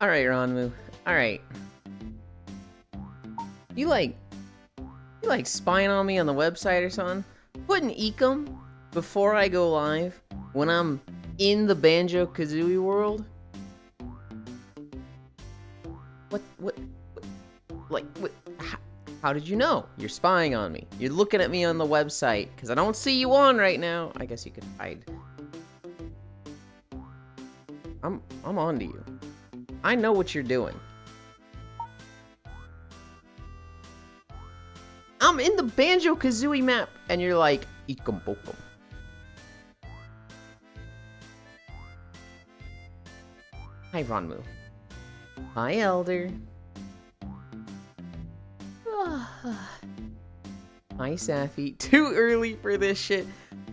Alright, Ronmu. Alright. You like spying on me on the website or something? Putting Ecom before I go live when I'm in the Banjo-Kazooie world? What, how did you know? You're spying on me. You're looking at me on the website, because I don't see you on right now. I guess you could hide. I'm on to you. I know what you're doing. I'm in the Banjo-Kazooie map, and you're like, Ekum Bokum. Hi, Ronmu. Hi, Elder. Hi, Safi. Too early for this shit.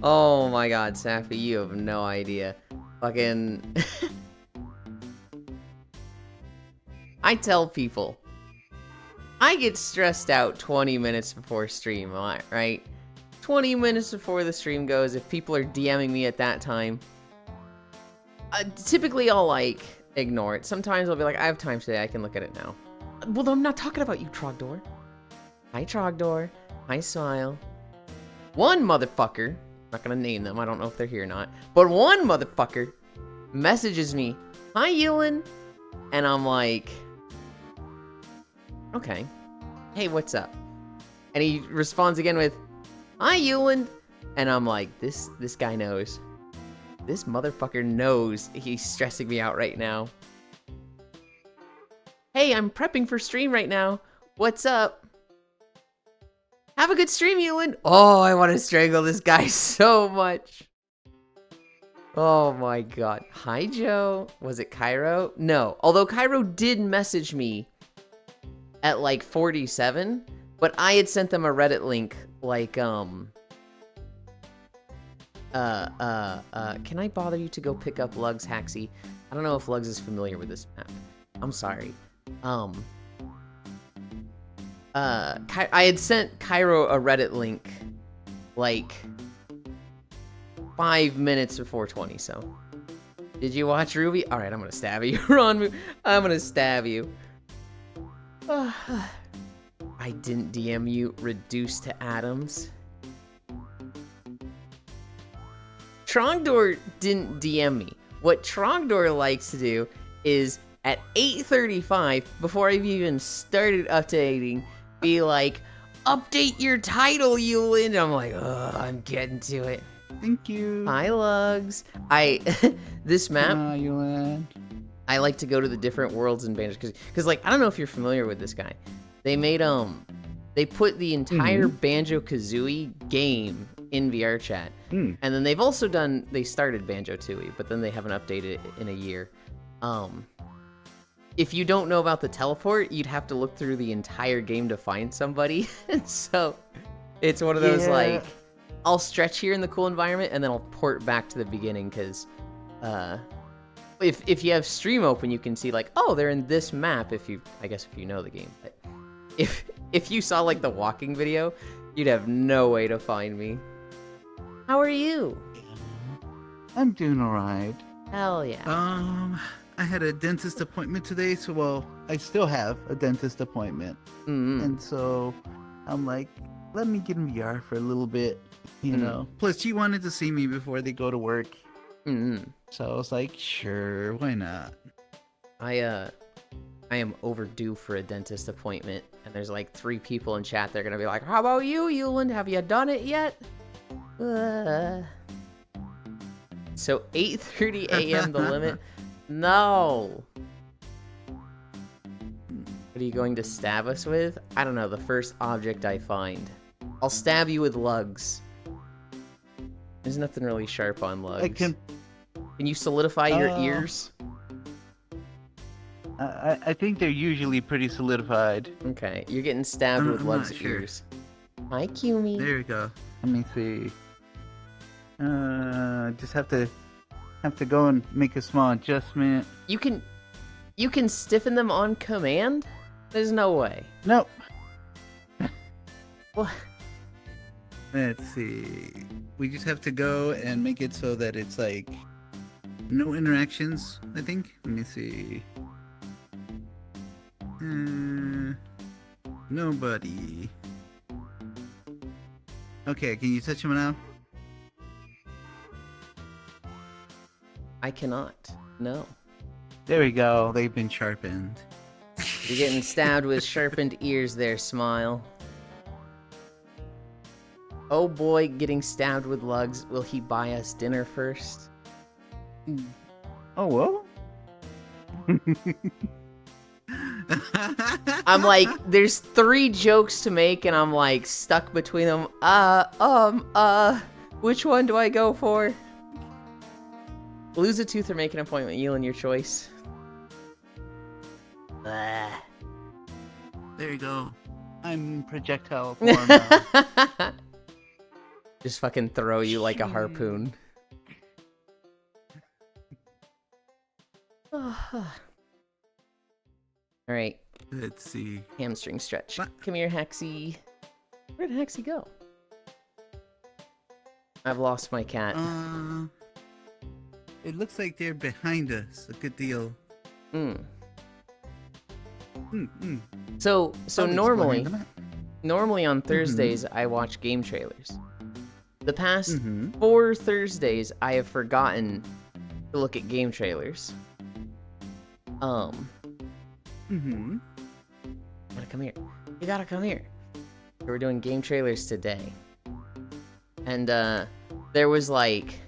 Oh my god, Safi, you have no idea. Fucking... I tell people, I get stressed out 20 minutes before stream, right? 20 minutes before the stream goes, if people are DMing me at that time, typically I'll, like, ignore it. Sometimes I'll be like, I have time today, I can look at it now. Well, I'm not talking about you, Trogdor. Hi, Trogdor. Hi, Smile. One motherfucker, I'm not gonna name them, I don't know if they're here or not, but one motherfucker messages me, hi, Ewan, and I'm like, okay, hey, what's up? And he responds again with, hi, Ewan, and I'm like, this guy knows. This motherfucker knows he's stressing me out right now. Hey, I'm prepping for stream right now. What's up? Have a good stream, Ewan. Oh, I want to strangle this guy so much. Oh my god. Hi, Joe. Was it Cairo? No. Although Cairo did message me at like 47, but I had sent them a Reddit link like, can I bother you to go pick up Lugs, Haxie? I don't know if Lugs is familiar with this map. I'm sorry. I had sent Cairo a Reddit link, like, 5 minutes before 20, so. Did you watch Ruby? Alright, I'm gonna stab you, Ron. I'm gonna stab you. I didn't DM you, reduced to atoms. Trogdor didn't DM me. What Trogdor likes to do is, at 8:35, before I've even started updating, be like, update your title, Ewan. I'm like, ugh, I'm getting to it. Thank you. Hi, Lugs. This map, Ewan. I like to go to the different worlds in Banjo, because, like, I don't know if you're familiar with this guy. They made, they put the entire Banjo-Kazooie game in VRChat. And then they've also they started Banjo-Tooie, but then they haven't updated it in a year. If you don't know about the teleport, you'd have to look through the entire game to find somebody. So it's one of those, like, I'll stretch here in the cool environment and then I'll port back to the beginning, because if you have stream open, you can see, like, oh, they're in this map, I guess if you know the game. But if you saw, like, the walking video, you'd have no way to find me. How are you? I'm doing alright. Hell yeah. I had a dentist appointment today, so, well, I still have a dentist appointment. And so I'm like, let me get in VR for a little bit, you know. Plus, she wanted to see me before they go to work. So I was like, sure, why not? I am overdue for a dentist appointment, and there's like 3 people in chat. They're gonna be like, how about you, Ewan? Have you done it yet? So 8:30 a.m. the limit? No. What are you going to stab us with? I don't know, the first object I find. I'll stab you with Lugs. There's nothing really sharp on Lugs. Can you solidify your ears? I think they're usually pretty solidified. Okay, you're getting stabbed with Lugs' ears. Hi, Kumi. There we go. Let me see. Just have to go and make a small adjustment. You can stiffen them on command? There's no way. Nope. What? Let's see. We just have to go and make it so that it's like no interactions, I think. Let me see. Nobody. Okay, can you touch him now? I cannot. No. There we go. They've been sharpened. You're getting stabbed with sharpened ears there, Smile. Oh boy, getting stabbed with lugs. Will he buy us dinner first? Oh, well? I'm like, there's 3 jokes to make, and I'm like stuck between them. Which one do I go for? Lose a tooth or make an appointment. Yulin, your choice. There you go. I'm projectile form now. Just fucking throw you like a harpoon. Alright. Let's see. Hamstring stretch. What? Come here, Hexy. Where did Hexy go? I've lost my cat. It looks like they're behind us a good deal. So normally on Mm-hmm. Thursdays I watch game trailers. The past 4 Thursdays I have forgotten to look at game trailers. Gotta come here. You gotta come here. We're doing game trailers today. And there was like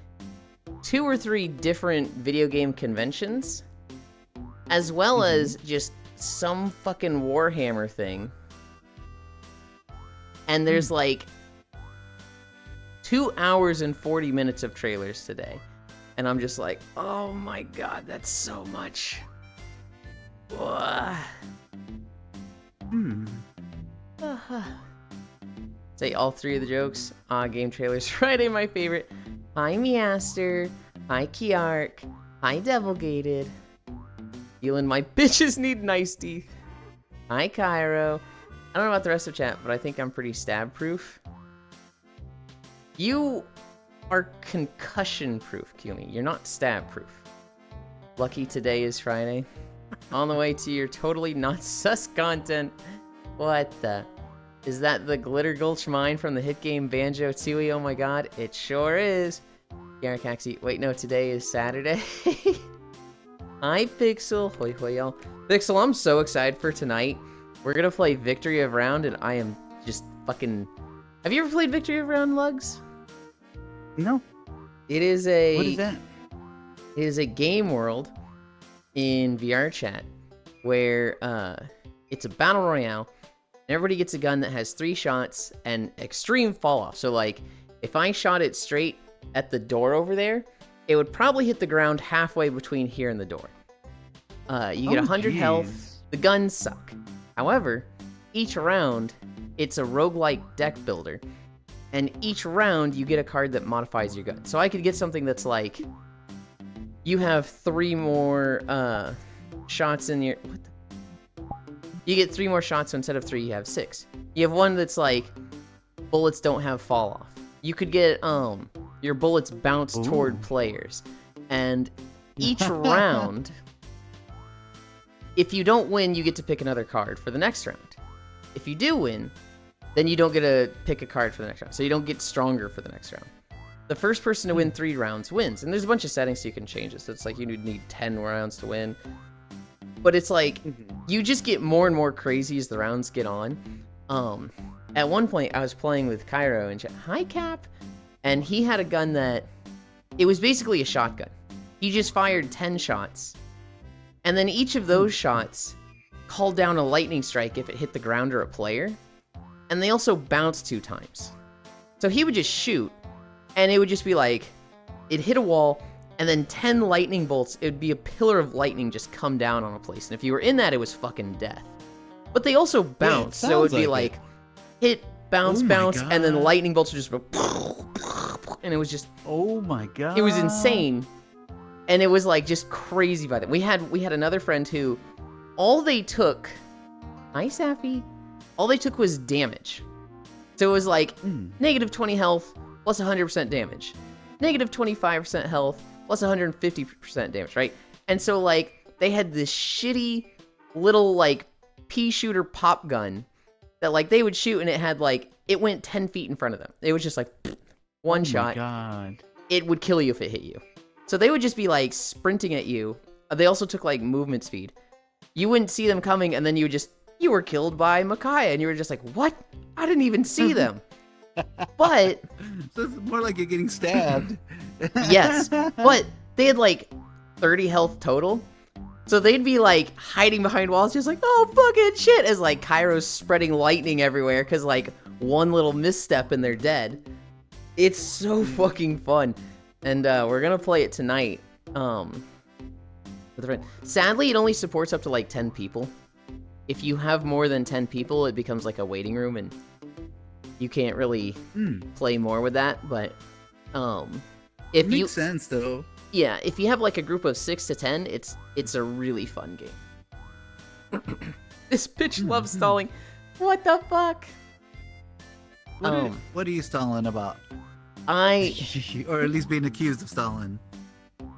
2 or 3 different video game conventions, as well as just some fucking Warhammer thing. And there's like 2 hours and 40 minutes of trailers today. And I'm just like, oh my god, that's so much. Say all 3 of the jokes. Game trailers Friday, my favorite. Hi, Measter. Hi, Kiark. Hi, Devilgated. Feeling my bitches need nice teeth. Hi, Cairo. I don't know about the rest of chat, but I think I'm pretty stab-proof. You are concussion-proof, Kumi. You're not stab-proof. Lucky today is Friday. On the way to your totally not sus content. What the? Is that the Glitter Gulch mine from the hit game Banjo-Tooie? Oh my god, it sure is. Yarakaxi. Wait, no, today is Saturday. Hi, Pixel. Hoi hoi, y'all. Pixel, I'm so excited for tonight. We're gonna play Victory of Round, and I am just fucking... Have you ever played Victory of Round, Lugs? No. It is a... What is that? It is a game world in VR chat where it's a battle royale. And everybody gets a gun that has 3 shots and extreme fall off. So like, if I shot it straight at the door over there, it would probably hit the ground halfway between here and the door. You get 100 health. The guns suck. However, each round, it's a roguelike deck builder. And each round, you get a card that modifies your gun. So I could get something that's like, you have 3 more shots in your... What the... You get 3 more shots, so instead of 3, you have 6. You have one that's like, bullets don't have fall off. You could get, your bullets bounce toward players. And each round, if you don't win, you get to pick another card for the next round. If you do win, then you don't get to pick a card for the next round. So you don't get stronger for the next round. The first person to win 3 rounds wins. And there's a bunch of settings so you can change it. So it's like you need 10 rounds to win. But it's like, you just get more and more crazy as the rounds get on. At one point, I was playing with Cairo and hi, Cap. And he had a gun that, it was basically a shotgun. He just fired 10 shots. And then each of those shots called down a lightning strike if it hit the ground or a player. And they also bounced 2 times. So he would just shoot, and it would just be like, it'd hit a wall, and then 10 lightning bolts, it would be a pillar of lightning just come down on a place. And if you were in that, it was fucking death. But they also bounce, so it would be like hit, bounce, bounce, and then lightning bolts would just go, and it was just... Oh my god. It was insane. And it was like just crazy by them. We had another friend who, all they took... Hi, Safi. All they took was damage. So it was like, negative 20 health, plus 100% damage. Negative 25% health, plus 150% damage, right? And so, like, they had this shitty little, like, pea shooter pop gun that like they would shoot and it had like it went 10 feet in front of them. It was just like one shot. Oh my god. It would kill you if it hit you. So they would just be like sprinting at you. They also took like movement speed. You wouldn't see them coming, and then you were killed by Micaiah, and you were just like, what? I didn't even see them. But So it's more like you're getting stabbed. yes, but they had like 30 health total. So they'd be like hiding behind walls, just like, oh fucking shit, as like Cairo's spreading lightning everywhere, because like one little misstep and they're dead. It's so fucking fun. And we're gonna play it tonight. With a friend. Sadly, it only supports up to like 10 people. If you have more than 10 people, it becomes like a waiting room, and you can't really play more with that. But if Makes you sense though. yeah, if you have like a group of 6 to 10, it's a really fun game. This bitch loves stalling. What the fuck? What are you stalling about? Or at least being accused of stalling.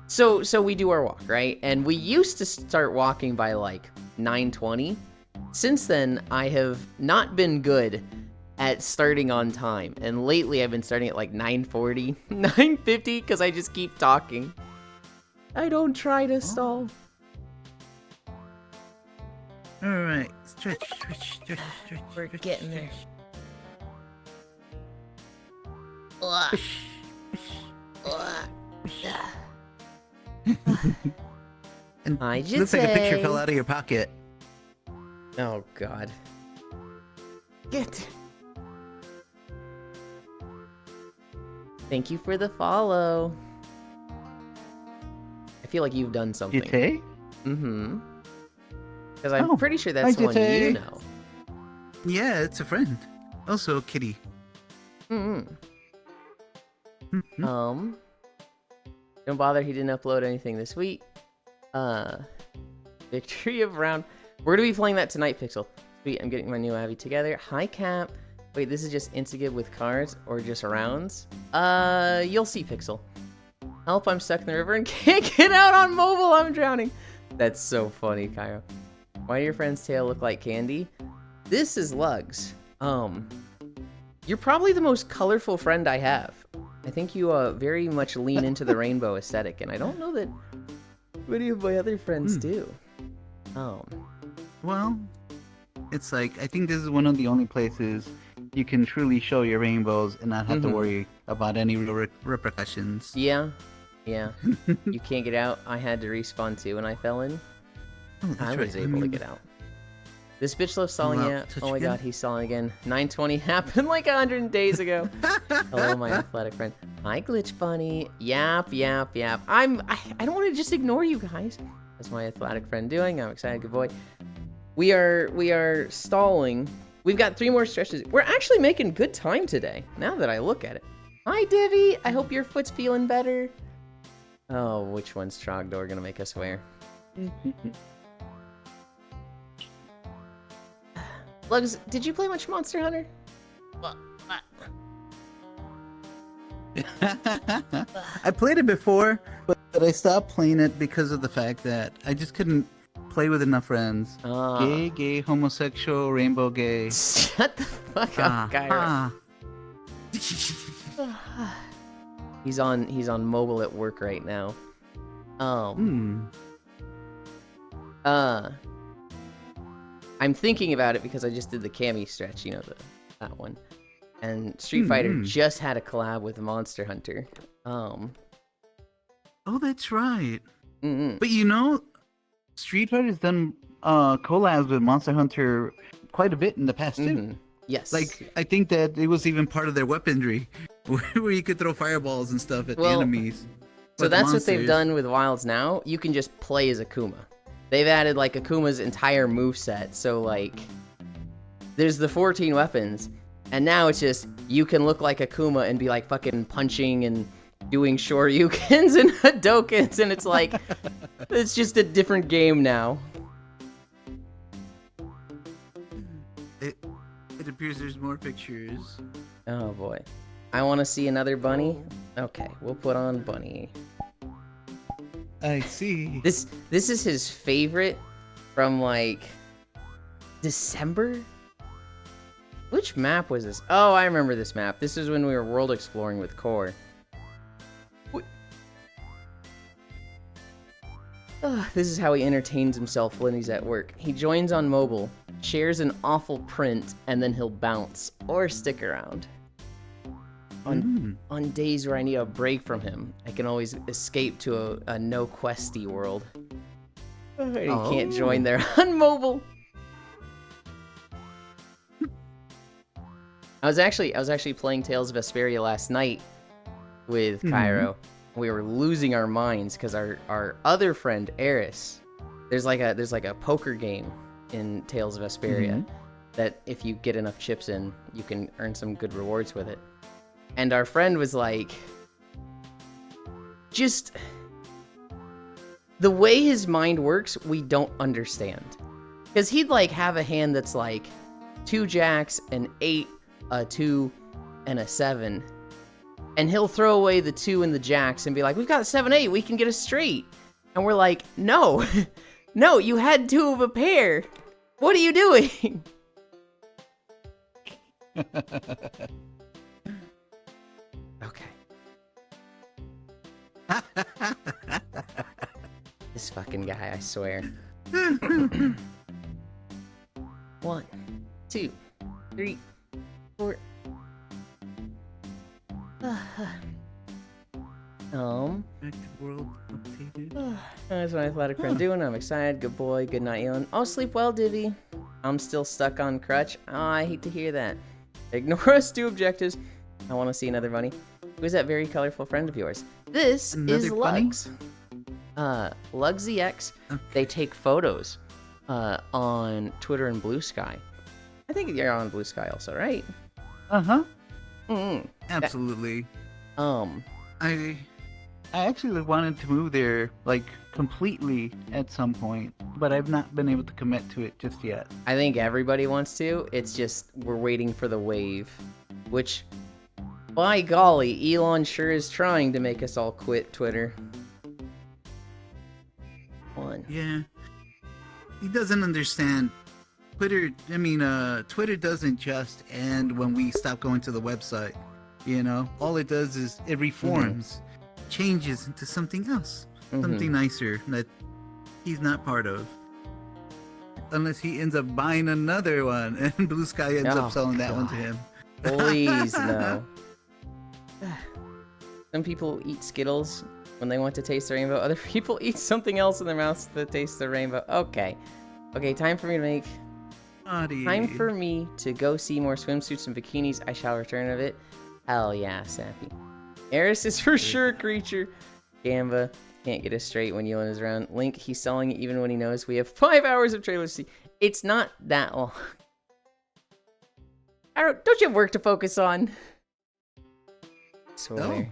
So we do our walk, right? And we used to start walking by like 9:20. Since then, I have not been good at starting on time. And lately I've been starting at like 9:40, 9:50 because I just keep talking. I don't try to stall. Alright. Stretch. We're getting there. And I just looks like a picture say- fell out of your pocket. Oh god. Get. Thank you for the follow. I feel like you've done something. Jite? Mm-hmm. Because I'm Oh, pretty sure hi, that's someone you Jite. know. Yeah, it's a friend. Also, Kitty. Mm-hmm. Mhm. Don't bother, he didn't upload anything this week. Victory of round. We're gonna be playing that tonight, Pixel. Sweet, I'm getting my new Abby together. Hi, Cap. Wait, this is just Instagib with cards or just rounds? You'll see, Pixel. Help, I'm stuck in the river and can't get out on mobile, I'm drowning. That's so funny, Cairo. Why do your friend's tail look like candy? This is Lugs. You're probably the most colorful friend I have. I think you very much lean into the rainbow aesthetic, and I don't know that many of my other friends do. Well, it's like, I think this is one of the only places you can truly show your rainbows and not have to worry about any real repercussions. Yeah. You can't get out. I had to respawn too, and I fell in. Oh, that's I was right. able to get out. This bitch loves stalling, Well, yeah. touch Oh my again? god, he's stalling again. 9:20 happened like 100 days ago. Hello, my athletic friend. Hi, Glitch Bunny. Yap. I don't want to just ignore you guys. That's my athletic friend doing. I'm excited, good boy. We are stalling. We've got 3 more stretches. We're actually making good time today, now that I look at it. Hi, Divvy. I hope your foot's feeling better. Oh, which one's Trogdor gonna make us wear? Lugs, did you play much Monster Hunter? I played it before, but I stopped playing it because of the fact that I just couldn't play with enough friends. Gay, homosexual, rainbow gay. Shut the fuck up, Kyra. He's on mobile at work right now. I'm thinking about it because I just did the Cammy stretch, you know, that one. And Street Fighter just had a collab with Monster Hunter. Oh, that's right. Mm-mm. But you know, Street Fighter's done collabs with Monster Hunter quite a bit in the past too. Yes. Like, I think that it was even part of their weaponry, where you could throw fireballs and stuff at the enemies. So that's what they've done with Wilds now. You can just play as Akuma. They've added, like, Akuma's entire moveset. So, like, there's the 14 weapons, and now it's just, you can look like Akuma and be, like, fucking punching and doing shoryukens and hadokens, and it's like, it's just a different game now. It appears there's more pictures. Oh, boy. I want to see another bunny. Okay, we'll put on bunny. I see. This is his favorite from, like... December? Which map was this? Oh, I remember this map. This is when we were world exploring with Core. This is how he entertains himself when he's at work. He joins on mobile, shares an awful print, and then he'll bounce or stick around. On days where I need a break from him, I can always escape to a no questy world. He can't join there on mobile. I was actually playing Tales of Vesperia last night with Cairo. We were losing our minds because our other friend Eris, there's like a poker game in Tales of Vesperia that if you get enough chips in, you can earn some good rewards with it. And our friend was like, just the way his mind works, we don't understand. Because he'd like have a hand that's like 2 jacks, an 8, a 2, and a 7. And he'll throw away the 2 and the jacks and be like, we've got a 7-8, we can get a straight. And we're like, no, no, you had 2 of a pair. What are you doing? Okay. This fucking guy, I swear. 1, 2, 3, 4. Back to world updated. That's what I thought of Kren doing. I'm excited. Good boy. Good night, Elon. Oh, sleep well, Divvy. I'm still stuck on crutch. Oh, I hate to hear that. Ignore us, 2 objectives. I want to see another bunny. Who's that very colorful friend of yours? This is Lugs. LugsEX. Okay. They take photos on Twitter and Blue Sky. I think you're on Blue Sky also, right? Absolutely. I actually wanted to move there, like, completely at some point, but I've not been able to commit to it just yet. I think everybody wants to. It's just we're waiting for the wave, which, by golly, Elon sure is trying to make us all quit Twitter. Yeah. He doesn't understand. Twitter doesn't just end when we stop going to the website. You know, all it does is it reforms, changes into something else, something nicer that he's not part of. Unless he ends up buying another one and Blue Sky ends up selling that one to him. Please, no. Some people eat Skittles when they want to taste the rainbow. Other people eat something else in their mouths that tastes the rainbow. Okay, time for me to make... Time for me to go see more swimsuits and bikinis. I shall return of it. Hell yeah, Sappy. Eris is for sure a creature. Gamba can't get us straight when Elon is around. Link, he's selling it even when he knows we have 5 hours of trailer to see. It's not that long. Don't you have work to focus on? Swear. Oh,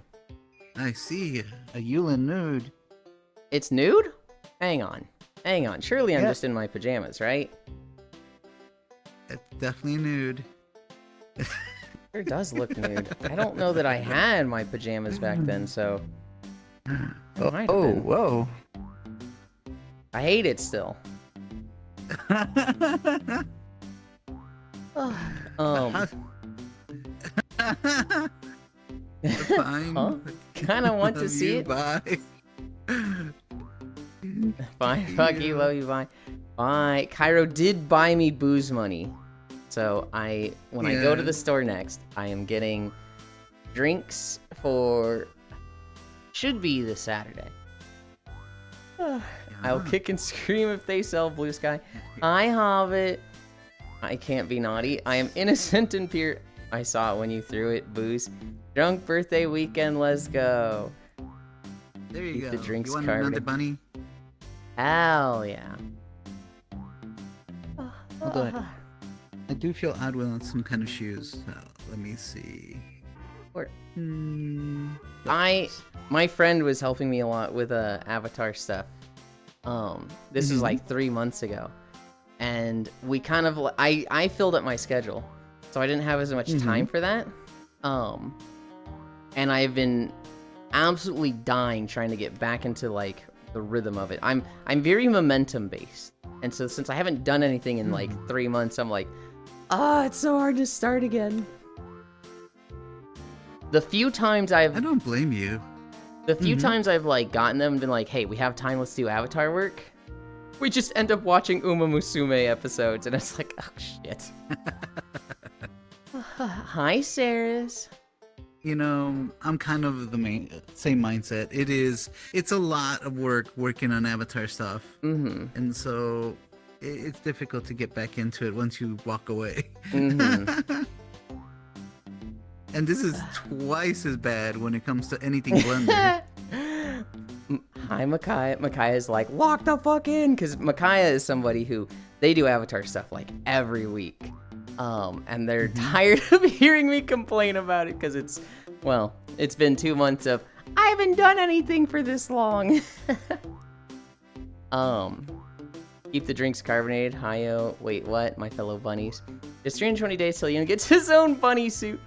I see. A Yulin nude. It's nude? Hang on. Surely I'm just in my pajamas, right? It's definitely nude. Sure does look nude. I don't know that I had my pajamas back then, so... Whoa. I hate it still. Fine. Huh? Kinda want to see it. Bye. Fine, fuck you, love you, bye. Bye. Cairo did buy me booze money. So when I go to the store next, I am getting drinks for, should be this Saturday. I'll kick and scream if they sell Blue Sky. Hi, Hobbit. I can't be naughty. I am innocent and pure. I saw it when you threw it, booze. Drunk birthday weekend, let's go. There you Keep go. The drinks you want carded. another bunny? Hell yeah. Although I do feel odd without some kind of shoes. So, let me see. My friend was helping me a lot with Avatar stuff. This was like 3 months ago, and we kind of I filled up my schedule, so I didn't have as much time for that. And I've been absolutely dying trying to get back into like the rhythm of it. I'm very momentum based, And so since I haven't done anything in like 3 months, I'm like, it's so hard to start again. The few times I don't blame you. The few times I've like gotten them and been like, hey, we have time, let's do Avatar work, we just end up watching Uma Musume episodes, and it's like, oh shit. Hi, Saris. You know, I'm kind of the same mindset. It's a lot of work working on Avatar stuff. And so it's difficult to get back into it once you walk away. And this is twice as bad when it comes to anything Blender. Hi, Micaiah. Micaiah's like, lock the fuck in, because Micaiah is somebody who, they do Avatar stuff like every week. And they're tired of hearing me complain about it, because it's been 2 months of, I haven't done anything for this long. Keep the drinks carbonated. Hi-yo. Wait, what? My fellow bunnies. Just 320 days till Ian gets his own bunny suit.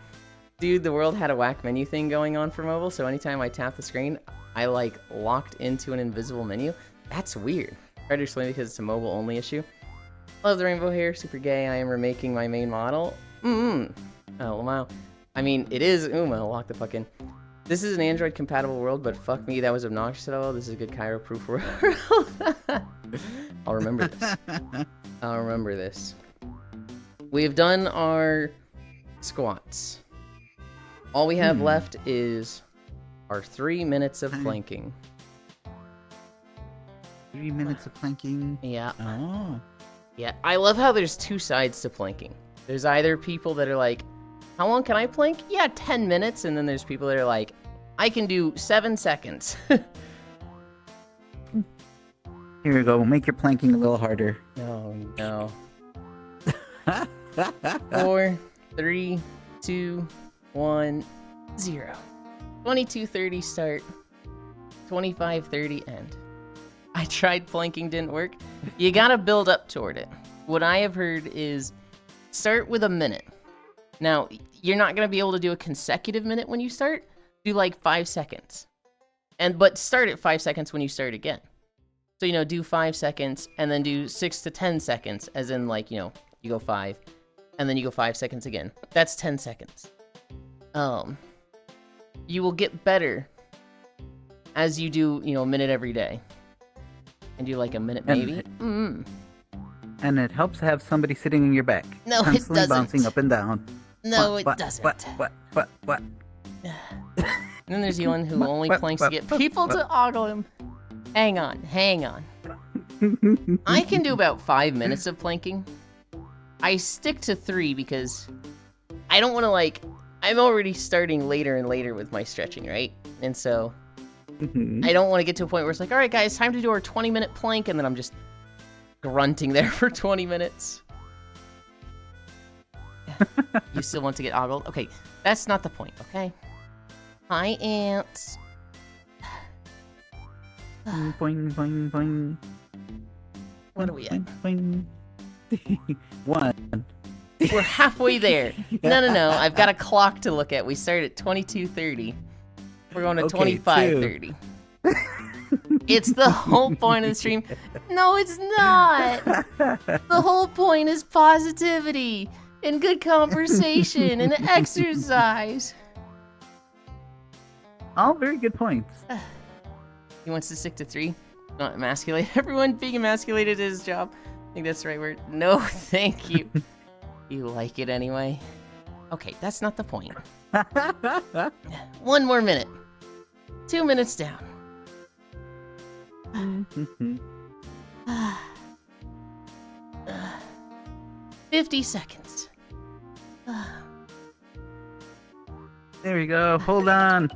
Dude, the world had a whack menu thing going on for mobile, so anytime I tap the screen, I like locked into an invisible menu. That's weird. Try to explain because it's a mobile only issue. Love the rainbow hair, super gay. I am remaking my main model. Oh, wow. I mean, it is Uma, lock the fuck in. This is an Android compatible world, but fuck me, that was obnoxious at all. This is a good Cairo proof world. I'll remember this. I'll remember this. We've done our squats. All we have left is our 3 minutes of planking. 3 minutes of planking? Yeah. Oh. Yeah, I love how there's two sides to planking. There's either people that are like, how long can I plank? Yeah, 10 minutes. And then there's people that are like, I can do 7 seconds. Here we go. Make your planking a little harder. Oh, no. 4, 3, 2, 1, 0. 22:30 start. 25:30 end. I tried planking, didn't work. You gotta build up toward it. What I have heard is start with a minute. Now, you're not gonna be able to do a consecutive minute when you start. Do like 5 seconds. But start at 5 seconds when you start again. So, do 5 seconds and then do 6 to 10 seconds, as in like, you go 5 and then you go 5 seconds again. That's 10 seconds. You will get better as you do, a minute every day. And do like a minute maybe. And it helps to have somebody sitting in your back. No, constantly it doesn't. bouncing up and down. No, it doesn't. What? And then there's Elon who only planks to get people to ogle him. Hang on. I can do about 5 minutes of planking. I stick to 3 because I don't want to I'm already starting later and later with my stretching, right? And so I don't want to get to a point where it's like, all right, guys, time to do our 20-minute plank, and then I'm just grunting there for 20 minutes. You still want to get ogled? Okay, that's not the point, okay? Hi, ants. Boing, boing, boing. What are we at? Boing. 1. We're halfway there. No. I've got a clock to look at. We started at 22:30. We're going to 25:30. It's the whole point of the stream. No, it's not. The whole point is positivity and good conversation and exercise. All very good points. He wants to stick to 3. Not emasculate everyone. Being emasculated is his job. I think that's the right word. No, thank you. You like it anyway? Okay, that's not the point. 1 more minute. 2 minutes down. 50 seconds. There we go. Hold on.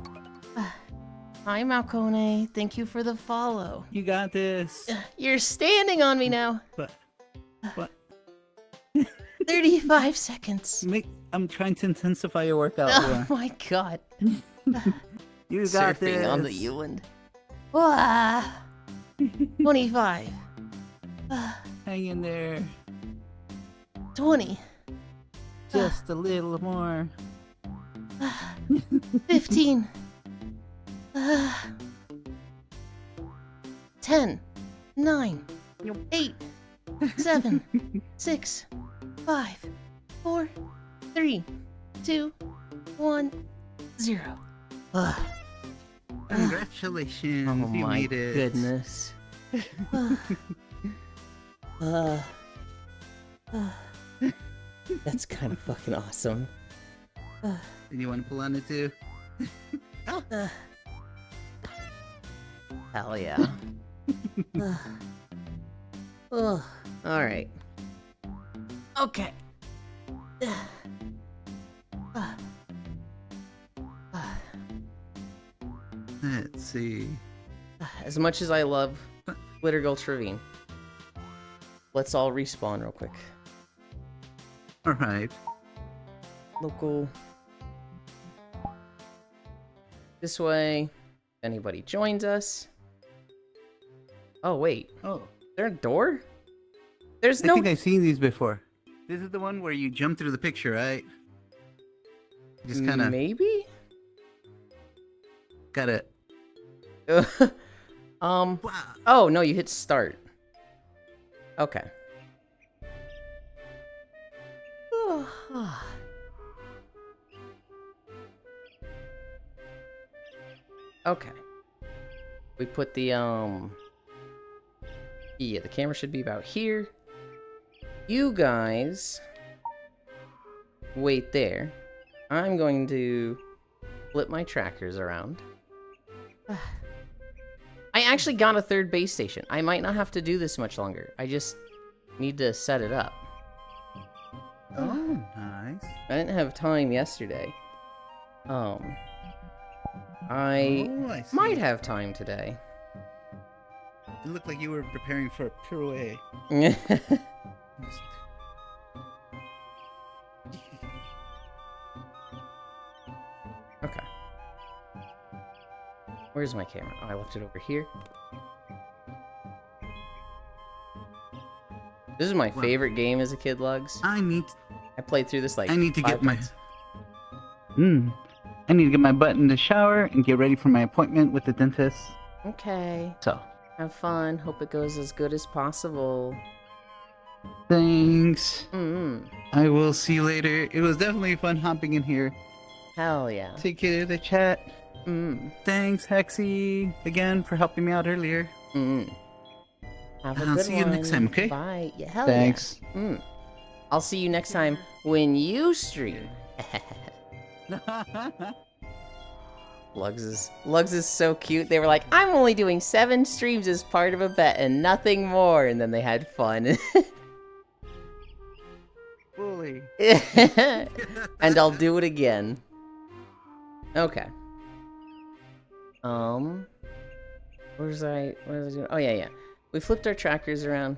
Hi, Malcone. Thank you for the follow. You got this. You're standing on me now. What? 35 seconds. I'm trying to intensify your workout. Oh my god. You got Surfing this. on the Eland. 25. Hang in there. 20. Just a little more. 15. 10. 9. 8. 7, 6, 5, 4, 3, 2, 1, 0. Ugh. Congratulations, Oh you my made it. goodness. That's kind of fucking awesome. You want to pull on it too? Hell yeah. All right. Okay. Let's see. As much as I love Glitter Gulch Ravine, let's all respawn real quick. Alright. Local. This way. If anybody joins us. Oh, wait. Oh. Is there a door? There's I no... think I've seen these before. This is the one where you jump through the picture, right? Just kind of Maybe? got it. Oh, no, you hit start. Okay. Okay. We put the, yeah, the camera should be about here. You guys wait there. I'm going to flip my trackers around. I actually got a third base station. I might not have to do this much longer. I just need to set it up. Oh, nice. I didn't have time yesterday. I see. might have time today. It looked like you were preparing for a pirouette. Okay. Where's my camera? Oh, I left it over here. This is my favorite game as a kid, Lugs. I played through this like I need to 5 get my times. I need to get my butt in the shower and get ready for my appointment with the dentist. Okay. So, Have fun. Hope it goes as good as possible. thanks. Mm-hmm. I will see you later. It was definitely fun hopping in here. Hell yeah. Take care of the chat. Thanks, Hexy, again for helping me out earlier. Have a I'll good see you next time, okay? Bye. Yeah, hell Thanks. yeah. I'll see you next time when you stream. Lugs is so cute. They were like, I'm only doing 7 streams as part of a bet and nothing more. And then they had fun. Fully. And I'll do it again. Okay. What was I doing? Oh, yeah. We flipped our trackers around.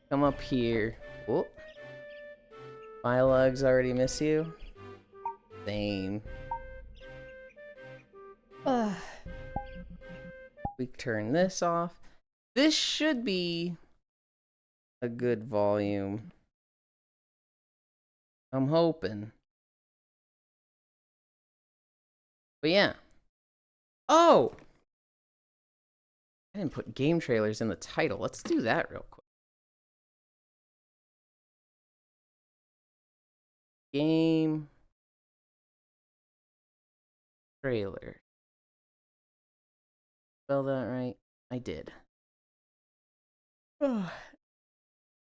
Come up here. Oh. My Lugs already miss you. Same. We turn this off. This should be a good volume. I'm hoping. But yeah. Oh! I didn't put game trailers in the title. Let's do that real quick. Game trailer. Spell that right? I did.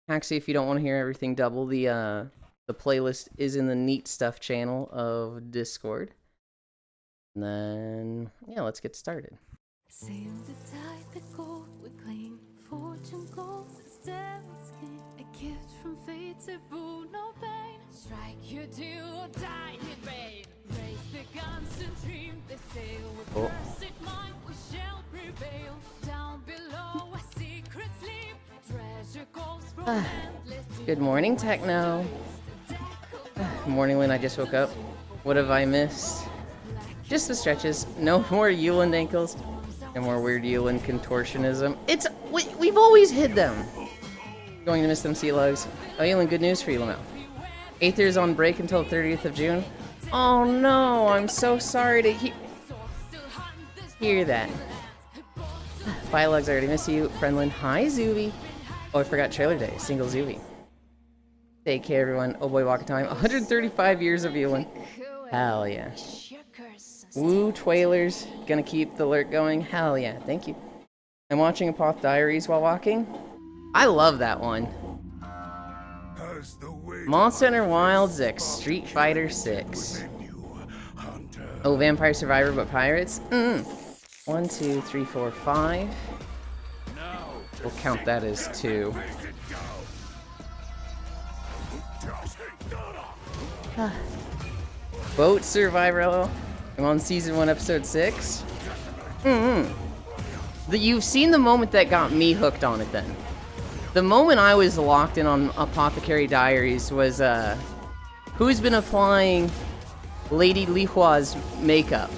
Actually, if you don't want to hear everything double, the playlist is in the Neat Stuff channel of Discord. And then, yeah, let's get started. Seem the tide that gold with clean fortune goals instead of skin. A gift from fate to boo no pain. Strike your deal or die in vain. Raise the guns and dream the sail. With cursed mind we shall prevail. Down below a secret sleep. Treasure goes from endless. Good morning, Techno. Morning when I just woke up. What have I missed? Just the stretches. No more Yuland ankles. No more weird Yuland contortionism. We've always hid them. Going to miss them, sea lugs. Oh, Yuland, good news for you, Lamel. Aether is on break until 30th of June. Oh no, I'm so sorry to hear that. Bye, lugs, I already miss you. Friendlin, hi, Zuby. Oh, I forgot trailer day. Single Zuby. Take care, everyone. Oh boy, walk of time. 135 years of Ewan. Hell yeah. Woo Twailers. Gonna keep the alert going. Hell yeah. Thank you. I'm watching Apoth Diaries while walking. I love that one. Monster Hunter Wilds X Street Fighter 6. Oh, Vampire Survivor but pirates? 1, 2, 3, 4, 5. We'll count that as 2. Boat Survivor. I'm on season 1, episode 6. You've seen the moment that got me hooked on it then. The moment I was locked in on Apothecary Diaries was, who's been applying Lady Lihua's makeup?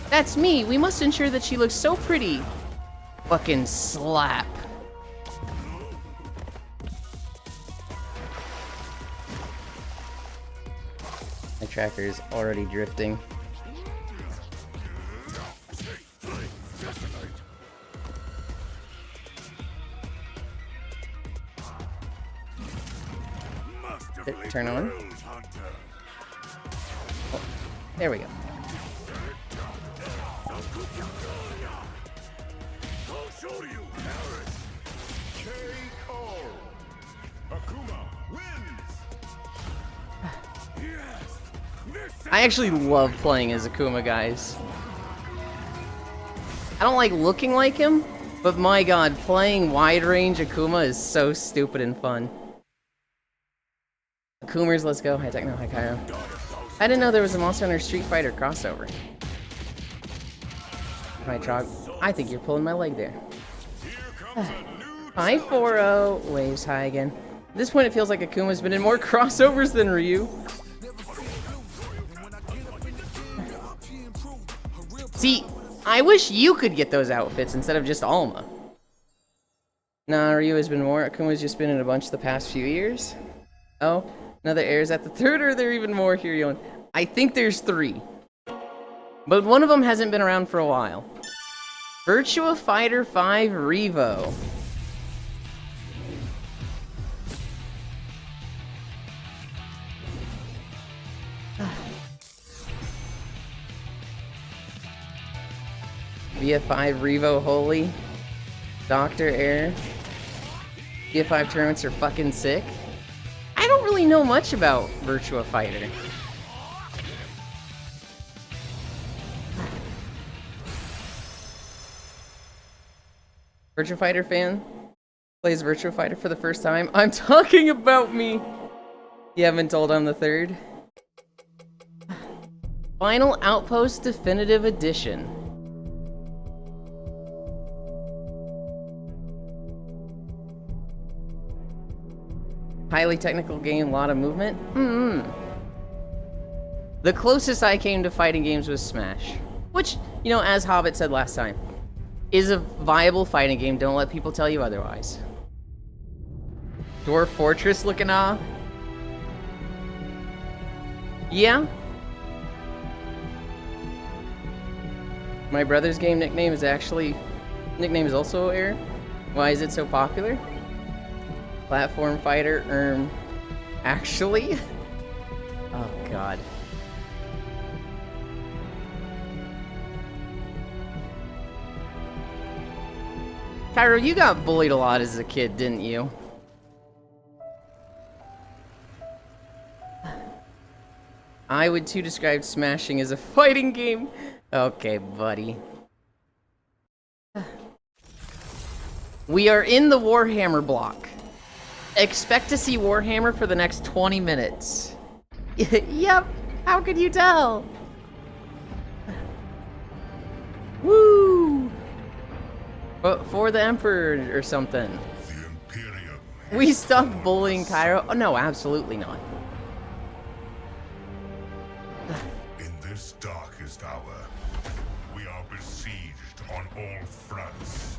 That's me. We must ensure that she looks so pretty. Fucking slap. My tracker is already drifting. Turn on. Oh, there we go. I actually love playing as Akuma, guys. I don't like looking like him, but my god, playing wide range Akuma is so stupid and fun. Akumers, let's go. Hi Techno, hi Cairo. I didn't know there was a Monster Hunter Street Fighter crossover. Hi Trog. I think you're pulling my leg there. Hi 4-0. Waves high again. At this point it feels like Akuma's been in more crossovers than Ryu. See, I wish you could get those outfits instead of just Alma. Nah, Ryu has been more. Akuma's just been in a bunch the past few years. Oh, another heirs at the third, or are there even more here, Yon? I think there's 3. But one of them hasn't been around for a while. Virtua Fighter 5 Revo. VF5 Revo Holy. Dr. Air. VF5 tournaments are fucking sick. I don't really know much about Virtua Fighter. Virtua Fighter fan? Plays Virtua Fighter for the first time? I'm talking about me! You haven't told I'm the third. Final Outpost Definitive Edition. Highly technical game, a lot of movement. The closest I came to fighting games was Smash. Which, you know, as Hobbit said last time, is a viable fighting game. Don't let people tell you otherwise. Dwarf Fortress looking off. Yeah. My brother's game nickname is also Air. Why is it so popular? Platform fighter, actually? Oh, God. Cairo, you got bullied a lot as a kid, didn't you? I would too describe Smashing as a fighting game. Okay, buddy. We are in the Warhammer block. Expect to see Warhammer for the next 20 minutes. Yep, how could you tell? Woo! For the Emperor or something. The Imperium. We stopped bullying Cairo? Oh, no, absolutely not. In this darkest hour, we are besieged on all fronts.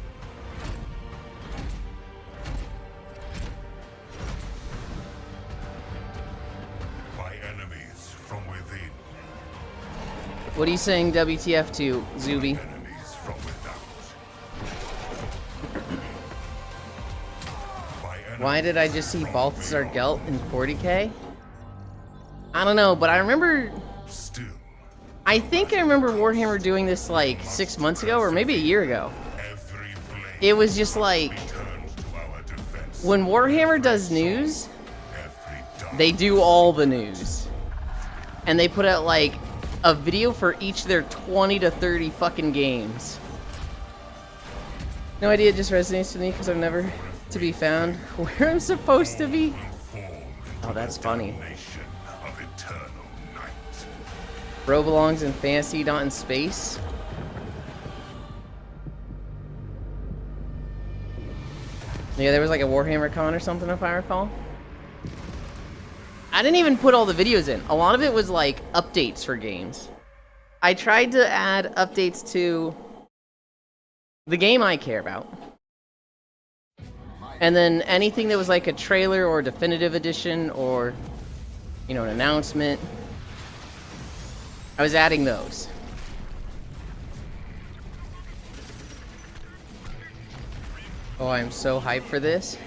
By enemies from within. What are you saying, WTF to, Zuby? Enemies from without. Why did I just see Balthazar Gelt in 40k? I don't know, but I remember... Still, I think I remember Warhammer doing this like 6 months ago, or maybe a year ago. every blade It was just like, turns to our defense. when Warhammer does news, Every dark they do all the news. And they put out like a video for each of their 20 to 30 fucking games. No idea, it just resonates with me because I'm never to be found where I'm supposed to be. Oh, that's funny. nation of eternal night. Bro belongs in fantasy, not in space. Yeah, there was like a Warhammer Con or something, if I recall. I didn't even put all the videos in. A lot of it was like updates for games. I tried to add updates to the game I care about. And then anything that was like a trailer or definitive edition or, you know, an announcement, I was adding those. Oh, I'm so hyped for this.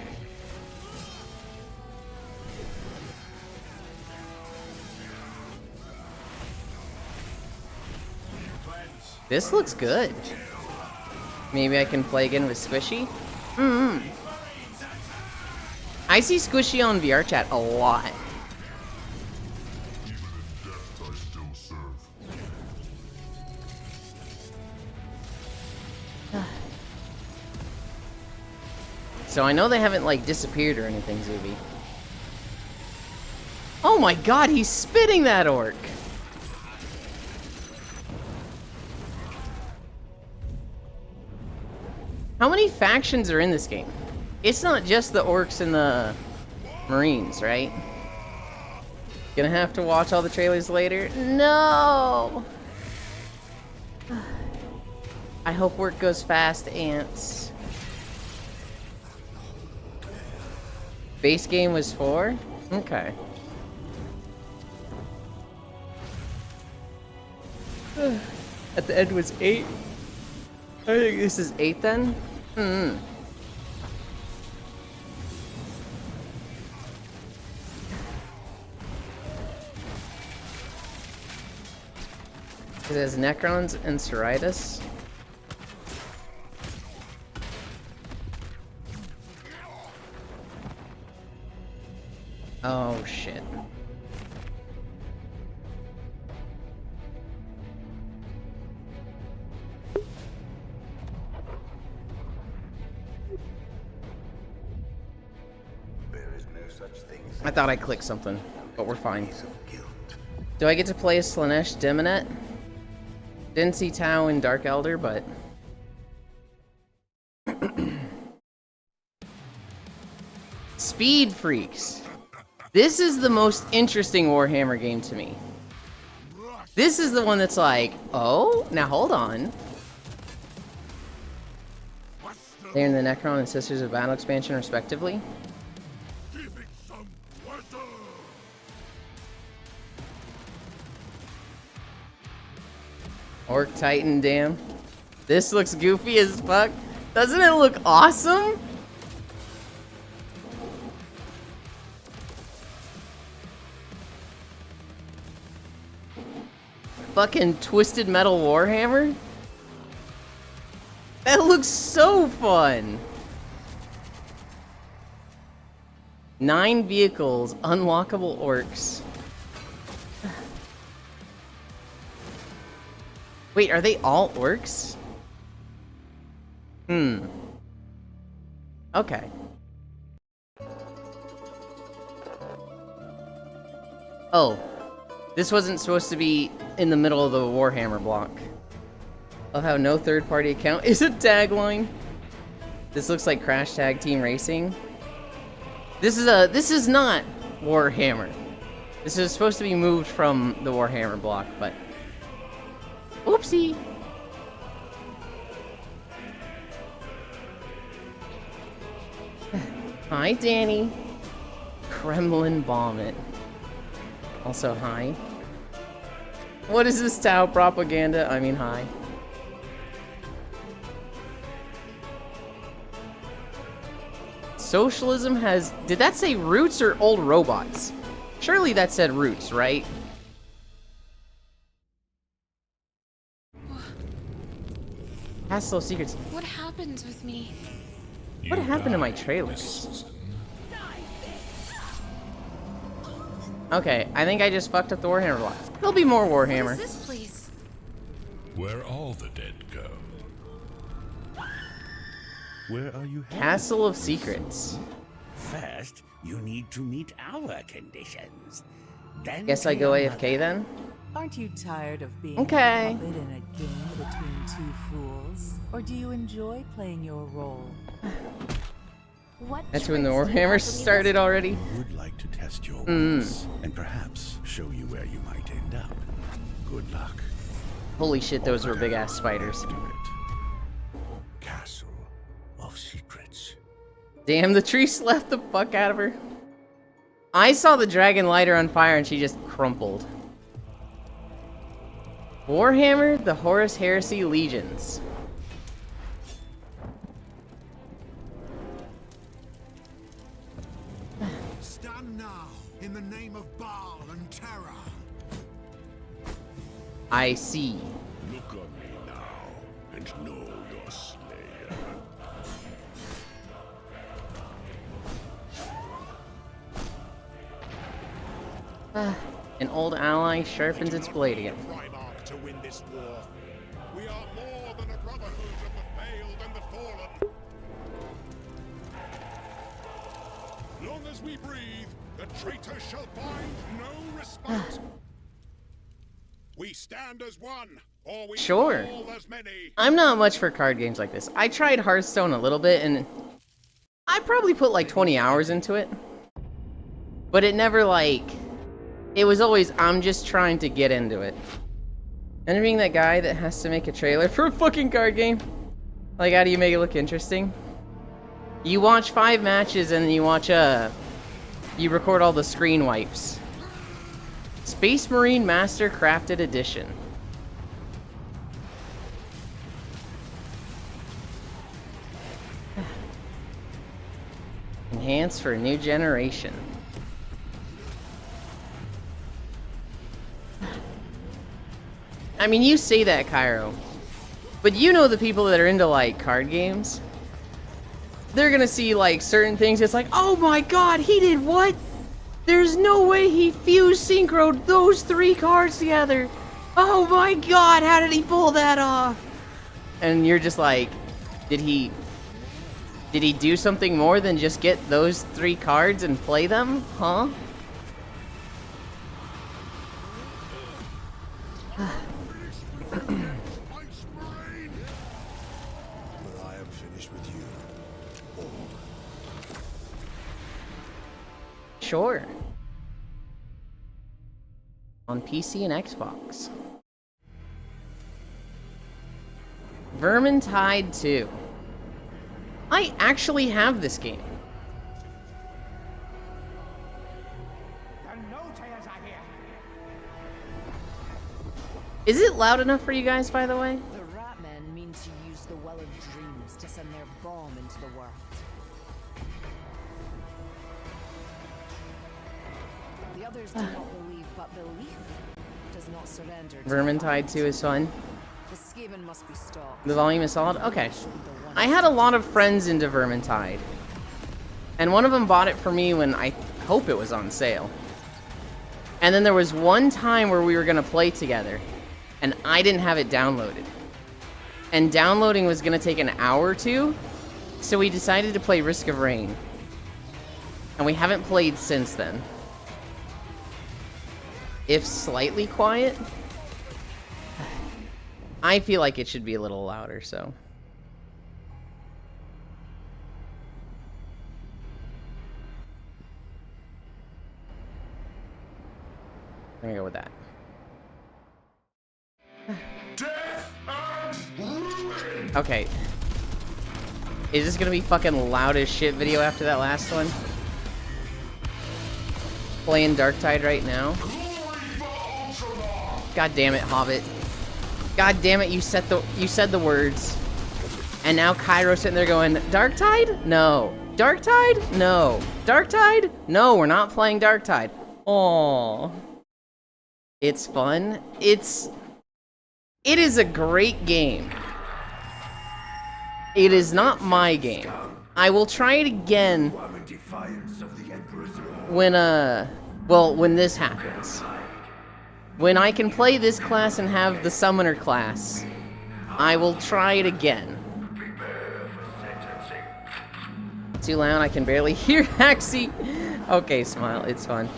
This looks good. Maybe I can play again with Squishy? I see Squishy on VR chat a lot. Even in death, I still serve. So I know they haven't like disappeared or anything, Zuby. Oh my god, he's spitting that orc! How many factions are in this game? It's not just the orcs and the marines, right? Gonna have to watch all the trailers later? No! I hope work goes fast, ants. Base game was 4? Okay. At the end was 8? I think this is 8 then? It has Necrons and Ceritus. Oh shit. I thought I clicked something, but we're fine. Do I get to play as Slaanesh Demonet? Didn't see Tau in Dark Elder, but... Speed Freaks. This is the most interesting Warhammer game to me. This is the one that's like, oh, now hold on. They're in the Necron and Sisters of Battle expansion, respectively. Orc Titan, damn. This looks goofy as fuck. Doesn't it look awesome? Fucking Twisted Metal Warhammer? That looks so fun! 9 vehicles, unlockable orcs. Wait, are they all orcs? Okay. Oh. This wasn't supposed to be in the middle of the Warhammer block. Love how no third-party account is a tagline. This looks like Crash Tag Team Racing. This is not Warhammer. This is supposed to be moved from the Warhammer block, but oopsie. Hi, Danny. Kremlin Vomit. Also, hi. What is this Tau propaganda? I mean, hi. Socialism has... Did that say roots or old robots? Surely that said roots, right? Castle of Secrets. What happened with me? What happened to my trailers? Okay, I think I just fucked up the Warhammer block. There'll be more What Warhammer. is this place? Where all the dead go. Where are you headed? Castle of Secrets. First, you need to meet our conditions. Then Guess I clear go another. AFK then? Aren't you tired of being Okay. a puppet in a game between two fools? Or do you enjoy playing your role? What That's when the tricks do you Warhammer have for me started already. Would like to test your wits and perhaps show you where you might end up. Good luck. Holy shit, those were big ass spiders. Do it. Castle of Secrets. Damn, the tree slapped the fuck out of her. I saw the dragon light her on fire and she just crumpled. Warhammer, the Horus Heresy Legions. Stand now in the name of Baal and terror. I see. Look on me now and know your slayer. An old ally sharpens its blade again. Primarch to win this war. We are more than a brotherhood of the failed and the fallen. Long as we breathe, the traitor shall find no respite. We stand as one, or we Sure. fall as many. I'm not much for card games like this. I tried Hearthstone a little bit and I probably put like 20 hours into it. But it never like... It was always, I'm just trying to get into it. And being that guy that has to make a trailer for a fucking card game. Like, how do you make it look interesting? You watch 5 matches and then you watch, you record all the screen wipes. Space Marine Master Crafted Edition. Enhanced for a new generation. I mean, you say that, Cairo. But you know the people that are into, like, card games? They're gonna see, like, certain things. It's like, oh my god, he did what? There's no way he fused synchroed those 3 cards together. Oh my god, how did he pull that off? And you're just like, did he do something more than just get those 3 cards and play them? Huh? Ice Marine! But I am finished with you. Sure. On PC and Xbox. Vermintide 2. I actually have this game. Is it loud enough for you guys, by the way? The Ratmen mean to use the Well of Dreams to send their bomb into the world. The others do not believe, but belief does not surrender. to Vermintide 2 is fun. The Skaven must be stopped. The volume is solid? Okay. Should be the one I had a lot of friends into Vermintide. And one of them bought it for me when I hope it was on sale. And then there was one time where we were going to play together. And I didn't have it downloaded. And downloading was going to take an hour or two. So we decided to play Risk of Rain. And we haven't played since then. If slightly quiet, I feel like it should be a little louder, so. I'm gonna go with that. Okay. Is this gonna be fucking loud as shit video after that last one? Playing Darktide right now. God damn it, Hobbit. God damn it, you said the words. And now Cairo's sitting there going, Darktide? No. Darktide? No. Darktide? No, we're not playing Darktide. Aww. It's fun. It is a great game. It is not my game. I will try it again when, when this happens. When I can play this class and have the Summoner class, I will try it again. Too loud, I can barely hear Axie. Okay, smile, it's fun.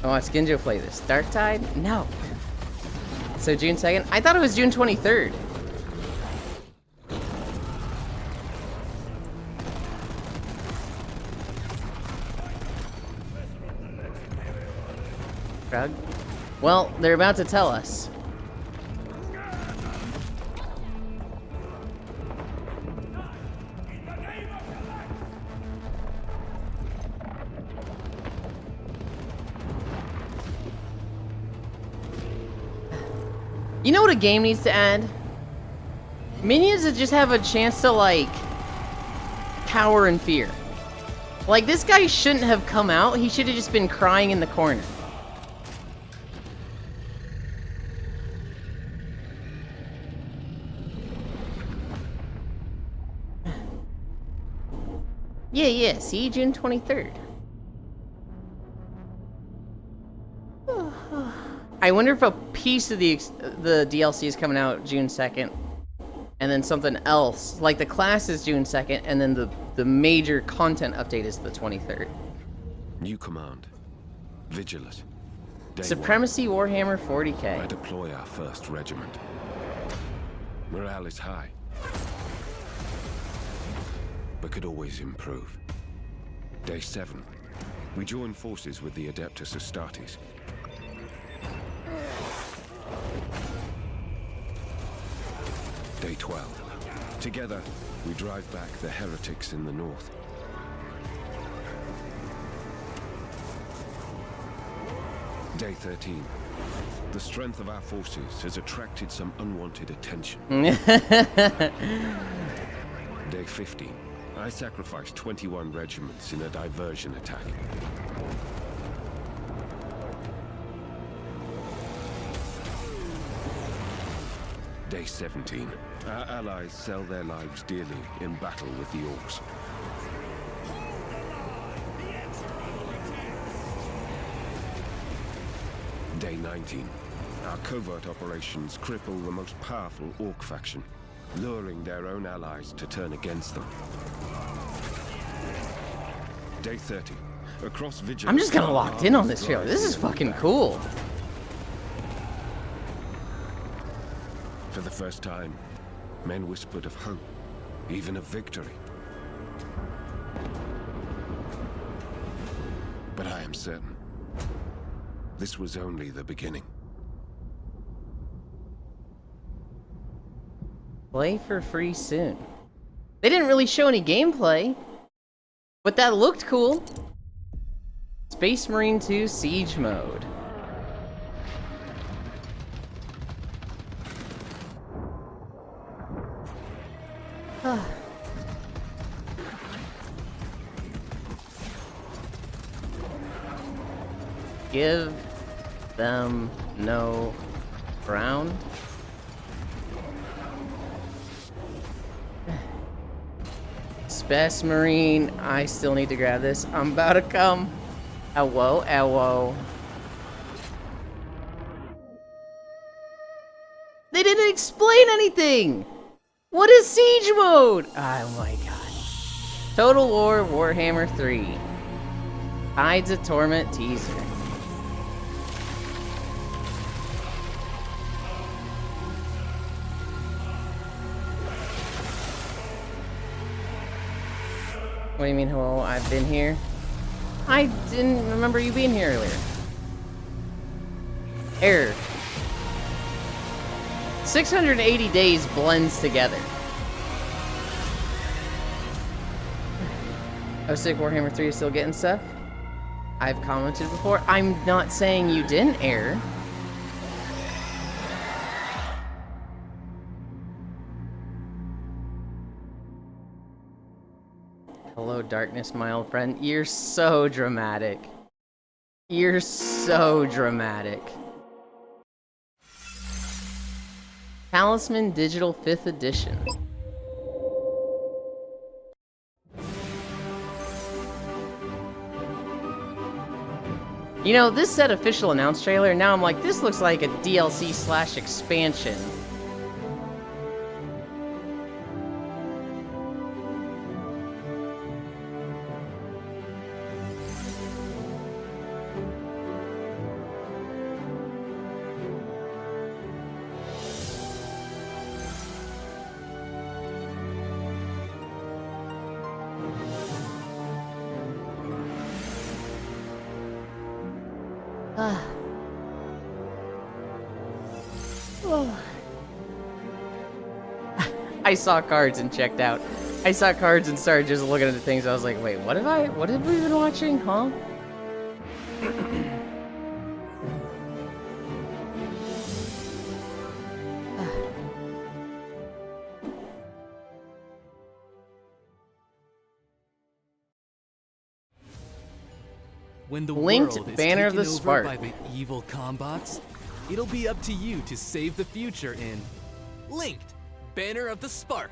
I want Skinjo play this. Darktide? No. So June 2nd? I thought it was June 23rd. Shrug? Well, they're about to tell us. You know what a game needs to add? Minions that just have a chance to, like, cower in fear. Like, this guy shouldn't have come out. He should have just been crying in the corner. Yeah, see, June 23rd. I wonder if a piece of the DLC is coming out June 2nd, and then something else, like the class is June 2nd, and then the major content update is the 23rd. New command. Vigilant. Day Supremacy 1. Warhammer 40k. I deploy our 1st regiment. Morale is high, but could always improve. Day 7. We join forces with the Adeptus Astartes. Day 12. Together, we drive back the heretics in the north. Day 13. The strength of our forces has attracted some unwanted attention. Day 15. I sacrificed 21 regiments in a diversion attack. Day 17. Our allies sell their lives dearly in battle with the orcs. Day 19. Our covert operations cripple the most powerful orc faction, luring their own allies to turn against them. Day 30. Across Vigilance. I'm just kind of locked in on this trailer. This is fucking cool. For the first time, men whispered of hope, even of victory. But I am certain, this was only the beginning. Play for free soon. They didn't really show any gameplay, but that looked cool. Space Marine 2 Siege Mode. Give them no ground. Space Marine, I still need to grab this. I'm about to come. Hello, hello. They didn't explain anything! What is Siege Mode? Oh my god. Total War Warhammer 3. Tides of Torment teaser. What do you mean, hello? I've been here? I didn't remember you being here earlier. Error. 680 days blends together. Oh, sick, Warhammer 3 is still getting stuff? I've commented before. I'm not saying you didn't, Error. Hello, darkness, my old friend. You're so dramatic. You're so dramatic. Talisman Digital 5th Edition. You know, this said official announce trailer, now I'm like, this looks like a DLC / expansion. I saw cards and checked out. I saw cards and started just looking at the things. I was like, wait, what have we been watching, huh? When the Linked world is Banner of taken the over Spark. by the evil combots, it'll be up to you to save the future in Linked Banner of the Spark.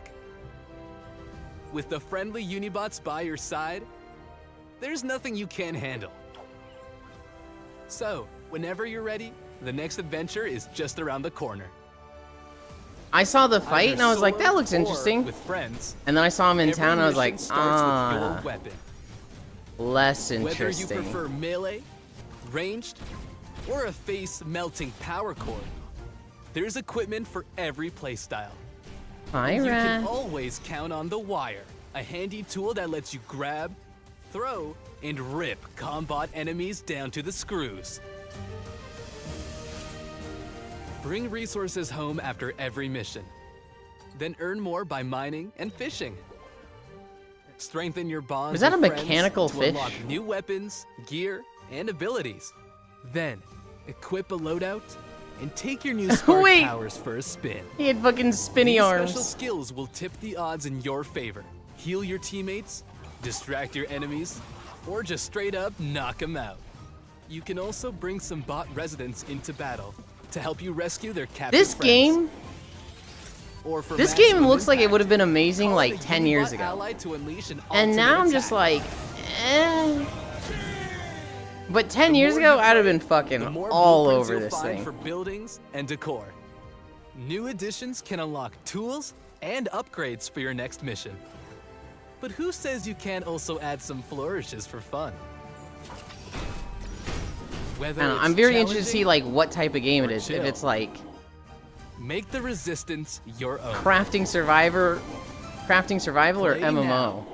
With the friendly Unibots by your side, there's nothing you can't handle. So, whenever you're ready, the next adventure is just around the corner. I saw the fight Either and I was like, that solo looks or interesting. with friends. And then I saw him in Every town and I was like, mission starts with ah, your weapon. less Whether you interesting. prefer melee, ranged, or a face-melting power chord, there's equipment for every playstyle. Hi, You Ra. can always count on the Wire, a handy tool that lets you grab, throw, and rip combat enemies down to the screws. Bring resources home after every mission, then earn more by mining and fishing. Strengthen your bonds. Was that with a friends mechanical to fish? unlock new weapons, gear, and abilities. Then, equip a loadout and take your new spark Wait. powers for a spin. He had fucking spinny These arms. special skills will tip the odds in your favor. Heal your teammates, distract your enemies, or just straight up knock them out. You can also bring some bot residents into battle to help you rescue their captive This friends. game, Or for this game maximum looks like it impact, would have been amazing call like in a 10 years Unibot ago. ally to unleash an And now I'm ultimate just attack. like, eh. But 10 The years more ago, you I'd have play, been the fucking more all blueprints over you'll this find thing. for buildings and decor. New additions can unlock tools and upgrades for your next mission. But who says you can't also add some flourishes for fun? Whether I don't know, it's I'm very interested to see challenging like what type of game it or is. If chill. it's like Make the resistance your own. crafting survival or Play MMO. now.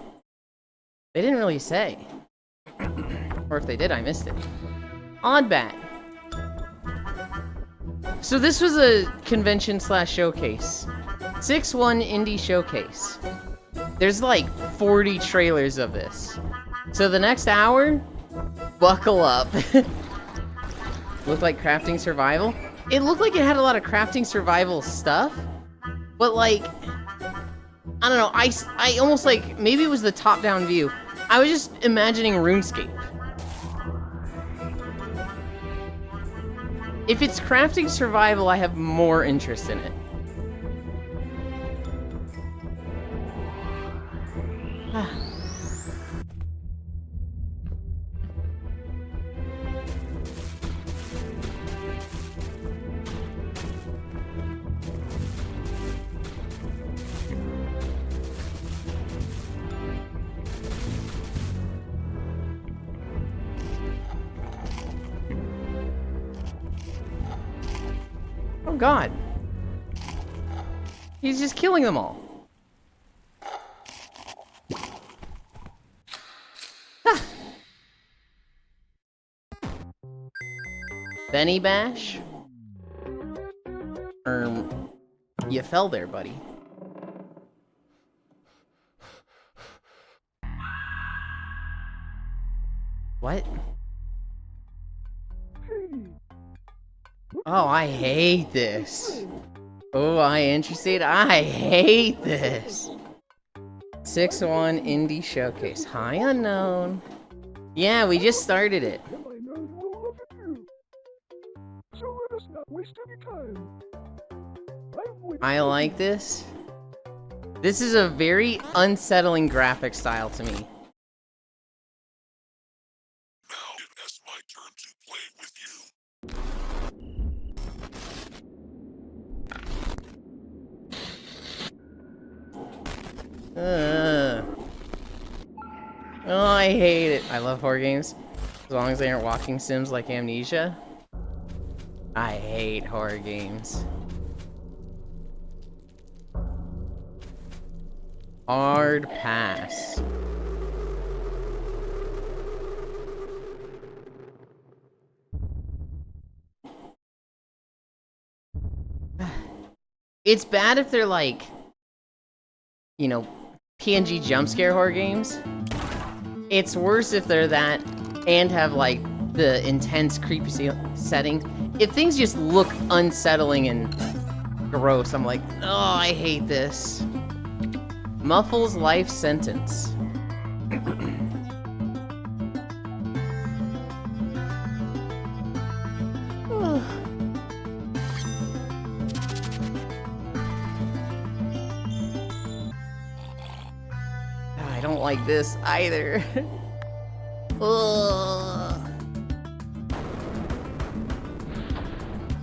They didn't really say. Or if they did, I missed it. Oddbat. So this was a convention / showcase. 6-1 indie showcase. There's like 40 trailers of this. So the next hour, buckle up. Looked like crafting survival. It looked like it had a lot of crafting survival stuff, but like, I don't know, I almost like, maybe it was the top-down view. I was just imagining RuneScape. If it's crafting survival, I have more interest in it. Oh god. He's just killing them all. Ah. Benny Bash? You fell there, buddy. What? Oh, I hate this. Oh, I interested? I hate this. 6-1 Indie Showcase. Hi, Unknown. Yeah, we just started it. I like this. This is a very unsettling graphic style to me. Now it's my turn to play with Oh, I hate it. I love horror games. As long as they aren't walking sims like Amnesia. I hate horror games. Hard pass. It's bad if they're like, you know, PNG jump scare horror games. It's worse if they're that and have like the intense creepy setting. If things just look unsettling and gross, I'm like, oh, I hate this. Muffles life sentence. I don't like this either. Ugh.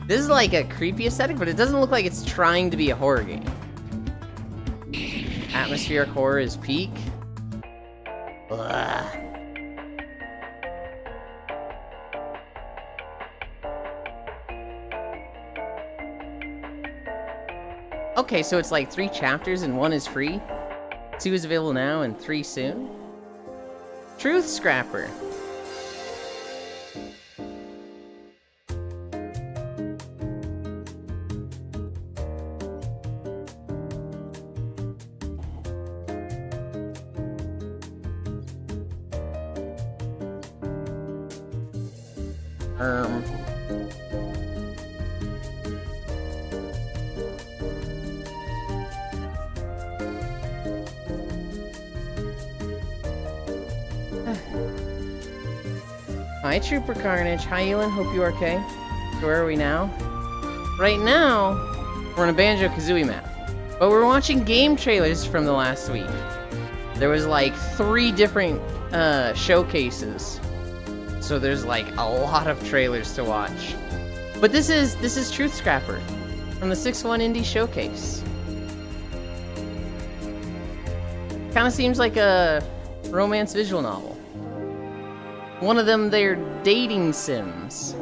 This is like a creepy aesthetic, but it doesn't look like it's trying to be a horror game. Atmospheric horror is peak. Ugh. Okay, so it's like 3 chapters and 1 is free. 2 is available now and 3 soon. Truth Scrapper. Hi, Trooper Carnage. Hi, Ewan. Hope you're okay. So where are we now? Right now, we're on a Banjo-Kazooie map. But we're watching game trailers from the last week. There was like 3 different showcases. So there's like a lot of trailers to watch. But this is Truth Scrapper from the 6-1 Indie Showcase. Kind of seems like a romance visual novel. One of them, they're dating sims.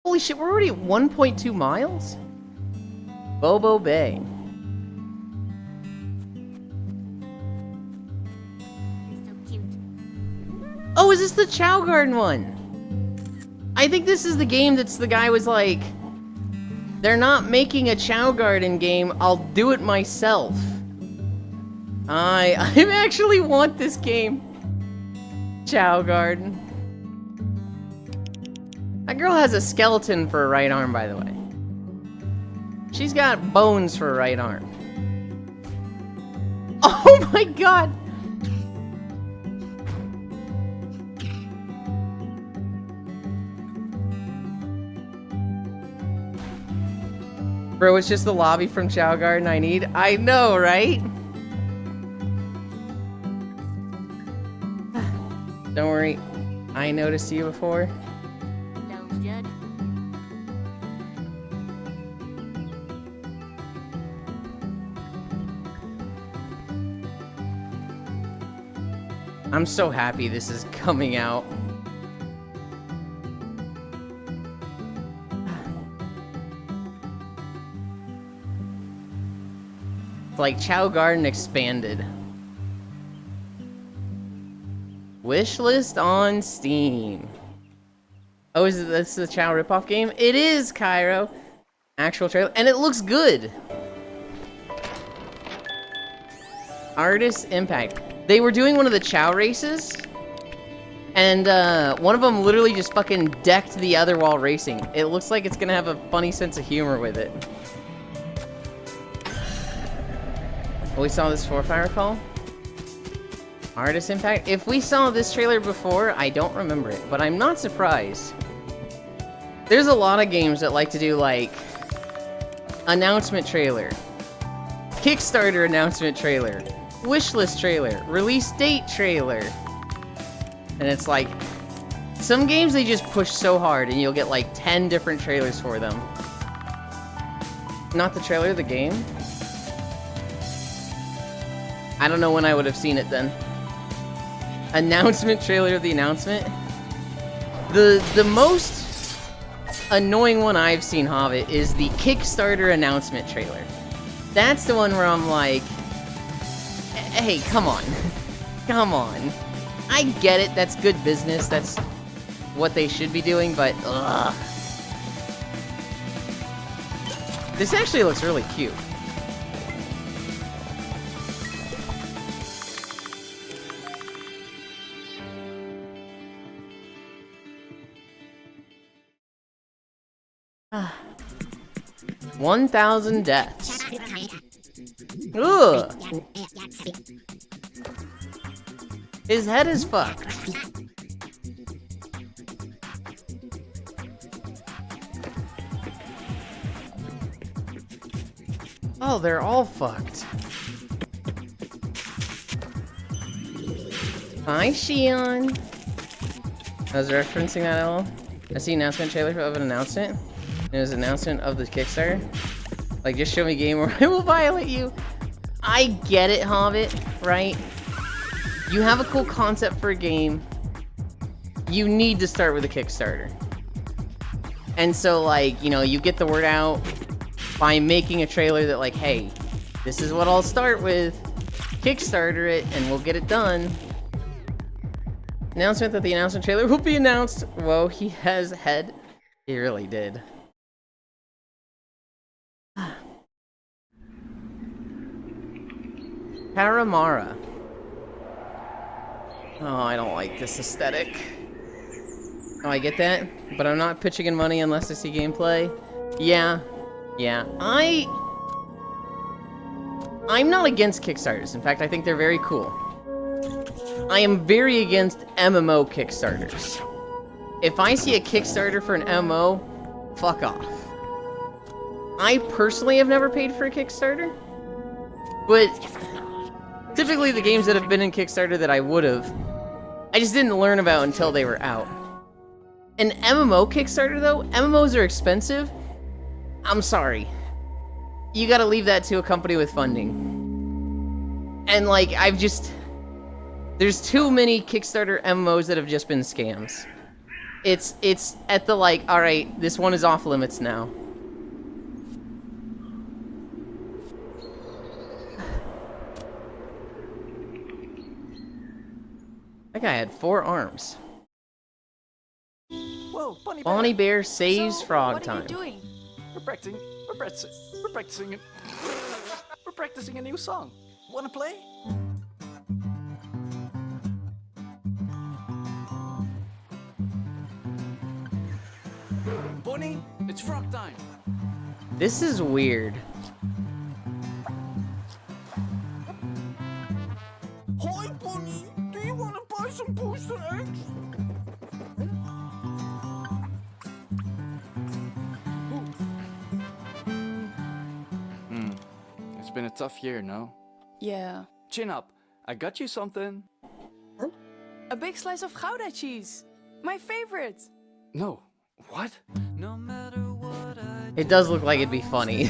Holy shit, we're already at 1.2 miles? Bobo Bay. Oh, is this the Chow Garden one? I think this is the game that's the guy was like, they're not making a Chow Garden game, I'll do it myself. I actually want this game. Chow Garden. That girl has a skeleton for a right arm, by the way. She's got bones for a right arm. Oh my god! Bro, it's just the lobby from Chow Garden I need. I know, right? Don't worry. I noticed you before. No, Judd. I'm so happy this is coming out. Like Chow Garden expanded. Wishlist on Steam. Oh, is this the Chow ripoff game? It is, Cairo. Actual trailer, and it looks good. Artist Impact. They were doing one of the Chow races, And one of them literally just fucking decked the other while racing. It looks like it's gonna have a funny sense of humor with it. We saw this for Firefall. Artist Impact. If we saw this trailer before, I don't remember it, but I'm not surprised. There's a lot of games that like to do like announcement trailer, Kickstarter announcement trailer, wishlist trailer, release date trailer. And it's like, some games they just push so hard and you'll get like 10 different trailers for them. Not the trailer of the game? I don't know when I would have seen it then. Announcement trailer of the announcement? The most annoying one I've seen, Hobbit, is the Kickstarter announcement trailer. That's the one where I'm like, hey, come on. Come on. I get it, that's good business, that's what they should be doing, but ugh. This actually looks really cute. Ah. 1,000 deaths. Ugh. His head is fucked. Oh, they're all fucked. Hi, Shion. I was referencing that at all. I see announcement trailer of an announcement. It was an announcement of the Kickstarter. Like, just show me game or I will violate you. I get it, Hobbit, right? You have a cool concept for a game. You need to start with a Kickstarter. And so, like, you know, you get the word out by making a trailer that, like, hey, this is what I'll start with. Kickstarter it, and we'll get it done. Announcement that the announcement trailer will be announced. Whoa, he has a head. He really did. Paramara. Oh, I don't like this aesthetic. Oh, I get that, but I'm not pitching in money unless I see gameplay. Yeah. I'm not against Kickstarters. In fact, I think they're very cool. I am very against MMO Kickstarters. If I see a Kickstarter for an MMO, fuck off. I personally have never paid for a Kickstarter, but typically the games that have been in Kickstarter that I would have, I just didn't learn about until they were out. An MMO Kickstarter though, MMOs are expensive. I'm sorry. You gotta leave that to a company with funding. And like, there's too many Kickstarter MMOs that have just been scams. It's at the like, alright, this one is off limits now. That guy had 4 arms. Whoa, Bonnie Bear saves so, frog what time. Are you doing? We're practicing a new song. Wanna play? Bonnie, it's frog time. This is weird. Hi, Bonnie. Do you want to buy some booster eggs? It's been a tough year, no? Yeah. Chin up. I got you something. A big slice of Gouda cheese. My favorite. No. What? No matter what I It does look like it'd be funny.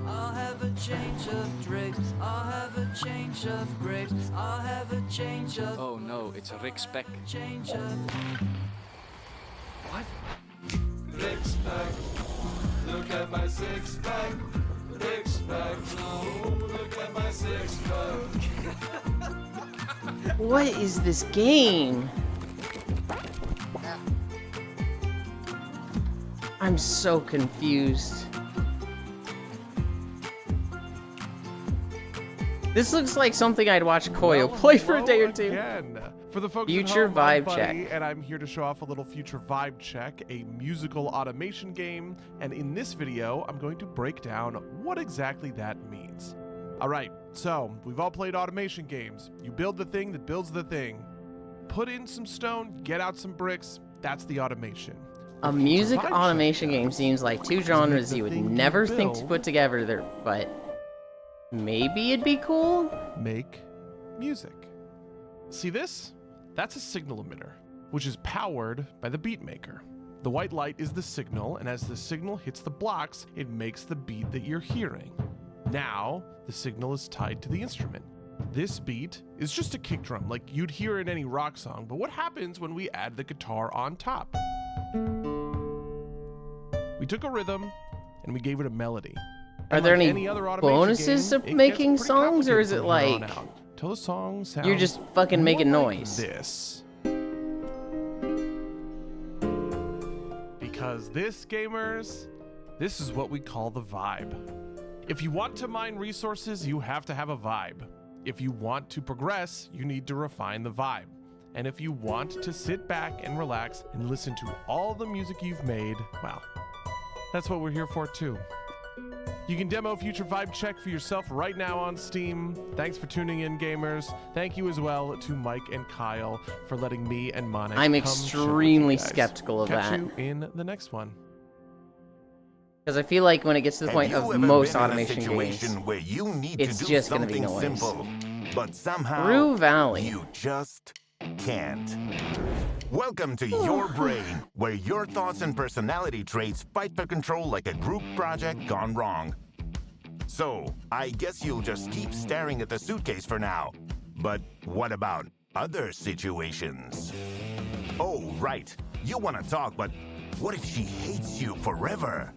I'll have a change of drapes. I'll have a change of grapes. I'll have a change of. Oh no, it's a Rick Speck. Change of. What? Rick Speck. Look at my six pack. Rick Speck. No, look at my six pack. What is this game? I'm so confused. This looks like something I'd watch Koyo play for a day or two. Again. For the folks Future at home, I'm Vibe Buddy, Check. and I'm here to show off a little Future Vibe Check, a musical automation game. And in this video, I'm going to break down what exactly that means. All right, so we've all played automation games. You build the thing that builds the thing. Put in some stone, get out some bricks. That's the automation. A music automation game seems like two genres you would never think to put together there, but maybe it'd be cool? Make music. See this? That's a signal emitter, which is powered by the beat maker. The white light is the signal, and as the signal hits the blocks, it makes the beat that you're hearing. Now, the signal is tied to the instrument. This beat is just a kick drum, like you'd hear in any rock song, but what happens when we add the guitar on top? We took a rhythm, and we gave it a melody. Are there any bonuses of making songs, or is it like till the song sounds you're just fucking making noise? This. Because this, gamers, this is what we call the vibe. If you want to mine resources, you have to have a vibe. If you want to progress, you need to refine the vibe. And if you want to sit back and relax and listen to all the music you've made, well, that's what we're here for too. You can demo Future Vibe Check for yourself right now on Steam. Thanks for tuning in, gamers. Thank you as well to Mike and Kyle for letting me and Monik I'm come extremely share with you guys. skeptical of Catch that. you in the next one. Because I feel like when it gets to the point of most automation games, where you need it's to do just going to be something noise. simple, but somehow Rue Valley. you just can't. Welcome to Your Brain, where your thoughts and personality traits fight for control like a group project gone wrong. So, I guess you'll just keep staring at the suitcase for now. But what about other situations? Oh, right. You want to talk, but what if she hates you forever?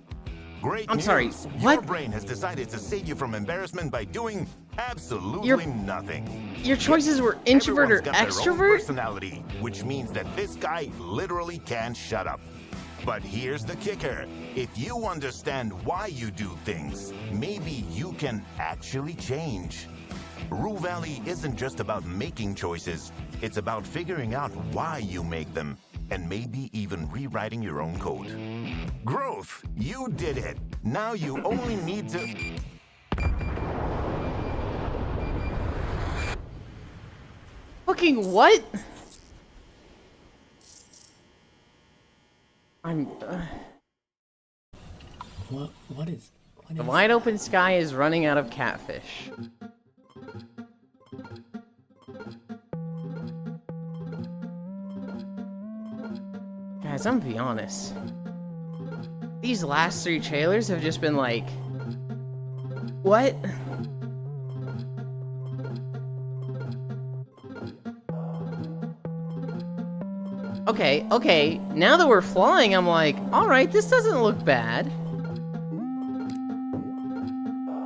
Great I'm news. sorry, Your what? brain has decided to save you from embarrassment by doing absolutely nothing. Your choices were introvert or Everyone's got their own extrovert? personality, which means that this guy literally can't shut up. But here's the kicker. If you understand why you do things, maybe you can actually change. Rue Valley isn't just about making choices. It's about figuring out why you make them, and maybe even rewriting your own code. Growth, you did it. Now you only need to... Fucking what? I'm... What is... The wide open sky is running out of catfish. Guys, I'm gonna be honest. These last three trailers have just been like... What? Okay, now that we're flying, I'm like, alright, this doesn't look bad.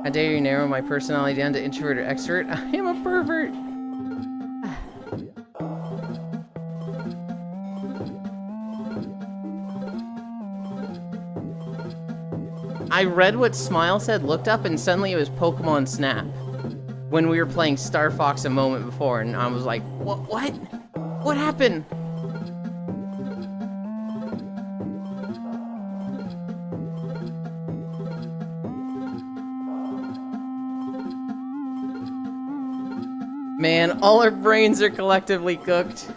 How dare you narrow my personality down to introvert or extrovert? I am a pervert. I read what Smile said, looked up, and suddenly it was Pokemon Snap. When we were playing Star Fox a moment before, and I was like, what? What happened? Man, all our brains are collectively cooked.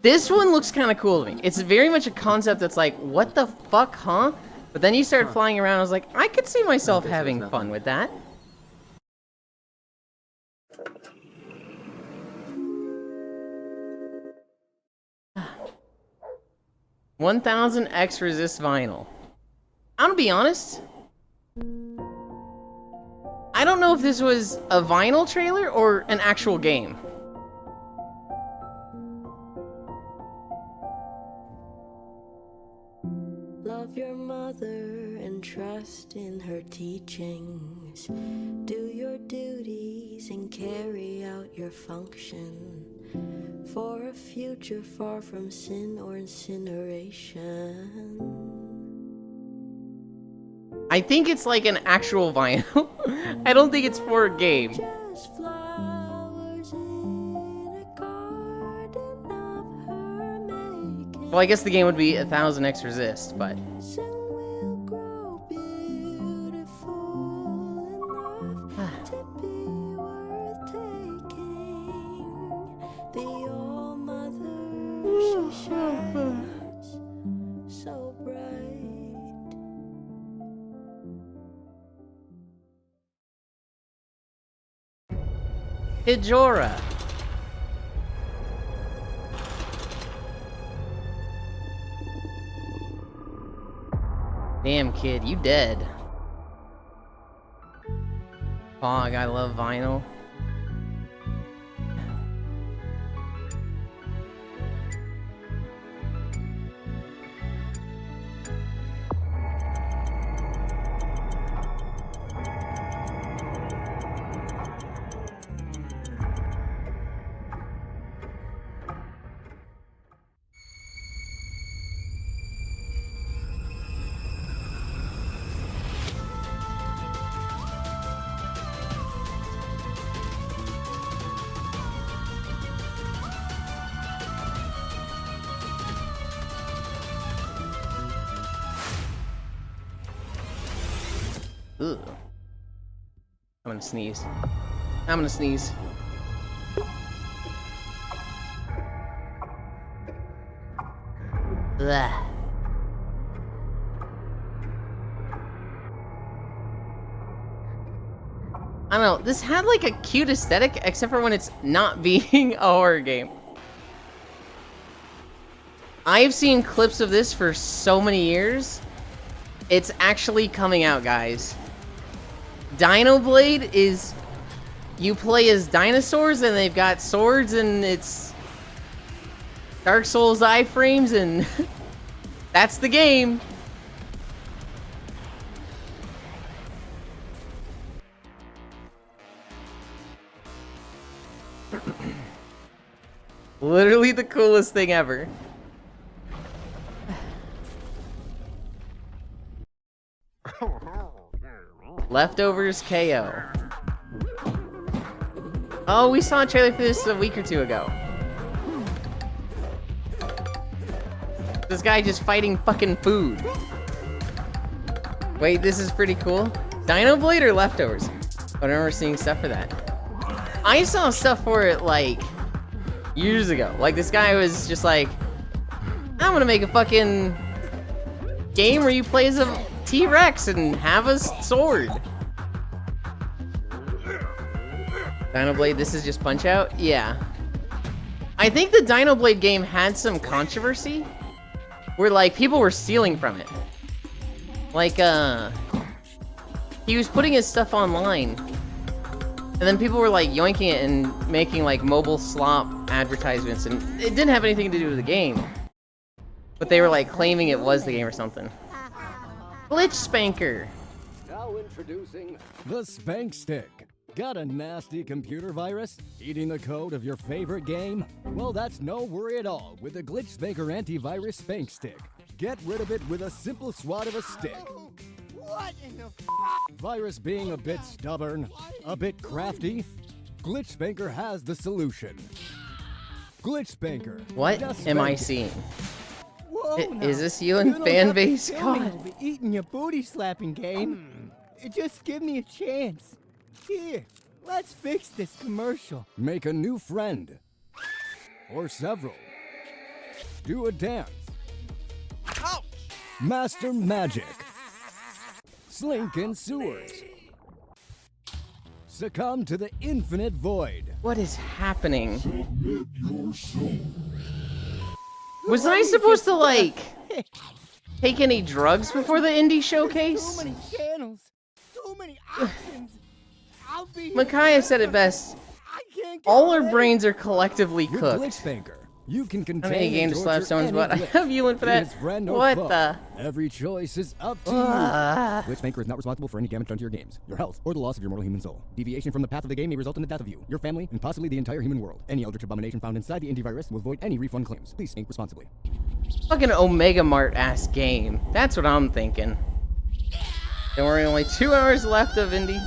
This one looks kind of cool to me. It's very much a concept that's like, what the fuck, huh? But then you start flying around, I was like, I could see myself having fun with that. $1,000X resist vinyl. I'm gonna be honest. I don't know if this was a vinyl trailer or an actual game. Love your mother and trust in her teachings. Do your duties and carry out your function for a future far from sin or incineration. I think it's like an actual vinyl. I don't think it's for a game. There's flowers in a garden of her making. Well, I guess the game would be 1000x resist, but Soon we'll grow beautiful enough to be worth taking. The All-Mother, she shines so bright. Hijora. Damn, kid, you dead. Fog, I love vinyl. Ugh. I'm gonna sneeze. I'm gonna sneeze. Blah. I don't know, this had like a cute aesthetic, except for when it's not being a horror game. I've seen clips of this for so many years. It's actually coming out, guys. Dinoblade is... You play as dinosaurs and they've got swords and it's... Dark Souls iframes and... That's the game. Literally the coolest thing ever. Leftovers KO. Oh, we saw a trailer for this a week or two ago. This guy just fighting fucking food. Wait, this is pretty cool. Dinoblade or Leftovers? I remember seeing stuff for that. I saw stuff for it like years ago. Like this guy was just like, I'm gonna make a fucking game where you play as a T-Rex and have a sword. Dinoblade, this is just Punch-Out? Yeah. I think the Dinoblade game had some controversy where like people were stealing from it. Like he was putting his stuff online and then people were like yoinking it and making like mobile slop advertisements, and it didn't have anything to do with the game. But they were like claiming it was the game or something. Glitch Spanker. Now introducing the Spank Stick. Got a nasty computer virus eating the code of your favorite game? Well, that's no worry at all with the Glitch Spanker Antivirus Spank Stick. Get rid of it with a simple swat of a stick. What in the Virus being a bit stubborn, a bit crafty, Glitch Spanker has the solution. Glitch Spanker. What Just am I spank it. seeing? Whoa, Is now. this you and don't fan have to base? kill me God. over eating your booty slapping game. Just give me a chance. Here, let's fix this commercial. Make a new friend. Or several. Do a dance. Master magic. Slink in sewers. Succumb to the infinite void. What is happening? Was I supposed to like take any drugs before the indie showcase? So many channels, so many options. I'll be Micaiah said it best. All our brains are collectively With cooked. Glitch Spanker, you can How contain many and games to slap torture someone's any butt? I glitch. have Yulin for Be that. his friend or What foe. the? Every choice is up to Ah. you. Glitch Spanker is not responsible for any damage done to your games, your health, or the loss of your mortal human soul. Deviation from the path of the game may result in the death of you, your family, and possibly the entire human world. Any eldritch abomination found inside the antivirus will void any refund claims. Please think responsibly. Fucking Omega Mart ass game. That's what I'm thinking. Don't worry, only 2 hours left of indie.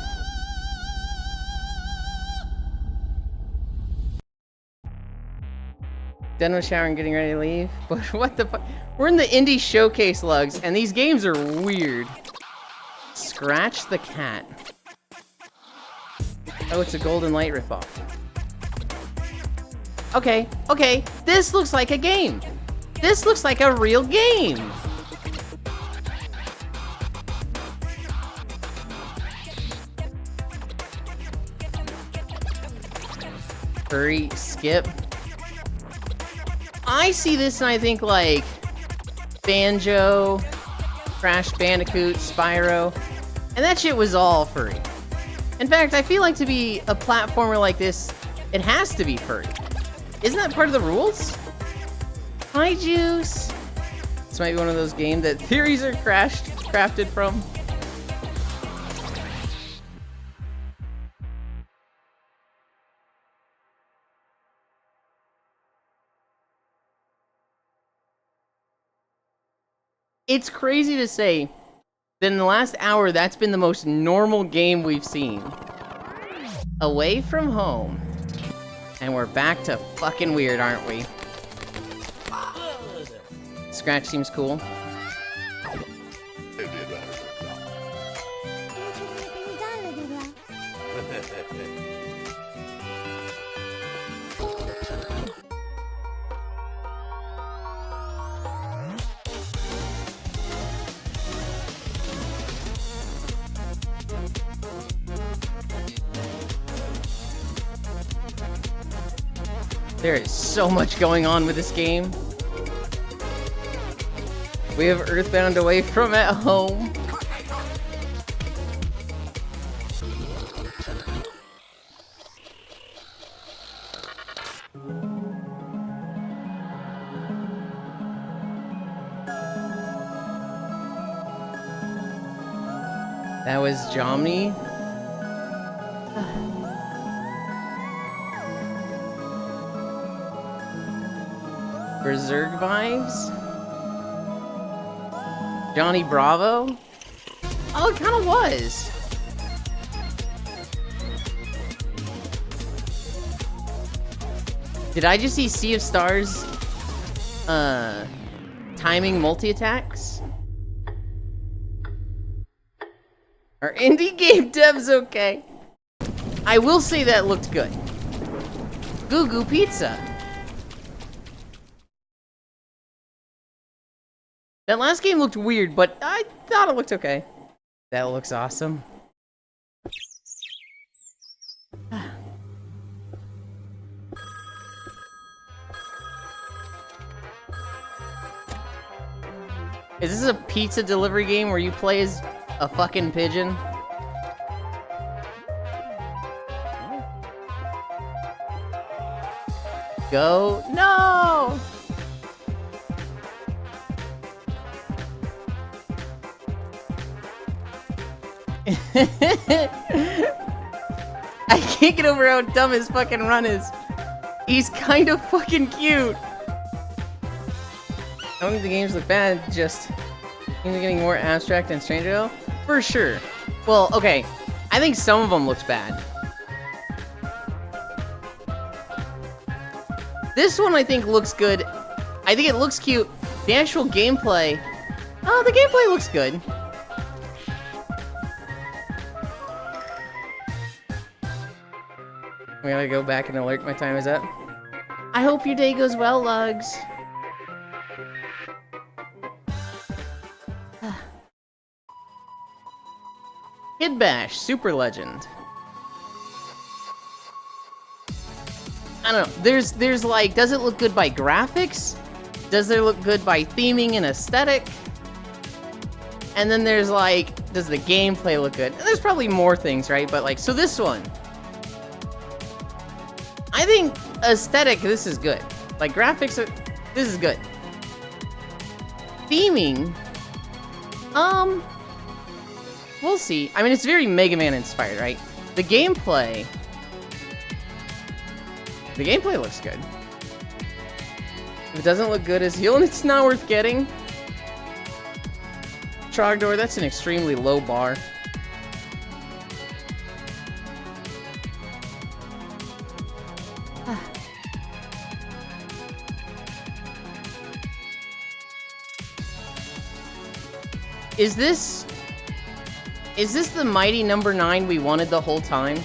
done with showering, getting ready to leave. But what the fuck? We're in the indie showcase, Lugs, and these games are weird. Scratch the cat. Oh, it's a Golden Light ripoff. Okay, okay. This looks like a game. This looks like a real game. Hurry, skip. I see this and I think like Banjo, Crash Bandicoot, Spyro, and that shit was all furry. In fact, I feel like to be a platformer like this, it has to be furry. Isn't that part of the rules? Hi, Juice. This might be one of those games that theories are crafted from. It's crazy to say that in the last hour, that's been the most normal game we've seen. Away from home. And we're back to fucking weird, aren't we? Scratch seems cool. There is so much going on with this game. We have Earthbound Away from at home. That was Jomny. Berserk vibes? Johnny Bravo? Oh, it kind of was. Did I just see Sea of Stars timing multi-attacks? Are indie game devs okay? I will say that looked good. Goo Goo Pizza. That last game looked weird, but I thought it looked okay. That looks awesome. Is this a pizza delivery game where you play as a fucking pigeon? Go. No! I can't get over how dumb his fucking run is. He's kind of fucking cute. I don't think the games look bad, just things are getting more abstract and stranger though. For sure. Well, okay. I think some of them looks bad. This one I think looks good. I think it looks cute. The actual gameplay, oh, the gameplay looks good. We gotta go back and alert my time is up. I hope your day goes well, Lugs. Kid Bash, Super Legend. I don't know, there's like, does it look good by graphics? Does it look good by theming and aesthetic? And then there's like, does the gameplay look good? And there's probably more things, right? But like, so this one. I think aesthetic, this is good. Like graphics, this is good. Theming, we'll see. I mean, it's very Mega Man inspired, right? The gameplay looks good. If it doesn't look good as healing, it's not worth getting. Trogdor, that's an extremely low bar. Is this the mighty number 9 we wanted the whole time?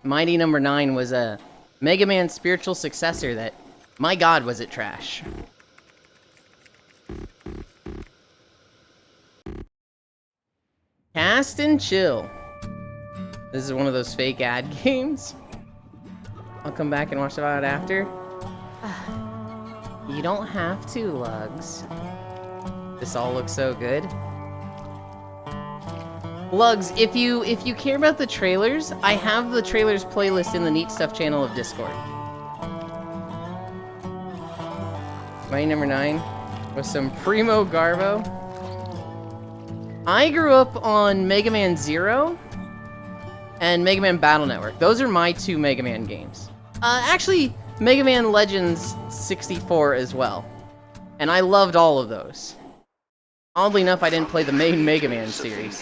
Mighty number 9 was a Mega Man spiritual successor that, my god, was it trash. Cast and chill. This is one of those fake ad games. I'll come back and watch about it after. You don't have to, Lugs. This all looks so good. Lugs, if you care about the trailers, I have the trailers playlist in the Neat Stuff channel of Discord. Mighty number 9 with some Primo Garbo. I grew up on Mega Man Zero and Mega Man Battle Network. Those are my 2 Mega Man games. Actually, Mega Man Legends 64 as well. And I loved all of those. Oddly enough, I didn't play the main Mega Man series.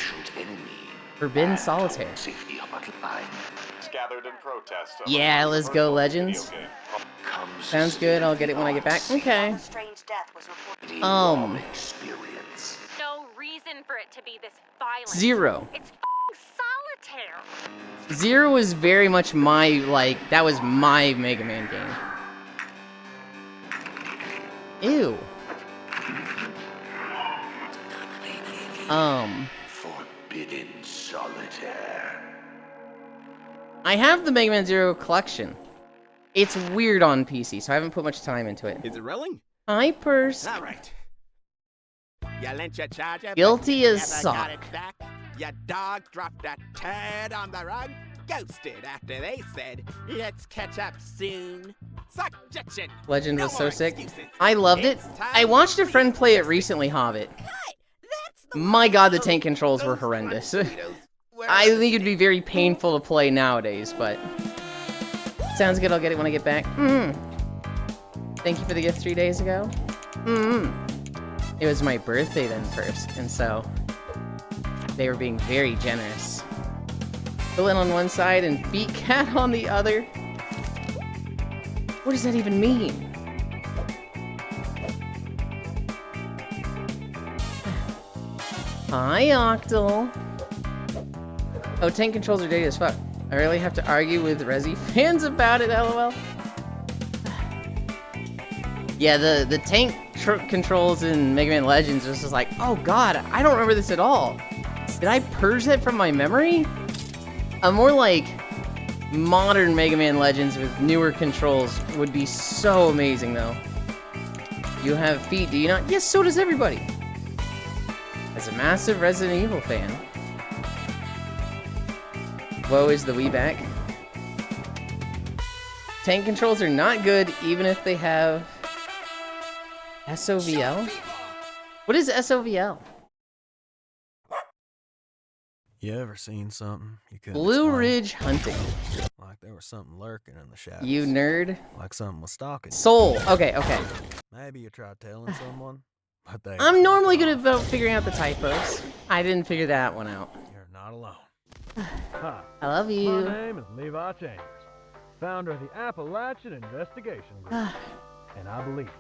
Forbidden Solitaire. Yeah, let's go, Legends. Sounds good, I'll get it when I get back. Okay. No reason for it to be this violent. Zero. It's f***ing Solitaire. Zero was very much my, like, that was my Mega Man game. Ew. Forbidden Solitaire. I have the Mega Man Zero collection. It's weird on PC, so I haven't put much time into it. Is it rolling? Hi, Purse. All right. You lent your charger, Guilty but you as never got sock. it back. Your dog dropped a turd on the rug. Ghosted after they said, let's catch up soon. Suggestion. Legend No was so more sick. excuses. I loved it. It's time I watched a friend play it recently, Hobbit. My god, the tank controls were horrendous. I think it'd be very painful to play nowadays, but... Sounds good, I'll get it when I get back. Thank you for the gift 3 days ago. It was my birthday then first, and so... They were being very generous. Villain on one side and Feet Cat on the other. What does that even mean? Hi, Octal. Oh, tank controls are dirty as fuck. I really have to argue with Resi fans about it, lol. Yeah, the tank controls in Mega Man Legends was just like, oh god, I don't remember this at all. Did I purge that from my memory? A more like modern Mega Man Legends with newer controls would be so amazing though. You have feet, do you not? Yes, so does everybody. As a massive Resident Evil fan. Woe is the Wii back. Tank controls are not good even if they have SOVL? What is SOVL? You ever seen something you couldn't Blue explain? Ridge Hunting. Like there was something lurking in the shadows. You nerd. Like something was stalking you. Soul. Okay, okay. Maybe you tried telling someone, but they... I'm normally good about figuring out the typos. I didn't figure that one out. You're not alone. Hi. I love you. My name is Levi Chambers, founder of the Appalachian Investigation Group. And I believe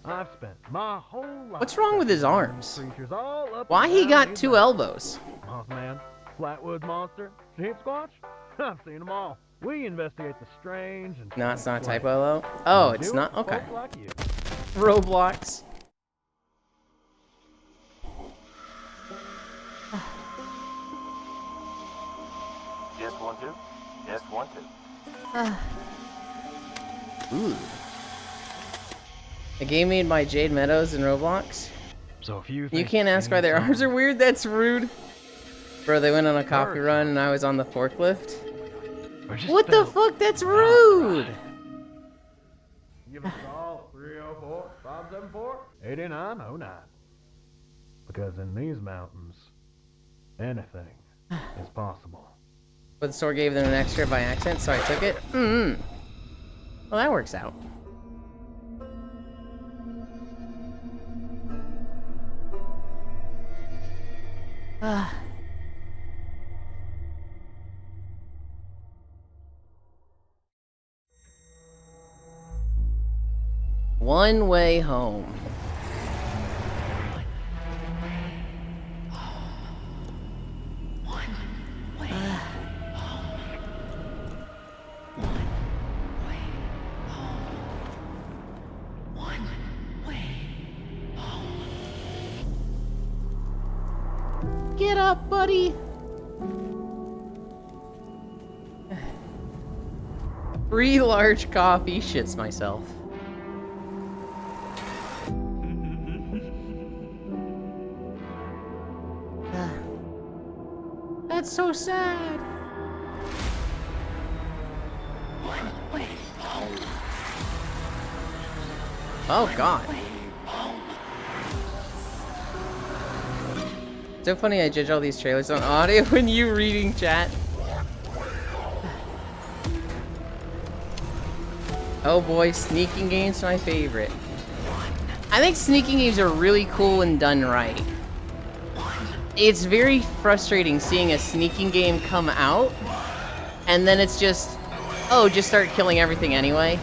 I've spent my whole life... What's wrong with his arms? Creatures all up Why and he down got these 2 mountains. elbows? Mothman, Flatwoods Monster, Sheep Squatch. I've seen them all. We investigate the strange and... No, it's not a typo though. Oh, it's not? Okay. Like you. Roblox. Yes, 1, 2. Yes, 1, 2. Ooh. A game made by Jade Meadows in Roblox? So if you can't ask why their arms are weird? That's rude. Bro, they went on a coffee run and I was on the forklift. What the fuck? That's rude! Give us a call at 304-574-8909. Because in these mountains, anything is possible. But the store gave them an extra by accident, so I took it? Well, that works out. One Way Home. Get up, buddy. 3 large coffee, shits myself. That's so sad. Oh god. So funny I judge all these trailers on audio when you reading chat. Oh boy, sneaking games my favorite. I think sneaking games are really cool when done right. It's very frustrating seeing a sneaking game come out and then it's just, oh, just start killing everything anyway.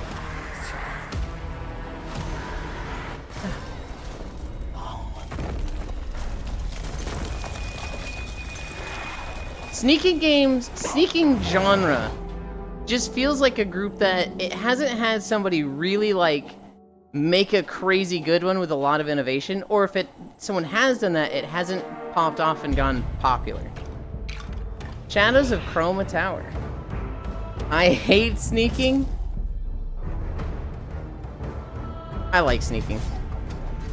Sneaking games, sneaking genre just feels like a group that it hasn't had somebody really like make a crazy good one with a lot of innovation, or if someone has done that, it hasn't popped off and gone popular. Shadows of Chroma Tower. I hate sneaking. I like sneaking.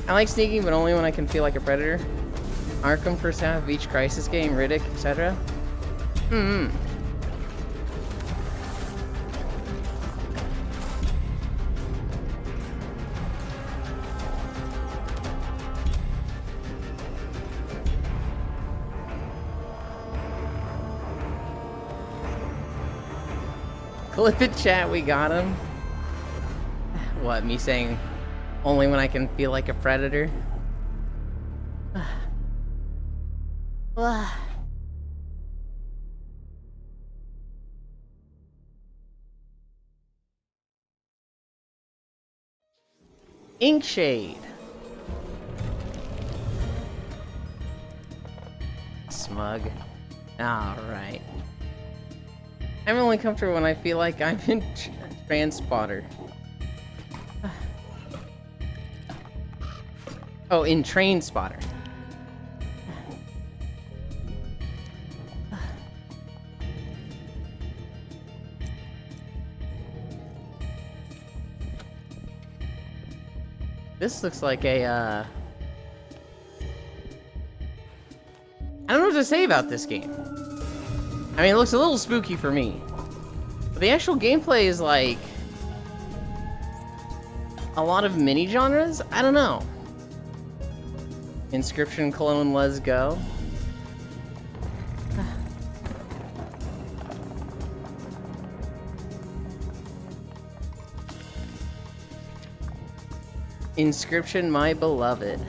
I like sneaking, but only when I can feel like a predator. Arkham first half, Beach Crisis game, Riddick, etc. Clip it, chat, we got him. What, me saying only when I can feel like a predator? Inkshade. Smug. Alright. I'm only comfortable when I feel like I'm in Transporter. Oh, in Train Spotter. This looks like a, I don't know what to say about this game. I mean, it looks a little spooky for me. But the actual gameplay is like a lot of mini-genres? I don't know. Inscription clone, let's go. Inscription, my beloved.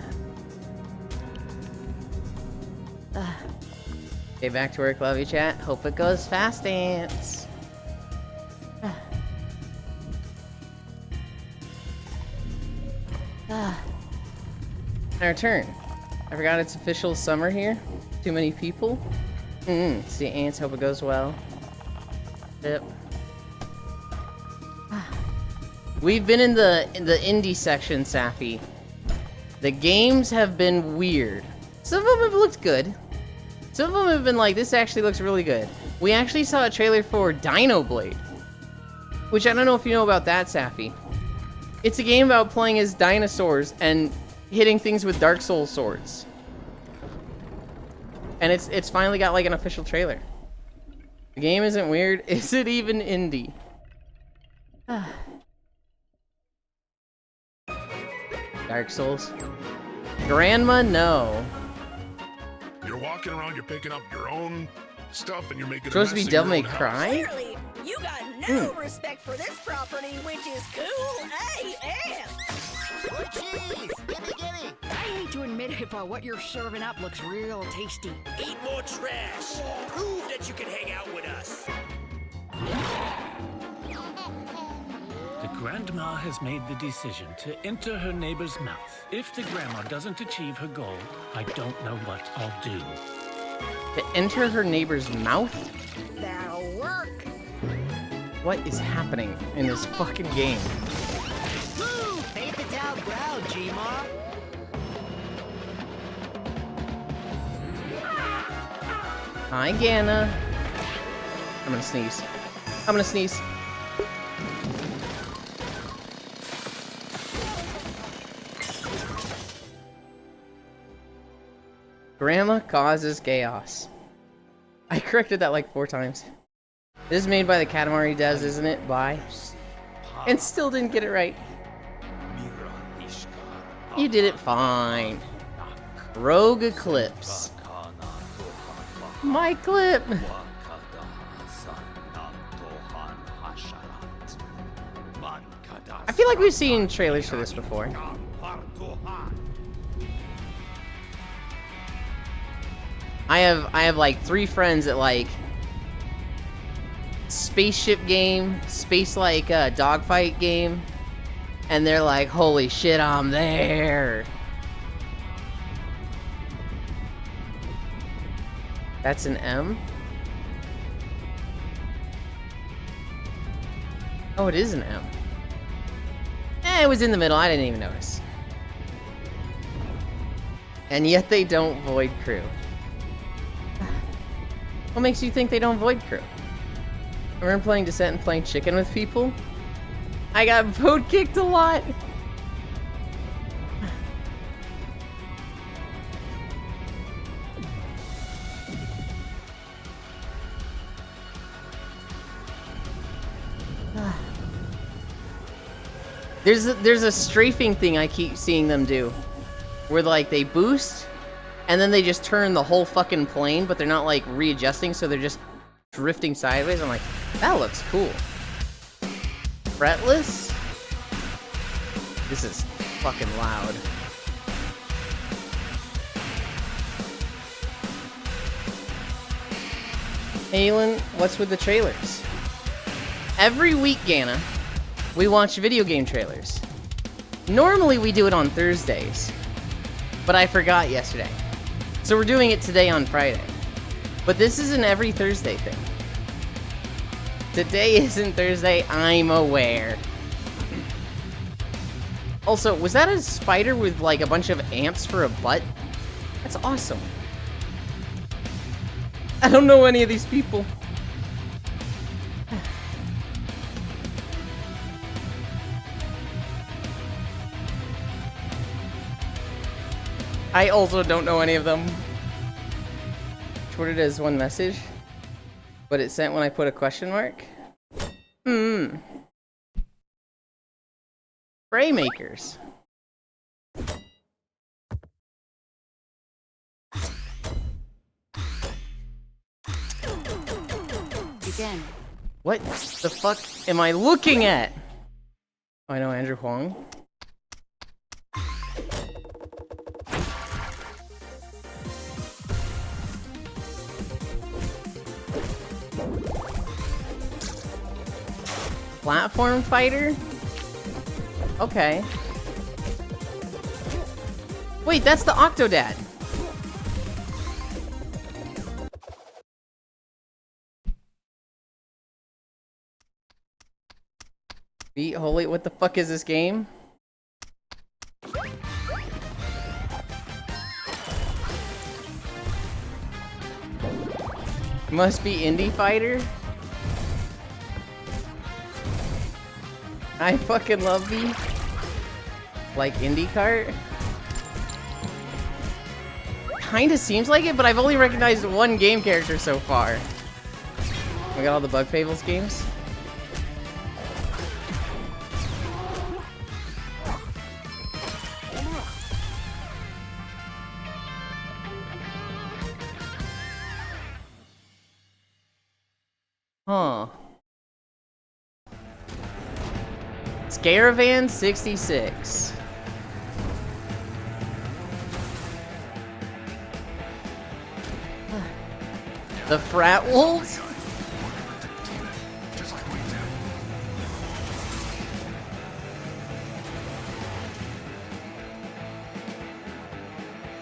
Okay, back to work, love you, chat. Hope it goes fast, dance. Our turn. I forgot it's official summer here. Too many people. See ants, hope it goes well. Yep. We've been in the indie section, Safi. The games have been weird. Some of them have looked good. Some of them have been like, this actually looks really good. We actually saw a trailer for Dino Blade, which I don't know if you know about that, Safi. It's a game about playing as dinosaurs and hitting things with Dark Souls swords. And it's finally got like an official trailer. The game isn't weird. Is it even indie? Dark Souls. Grandma, no. You're walking around, you're picking up your own stuff, and you're making Supposed to be Devil May Cry? Clearly, you got no respect for this property, which is cool AF. Oh, jeez! Gimme! I hate to admit it, but what you're serving up looks real tasty. Eat more trash. Prove that you can hang out with us. The Grandma has made the decision to enter her neighbor's mouth. If the grandma doesn't achieve her goal, I don't know what I'll do. To enter her neighbor's mouth? That'll work. What is happening in this fucking game? Woo! Paint the town brown, G-Ma. Hi, Gana. I'm gonna sneeze. I'm gonna sneeze. Grandma causes chaos. I corrected that like 4 times. This is made by the Katamari devs, isn't it? Bye. And still didn't get it right. You did it fine. Rogue Eclipse. My clip. I feel like we've seen trailers for this before. I have like 3 friends that like spaceship game, space like dogfight game, and they're like, holy shit, I'm there. That's an M? Oh, it is an M. It was in the middle, I didn't even notice. And yet they don't void crew. What makes you think they don't void crew? Remember playing Descent and playing chicken with people? I got vote kicked a lot. There's a strafing thing I keep seeing them do, where like they boost, and then they just turn the whole fucking plane, but they're not like readjusting, so they're just drifting sideways. I'm like, that looks cool. Fretless? This is fucking loud. Aelin, what's with the trailers? Every week, Gana, we watch video game trailers. Normally we do it on Thursdays, but I forgot yesterday. So we're doing it today on Friday. But this is an every Thursday thing. Today isn't Thursday, I'm aware. Also, was that a spider with like a bunch of ants for a butt? That's awesome. I don't know any of these people. I also don't know any of them. Twitter does one message, but it sent when I put a question mark. Spray makers. Again. What the fuck am I looking at? Oh, I know Andrew Huang. Platform fighter? Okay. Wait, that's the Octodad. Holy, what the fuck is this game? Must be Indie Fighter? I fucking love thee. Like IndyCart? Kinda seems like it, but I've only recognized one game character so far. We got all the Bug Fables games. Huh. Scaravan 66. The Frat Wolves?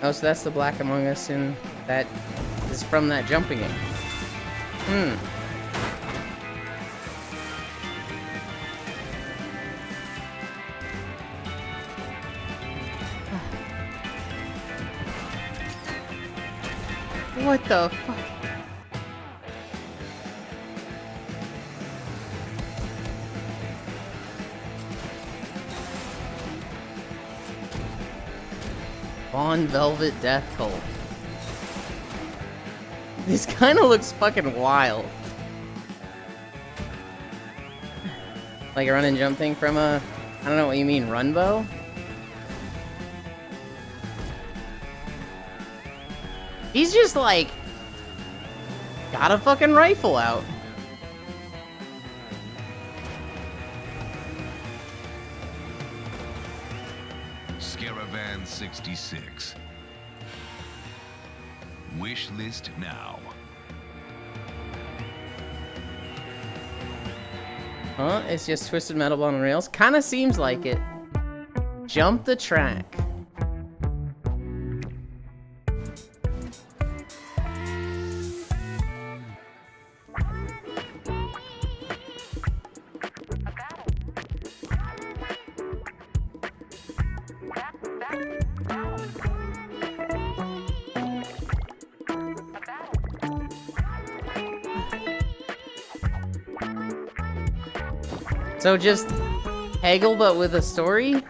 Oh, so that's the Black Among Us, and that is from that jumping game. What the fuck? Von Velvet Death Cult. This kind of looks fucking wild. Like a run and jump thing from a... I don't know what you mean, Runbow? He's just like... got a fucking rifle out. Scaravan 66. Wish list now. Huh? It's just Twisted Metal Ball on rails? Kinda seems like it. Jump the track. So just Hegel, but with a story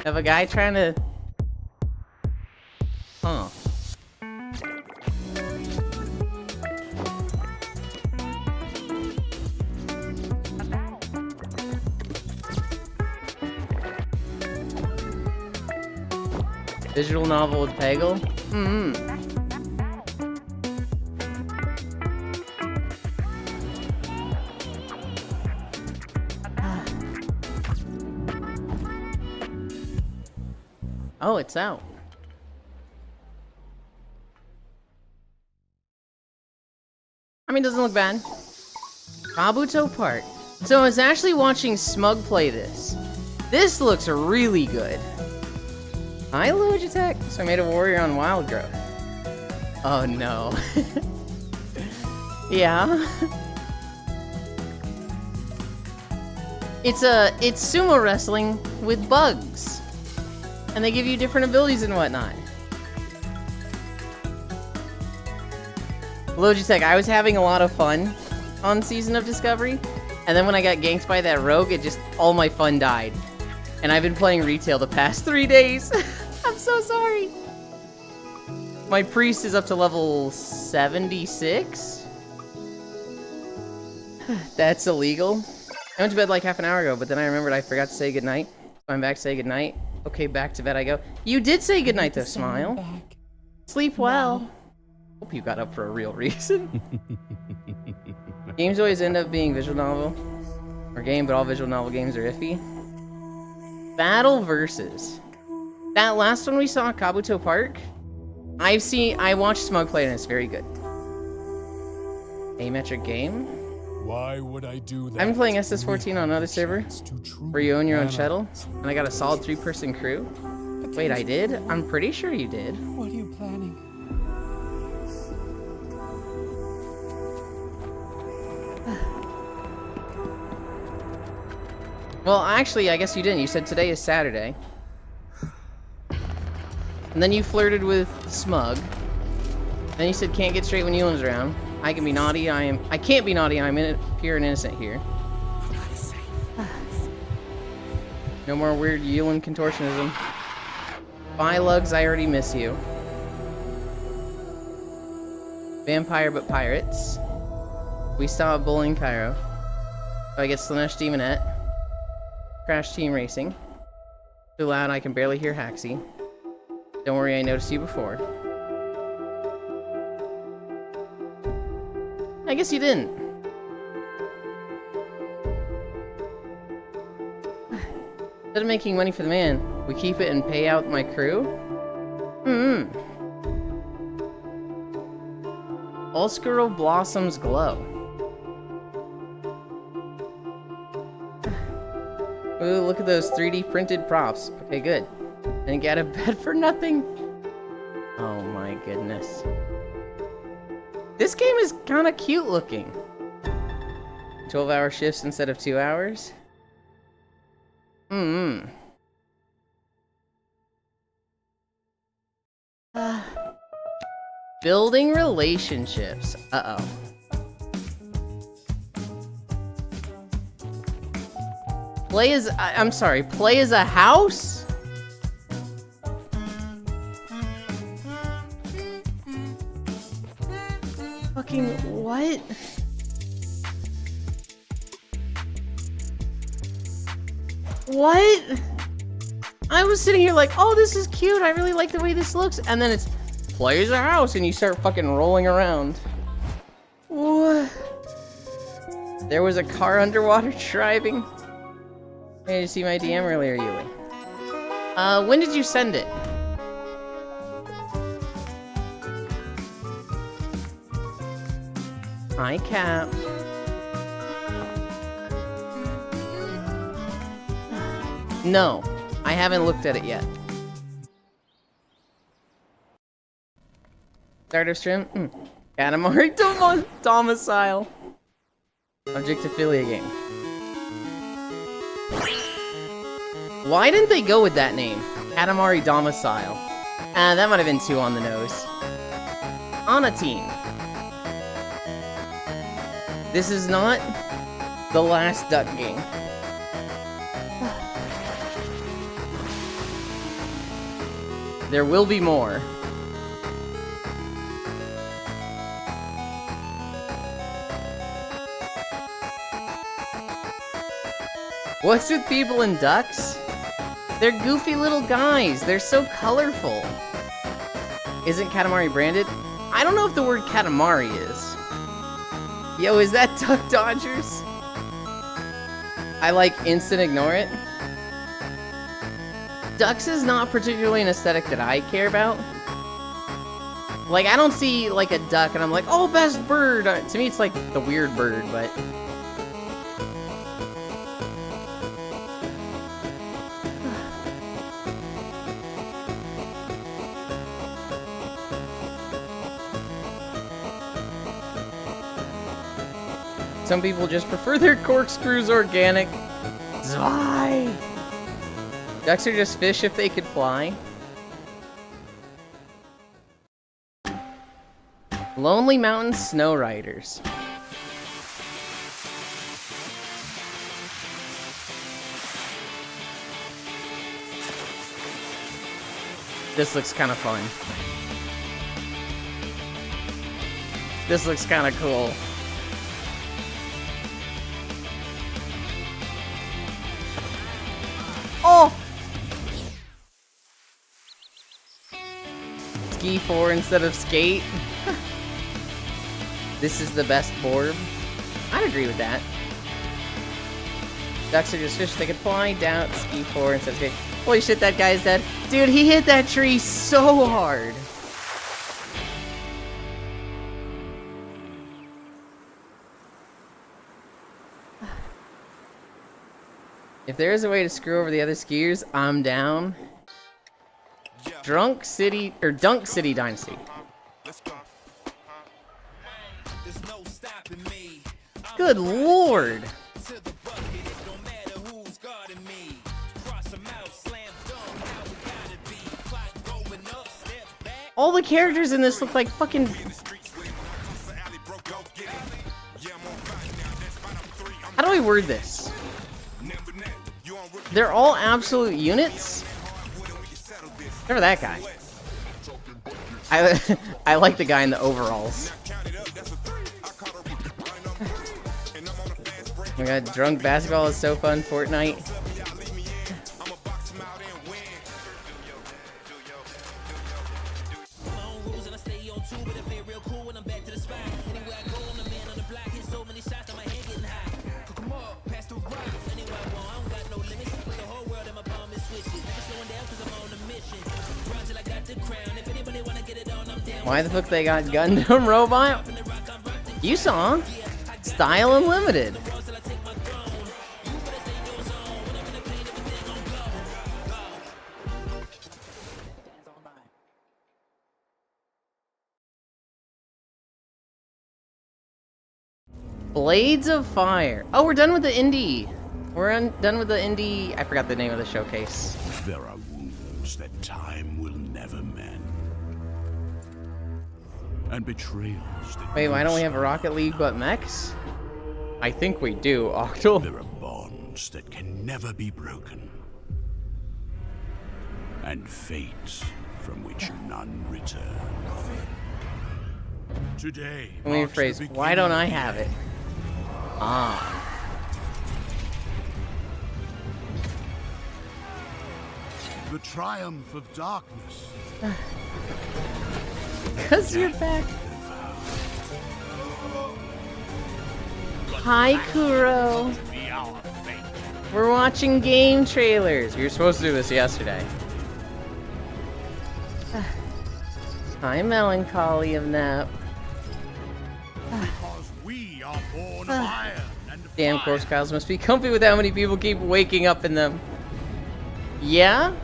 of a guy trying to... Huh. Visual novel with Peggle? Oh, it's out. I mean, it doesn't look bad. Kabuto Park. So I was actually watching Smug play this. This looks really good. Hi, Logitech. So I made a warrior on Wild Growth. Oh no. Yeah. It's sumo wrestling with bugs. And they give you different abilities and whatnot. Logitech, I was having a lot of fun on Season of Discovery. And then when I got ganked by that rogue, it just, all my fun died. And I've been playing retail the past 3 days. I'm so sorry. My priest is up to level 76. That's illegal. I went to bed like half an hour ago, but then I remembered I forgot to say goodnight. So I'm back to say goodnight. Okay, back to bed I go. You did say goodnight though, Smile. Sleep well. Hope you got up for a real reason. Games always end up being visual novel. Or game, but all visual novel games are iffy. Battle Versus. That last one we saw, Kabuto Park, I watched Smug play and it's very good. Asymmetric game? Why would I do that? I've been playing SS14 on another server, where you own your own shuttle, and I got a solid 3-person crew. Wait, I did? I'm pretty sure you did. What are you planning? Well, actually, I guess you didn't. You said today is Saturday. And then you flirted with Smug. Then you said can't get straight when Yulin's around. I can be naughty, I can't be naughty, I'm pure and innocent here. No more weird Yulin contortionism. Bye, Lugs, I already miss you. Vampire but pirates. We saw Bowling Cairo. So I get Slanesh Demonette. Crash Team Racing. Too loud, I can barely hear Haxie. Don't worry, I noticed you before. I guess you didn't. Instead of making money for the man, we keep it and pay out my crew? Oscuro Blossoms Glow. Ooh, look at those 3D printed props. Okay, good. Didn't get a bed for nothing. goodness. This game is kind of cute looking. 12-hour shifts instead of 2 hours? Building relationships. Uh-oh. Play as... I'm sorry, play as a house? Fucking what? What? I was sitting here like, oh, this is cute. I really like the way this looks. And then it's play as a house and you start fucking rolling around. What? There was a car underwater driving. Hey, did you see my DM earlier, Yuli? When did you send it? Hi, Cap. No, I haven't looked at it yet. Start of stream? Katamari Domicile. Objectophilia game. Why didn't they go with that name? Katamari Domicile. That might have been too on the nose. On a team. This is not the last duck game. There will be more. What's with people and ducks? They're goofy little guys. They're so colorful. Isn't Katamari branded? I don't know if the word Katamari is. Yo, is that Duck Dodgers? I like instant ignore it. Ducks is not particularly an aesthetic that I care about. Like, I don't see like a duck and I'm like, oh, best bird. To me, it's like the weird bird, but. Some people just prefer their corkscrews organic. Zwei! Ducks are just fish if they could fly. Lonely Mountain Snow Riders. This looks kind of fun. This looks kind of cool. Oh! Ski 4 instead of skate. This is the best board. I'd agree with that. Ducks are just fish they could fly. Down ski 4 instead of skate. Holy shit, that guy's dead. Dude, he hit that tree so hard. If there is a way to screw over the other skiers, I'm down. Dunk City Dynasty. Good lord. All the characters in this look like fucking... How do I word this? They're all absolute units? Except for that guy. I like the guy in the overalls. Oh my god, drunk basketball is so fun. Fortnite. Why the fuck they got Gundam Robot? You saw him. Style Unlimited. Blades of Fire. Oh, we're done with the indie. Done with the indie. I forgot the name of the showcase. There are wounds that time will never mend. And betrayals that Wait, why don't we have a Rocket League but mechs? I think we do, Octal. There are bonds that can never be broken. And fates from which none return. Today, Let me rephrase. Why don't I have it? Ah. The triumph of darkness. Because you're back. Hi, Kuro. We're watching game trailers. We were supposed to do this yesterday. Hi, Melancholy of Nap. Because we are born of iron and Damn, corpse cows must be comfy with how many people keep waking up in them. Yeah?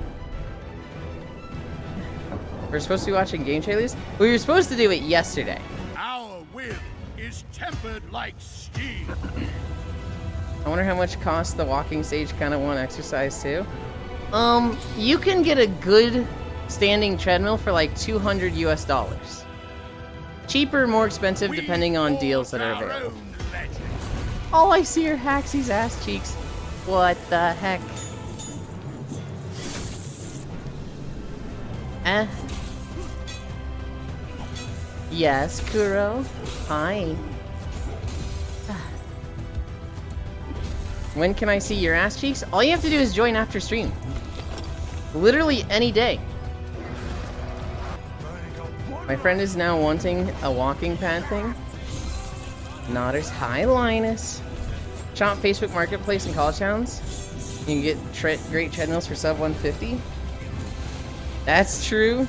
We're supposed to be watching game trailers? We were supposed to do it yesterday. our will is tempered like steel. I wonder how much costs the walking stage kind of one exercise too. You can get a good standing treadmill for like $200 US. Cheaper, more expensive depending on deals that are available. All I see are Haxie's ass cheeks. What the heck? Yes, Kuro. Hi. When can I see your ass cheeks? All you have to do is join after stream. Literally any day. My friend is now wanting a walking pad thing. Nodders. Hi, Linus. Shop Facebook Marketplace in College Towns. You can get great treadmills for sub 150. That's true.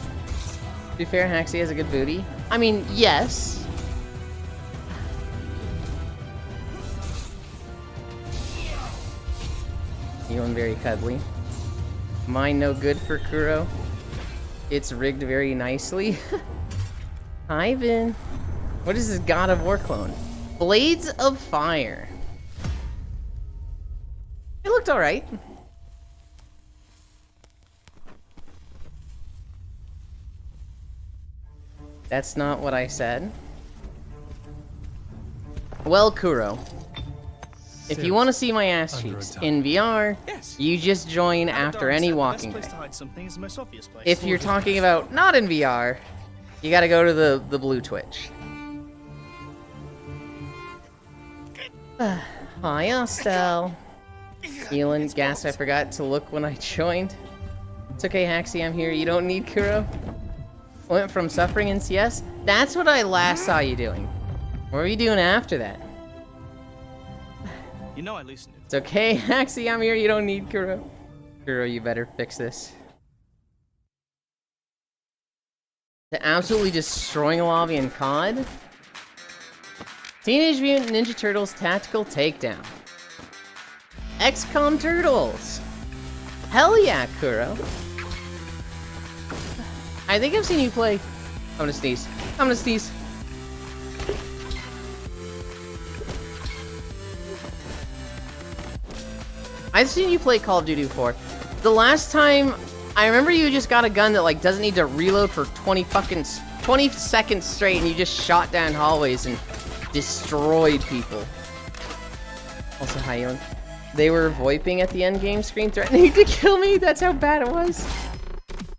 To be fair, Haxie has a good booty. I mean, yes. Feeling very cuddly. Mine no good for Kuro. It's rigged very nicely. Hi, Vin. What is this God of War clone? Blades of Fire. It looked alright. That's not what I said. Well, Kuro, if you want to see my ass cheeks in VR, you just join after any walking day. If you're talking about not in VR, you gotta go to the blue Twitch. Hi, Estelle. Healing gas, I forgot to look when I joined. It's okay, Haxie, I'm here. You don't need Kuro. Went from suffering in CS? That's what I last saw you doing. What were you doing after that? You know I listened. It's okay, Haxie, I'm here. You don't need Kuro. Kuro, you better fix this. To absolutely destroying a lobby in COD? Teenage Mutant Ninja Turtles Tactical Takedown. XCOM Turtles! Hell yeah, Kuro. I think I've seen you play. I'm gonna sneeze. I'm gonna sneeze. I've seen you play Call of Duty before. The last time, I remember you just got a gun that like doesn't need to reload for 20 seconds straight, and you just shot down hallways and destroyed people. Also, hi, Ewan. They were VoIPing at the end game screen, threatening to kill me. That's how bad it was.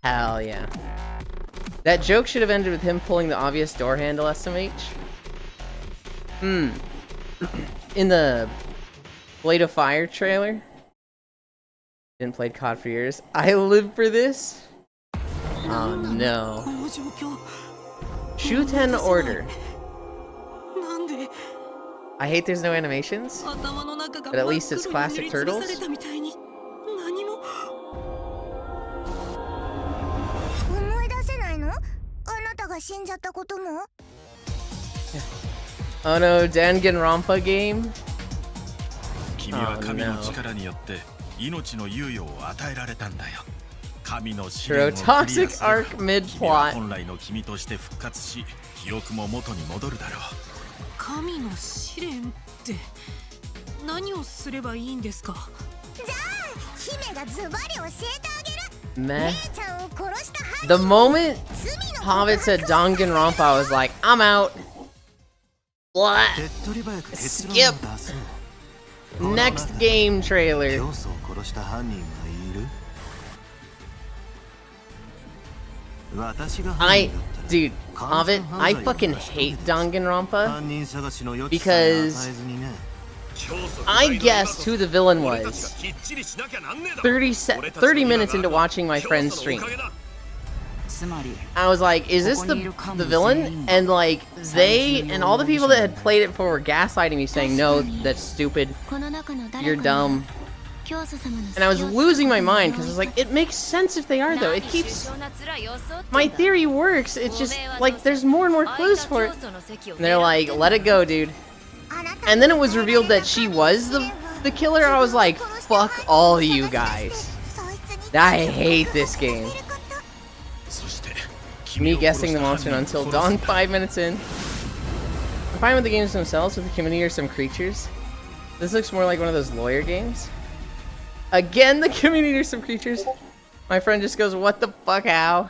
Hell yeah. That joke should have ended with him pulling the obvious door handle, SMH. In the Blade of Fire trailer. Didn't play COD for years. I live for this? Oh no. Shuten Order. I hate there's no animations, but at least it's classic Turtles. Oh no, Danganronpa game? Oh no. True, toxic arc mid-plot. 神の試練って何をすればいいんですか？じゃあ姫がズバリ教えてあげる。 Meh. 姉ちゃんを殺した犯 The moment Hobbit said Danganronpa, I was like, I'm out. What? Skip. Next game trailer. Dude, Hobbit, I fucking hate Danganronpa because I guessed who the villain was 30 minutes into watching my friend's stream. I was like, is this the villain? And like, they and all the people that had played it before were gaslighting me, saying, no, that's stupid, you're dumb. And I was losing my mind because I was like, it makes sense if they are though. It keeps... My theory works, it's just like there's more and more clues for it. And they're like, let it go, dude. And then it was revealed that she was the killer. I was like, fuck all of you guys. I hate this game. Me guessing the monster until dawn 5 minutes in. I'm fine with the games themselves, with the community or some creatures. This looks more like one of those lawyer games. Again, the community or some creatures. My friend just goes, what the fuck, how?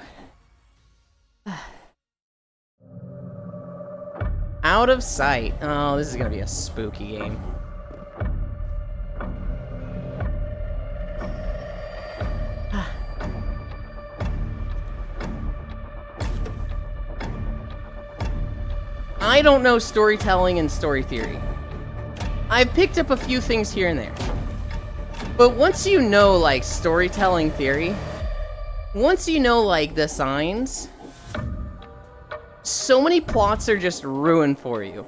Out of sight. Oh, this is gonna be a spooky game. I don't know storytelling and story theory. I've picked up a few things here and there. But once you know, like, storytelling theory, once you know, like, the signs, so many plots are just ruined for you.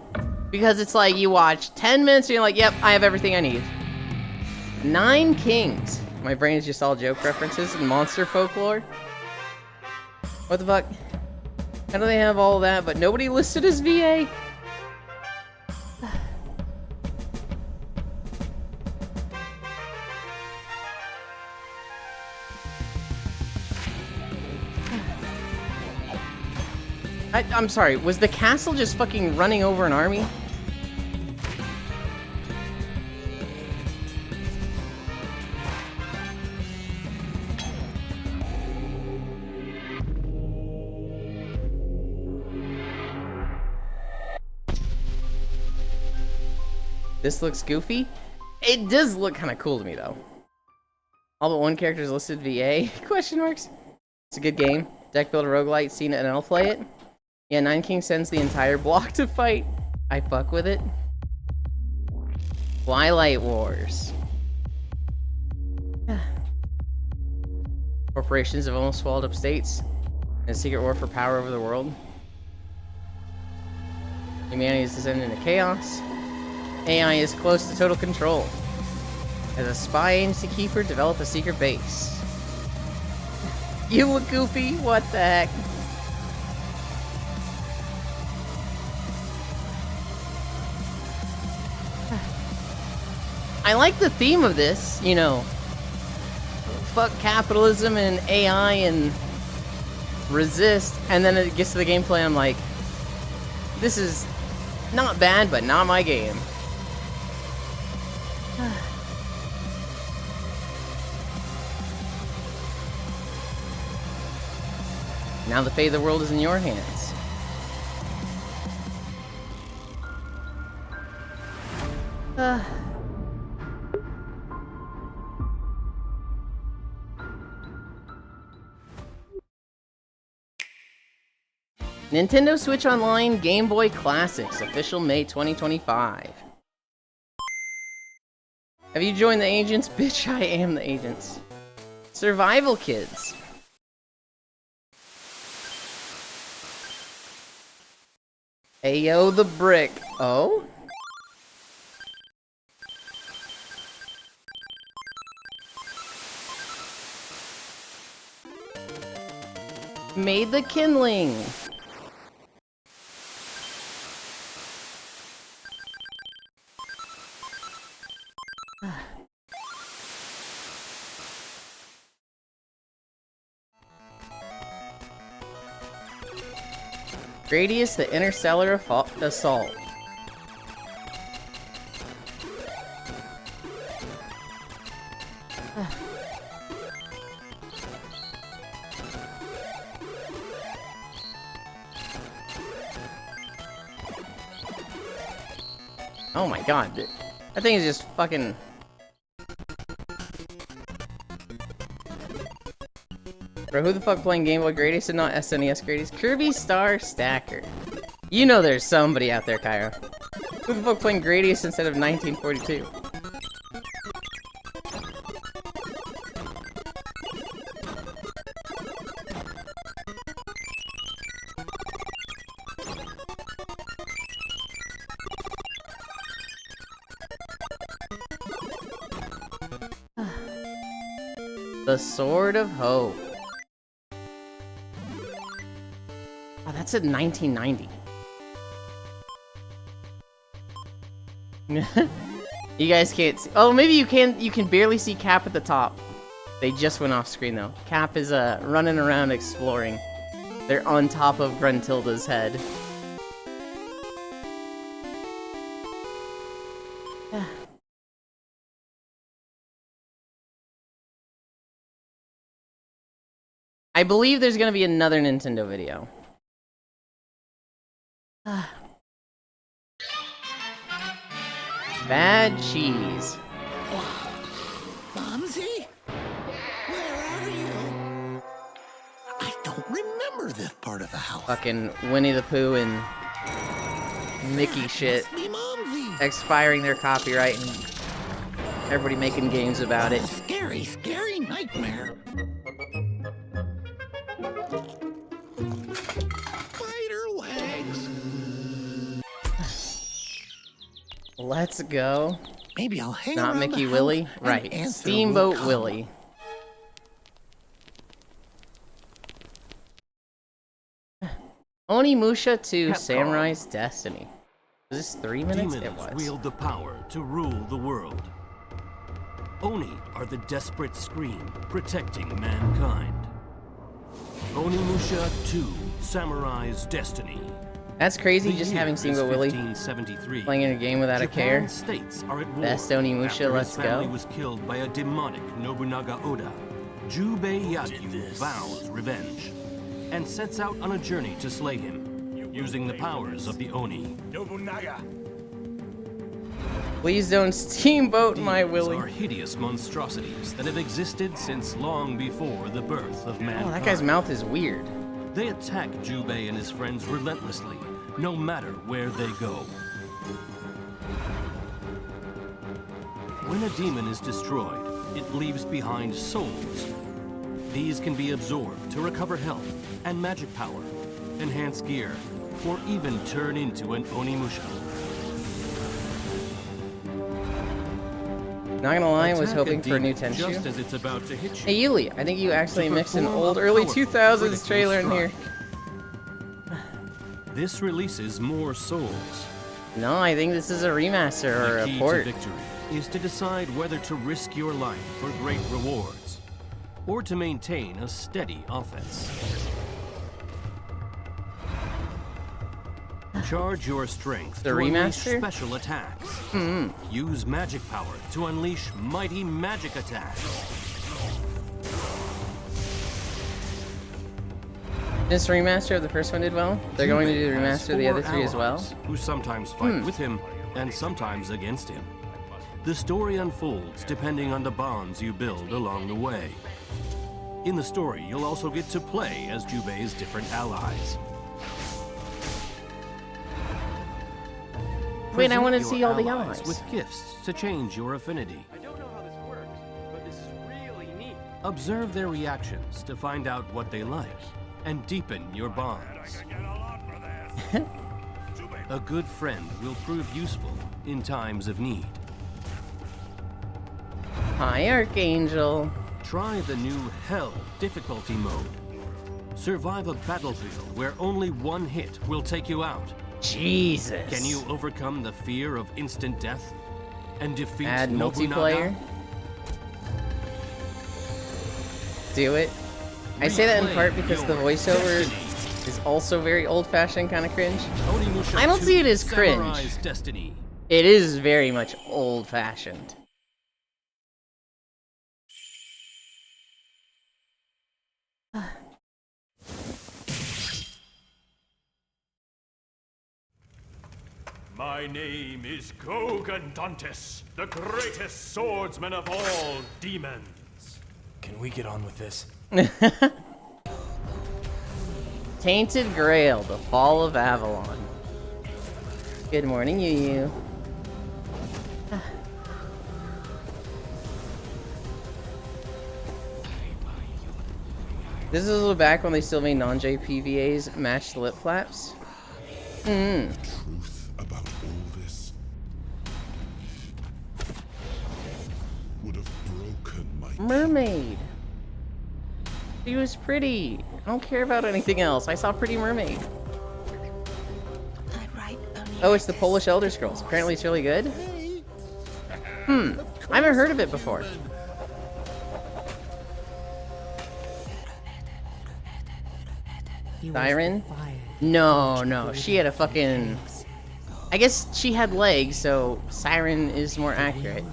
Because it's like, you watch 10 minutes and you're like, yep, I have everything I need. 9 Kings. My brain is just all joke references and monster folklore. What the fuck? How do they have all that, but nobody listed as VA? I'm sorry, was the castle just fucking running over an army? This looks goofy. It does look kind of cool to me, though. All but one character is listed VA? Question marks. It's a good game. Deck builder roguelite. Seen it and I'll play it. Yeah, 9 Kings sends the entire block to fight. I fuck with it. Twilight Wars. Corporations have almost swallowed up states. In a secret war for power over the world. Humanity is descending into chaos. AI is close to total control. As a spy aims to keep her, develop a secret base. You look goofy, what the heck? I like the theme of this, you know. Fuck capitalism and AI and resist, and then it gets to the gameplay, I'm like, this is not bad, but not my game. Now the fate of the world is in your hands. Nintendo Switch Online Game Boy Classics, official May 2025. Have you joined the agents? Bitch, I am the agents. Survival Kids. Ayo the Brick. Oh? Made the Kindling. Gradius the Interstellar Assault. Oh my god, dude. That thing is just fucking... Bro, who the fuck playing Game Boy Gradius and not SNES Gradius? Kirby Star Stacker. You know there's somebody out there, Cairo. Who the fuck playing Gradius instead of 1942? The Sword of Hope. Oh, that's in 1990. You guys can't see. Oh, maybe you can. You can barely see Cap at the top. They just went off screen though. Cap is running around exploring. They're on top of Gruntilda's head. I believe there's gonna be another Nintendo video. Bad cheese. Fonzie? Where are you? I don't remember this part of the house. Fucking Winnie the Pooh and Mickey shit. Expiring their copyright and everybody making games about it. Scary, scary nightmare. Spider legs. Let's go. Maybe I'll hang Not around Mickey the Willie? house and Right. answer Steamboat will Willie. Onimusha 2 Capcom. Samurai's Destiny. Was this 3 minutes? Demons It was. wield the power to rule the world. Oni are the desperate scream protecting mankind. Onimusha 2 Samurai's Destiny. That's crazy The just year having is Steamboat Willie 1573. playing in a game without a care. Japan's states are at war Best Onimusha, after let's his family go. was killed by a demonic Nobunaga Oda. Jubei Yagyu vows revenge and sets out on a journey to slay him, using the powers of the Oni. Nobunaga. Please don't steamboat my Willie. Are hideous monstrosities that have existed since long before the birth of mankind. Oh, that guy's mouth is weird. They attack Jubei and his friends relentlessly, no matter where they go. When a demon is destroyed, it leaves behind souls. These can be absorbed to recover health and magic power, enhance gear, or even turn into an Onimusha. Not gonna lie, I was Attack hoping for a new demon Tenshu. just as it's about to hit you. Hey Yuli, I think you actually To mixed an perform old a early powerful 2000s critical trailer in here. strike. This releases more souls. No, I think this is a remaster or The a key port. to victory is to decide whether to risk your life for great rewards, or to maintain a steady offense. Charge your strength The to unleash remaster? special attacks. Mm-hmm. Use magic power to unleash mighty magic attacks. This remaster of the first one did well. They're going to do the Jubei has remaster of the other 4 three as well. allies Who sometimes fight with him and sometimes against him. The story unfolds depending on the bonds you build along the way. In the story, you'll also get to play as Jubei's different allies. Wait, I want to Present see your all the allies. with gifts to change your affinity. I don't know how this works, but this is really neat. Observe their reactions to find out what they like and deepen your bonds. A good friend will prove useful in times of need. Hi, Archangel. Try the new Hell difficulty mode. Survive a battlefield where only one hit will take you out. Jesus. Can you overcome the fear of instant death and defeat Add Nobunaga? multiplayer? Do it. I say that in part because the voiceover is also very old-fashioned, kind of cringe. Onimusha I don't 2 see it as cringe. Samurai's Destiny. It is very much old-fashioned. My name is Gogandantis, the greatest swordsman of all demons. Can we get on with this? Tainted Grail, the Fall of Avalon. Good morning, Yu. This is a little back when they still made non-JPVAs match the lip flaps. Truth about all this would have broken my Mermaid. She was pretty. I don't care about anything else. I saw Pretty Mermaid. Oh, it's the Polish Elder Scrolls. Apparently it's really good. I haven't heard of it before. Siren? No. She had a fucking... I guess she had legs, so Siren is more accurate.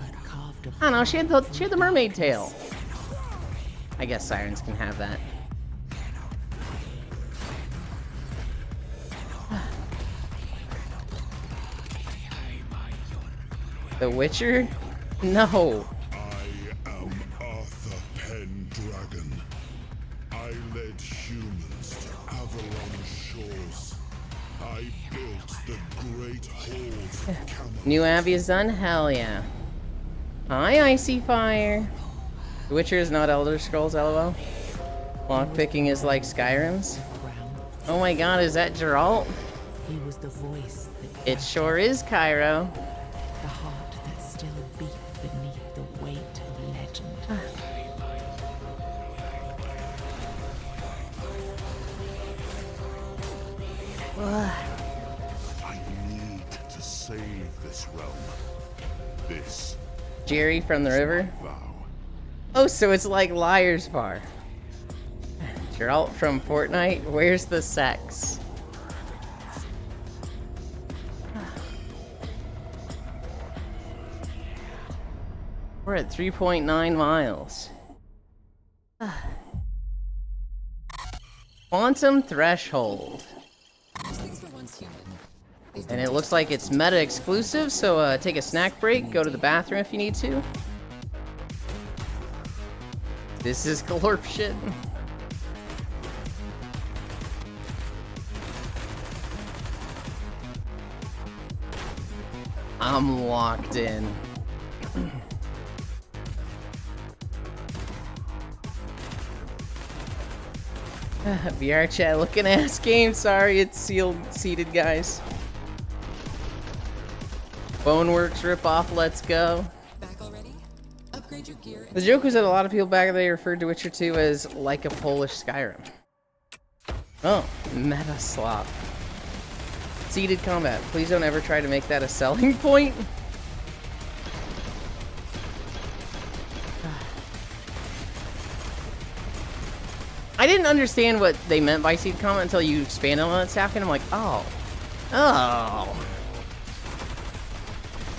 I don't know, she had the mermaid tail. I guess sirens can have that. The Witcher? No. I am Arthur Pendragon. I led humans to Avalon shores. I built the great halls of Camelot. New Abbey is done? Hell yeah. Hi, Icy Fire. The Witcher is not Elder Scrolls, lol. Lockpicking is like Skyrim's. Oh my god, is that Geralt? He was the voice that It sure is, Cairo. the heart that still beat beneath the weight of legend. I need to save this realm. This Jerry from the river. vow. Oh, so it's like Liar's Bar. Geralt from Fortnite. Where's the sex? We're at 3.9 miles. Quantum Threshold. And it looks like it's meta exclusive, so take a snack break, go to the bathroom if you need to. This is Glorp shit. I'm locked in. VR chat looking ass game. Sorry, it's seated, guys. Boneworks ripoff. Let's go. The joke was that a lot of people back in the day referred to Witcher 2 as like a Polish Skyrim. Oh, meta slop. Seated combat. Please don't ever try to make that a selling point. I didn't understand what they meant by seated combat until you expanded on it, Sapkin. I'm like, oh.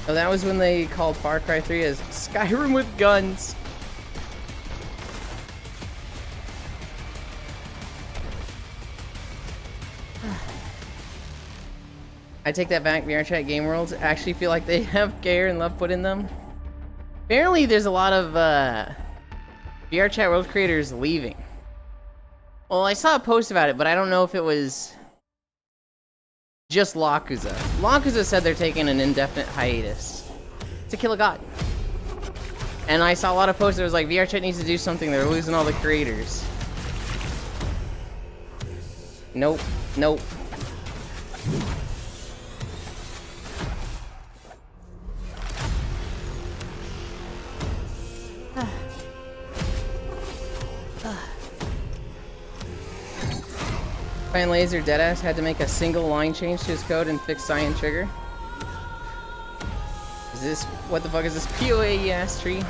Oh, that was when they called Far Cry 3 as Skyrim with guns. I take that back. VRChat Game Worlds actually feel like they have care and love put in them. Apparently, there's a lot of VRChat World creators leaving. Well, I saw a post about it, but I don't know if it was just Lakuza. Lakuza said they're taking an indefinite hiatus to kill a god. And I saw a lot of posts that was like, VRChat needs to do something. They're losing all the creators. Nope. Nope. Fan Laser Deadass had to make a single line change to his code and fix Cyan Trigger. Is this... what the fuck is this POA, you ass tree?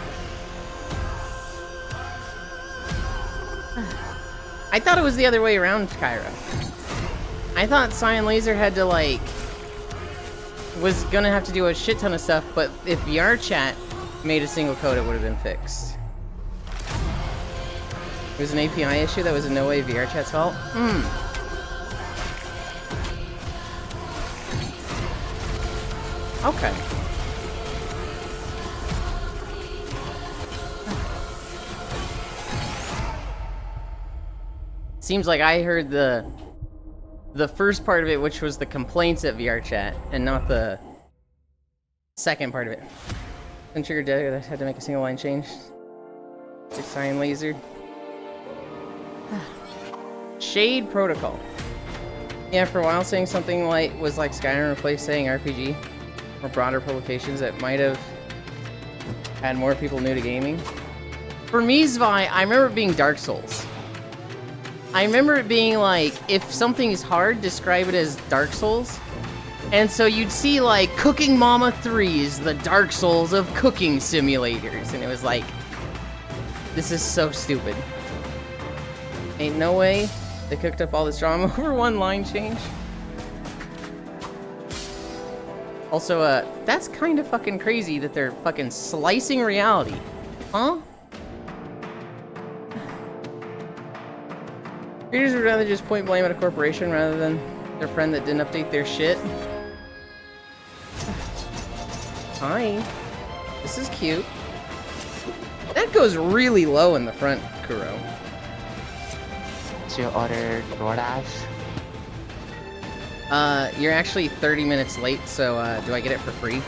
I thought it was the other way around, Cairo. I thought Cyan Laser had to, like... was gonna have to do a shit ton of stuff, but if VRChat made a single code, it would have been fixed. It was an API issue that was in no way VRChat's fault? Okay. Seems like I heard the first part of it, which was the complaints at VR chat, and not the second part of it. And trigger dead, I had to make a single line change. 6 sign laser. Shade Protocol. Yeah, for a while saying something like was like Skyrim replaced saying RPG, or broader publications that might have had more people new to gaming. For me, Zvi, I remember it being Dark Souls. I remember it being like, if something is hard, describe it as Dark Souls. And so you'd see like Cooking Mama 3 is the Dark Souls of cooking simulators. And it was like, this is so stupid. Ain't no way they cooked up all this drama over one line change. Also, that's kind of fucking crazy that they're fucking slicing reality. Huh? Creators would rather just point blame at a corporation rather than their friend that didn't update their shit. Hi. This is cute. That goes really low in the front, Kuro. Did you order DoorDash? You're actually 30 minutes late, so, do I get it for free?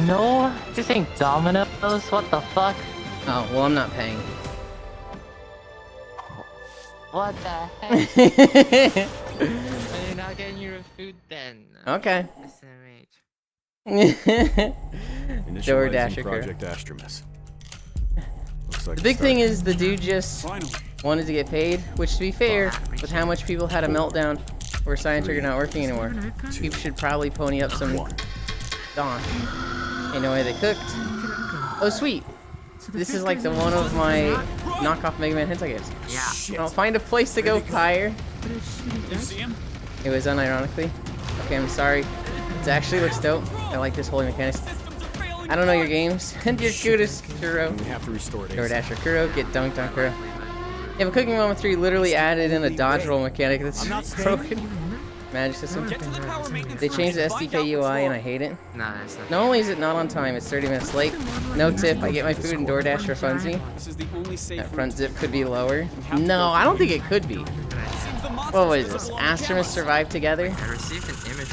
No, this ain't Domino's, what the fuck? Oh, well, I'm not paying. What the heck? You're not getting your food then. Okay. Initializing Project Astramus. Looks like The big thing is the dude just wanted to get paid, which to be fair, with how much people had a meltdown over Science Trigger not working anymore, people should probably pony up some dosh. Ain't no way they cooked. Oh sweet. This is like the one of my knockoff Mega Man hentai games. Yeah. I'll find a place to go, Pyre. It was unironically. Okay, I'm sorry. It actually looks dope. I like this holy mechanics. I don't know your games. And your cutest Kuro. We have to restore it. DoorDash or Kuro, get dunked on Kuro. Yeah, but Cooking Mama 3 literally added in a dodge roll mechanic that's broken. Magic system. They changed the SDK UI and I hate it. No, that's not. Not only is it not on time, it's 30 minutes late. No tip, I get my food in DoorDash or Funzy. That front zip could be lower. No, I don't think it could be. What was this? Astramus survived together? I received an image.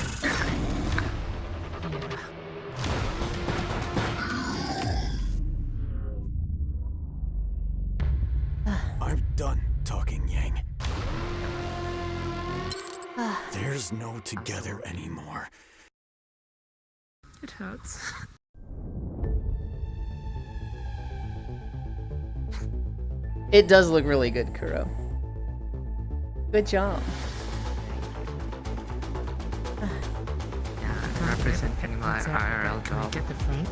I'm done talking, Yang. There's no together anymore. It hurts. It does look really good, Kuro. Good job. Yeah, representing my IRL job. Get the front?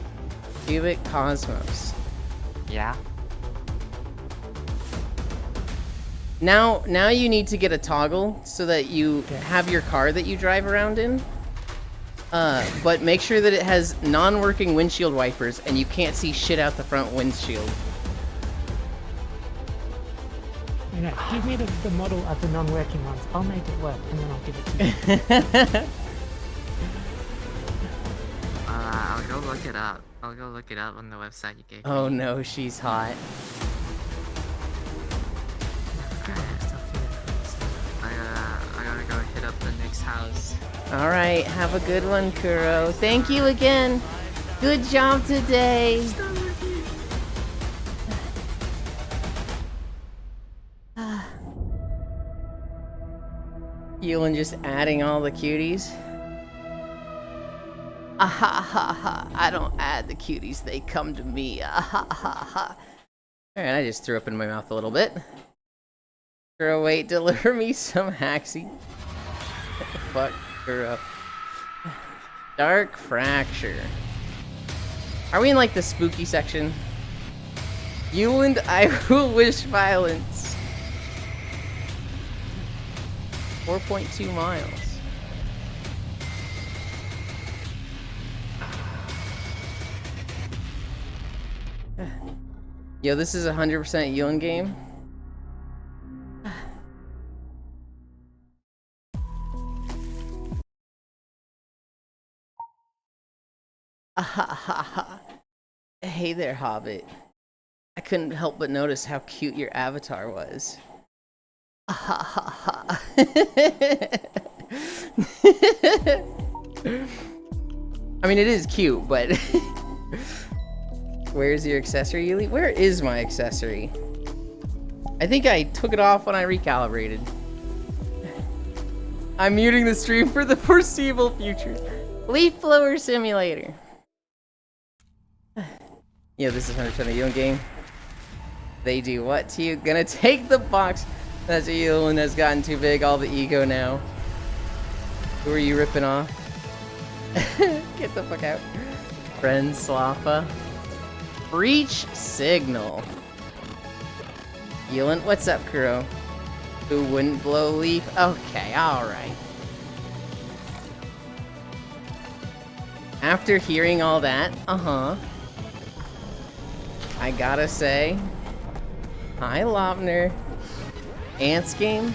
Cubic Cosmos. Yeah. Now you need to get a toggle so that you have your car that you drive around in. But make sure that it has non-working windshield wipers and you can't see shit out the front windshield. No, give me the model of the non-working ones. I'll make it work and then I'll give it to you. I'll go look it up. I'll go look it up on the website you gave me. Oh no, she's hot. I gotta go hit up the next house. Alright, have a good one, Kuro. Thank you again. Good job today. Yulin just adding all the cuties. Ah ha ha ha. I don't add the cuties, they come to me. Ah ha ha ha. Alright, I just threw up in my mouth a little bit. Kuro, wait, deliver me some Haxie. Fuck, Kuro. Dark Fracture. Are we in like the spooky section? Yuland, I will wish violence. 4.2 miles. Yo, this is a 100% Yuland game. Hey there, Hobbit. I couldn't help but notice how cute your avatar was. I mean, it is cute, but where's your accessory, Yuli? Where is my accessory? I think I took it off when I recalibrated. I'm muting the stream for the foreseeable future. Leaf Blower Simulator. Yeah, this is 100% a Yulin game. They do what to you? Gonna take the box. That's a Yulin that's gotten too big. All the ego now. Who are you ripping off? Get the fuck out. Friend Slappa. Breach Signal. Yulin, what's up, Kuro? Who wouldn't blow leaf? Okay, alright. After hearing all that, I gotta say, hi Lopner. Ants game?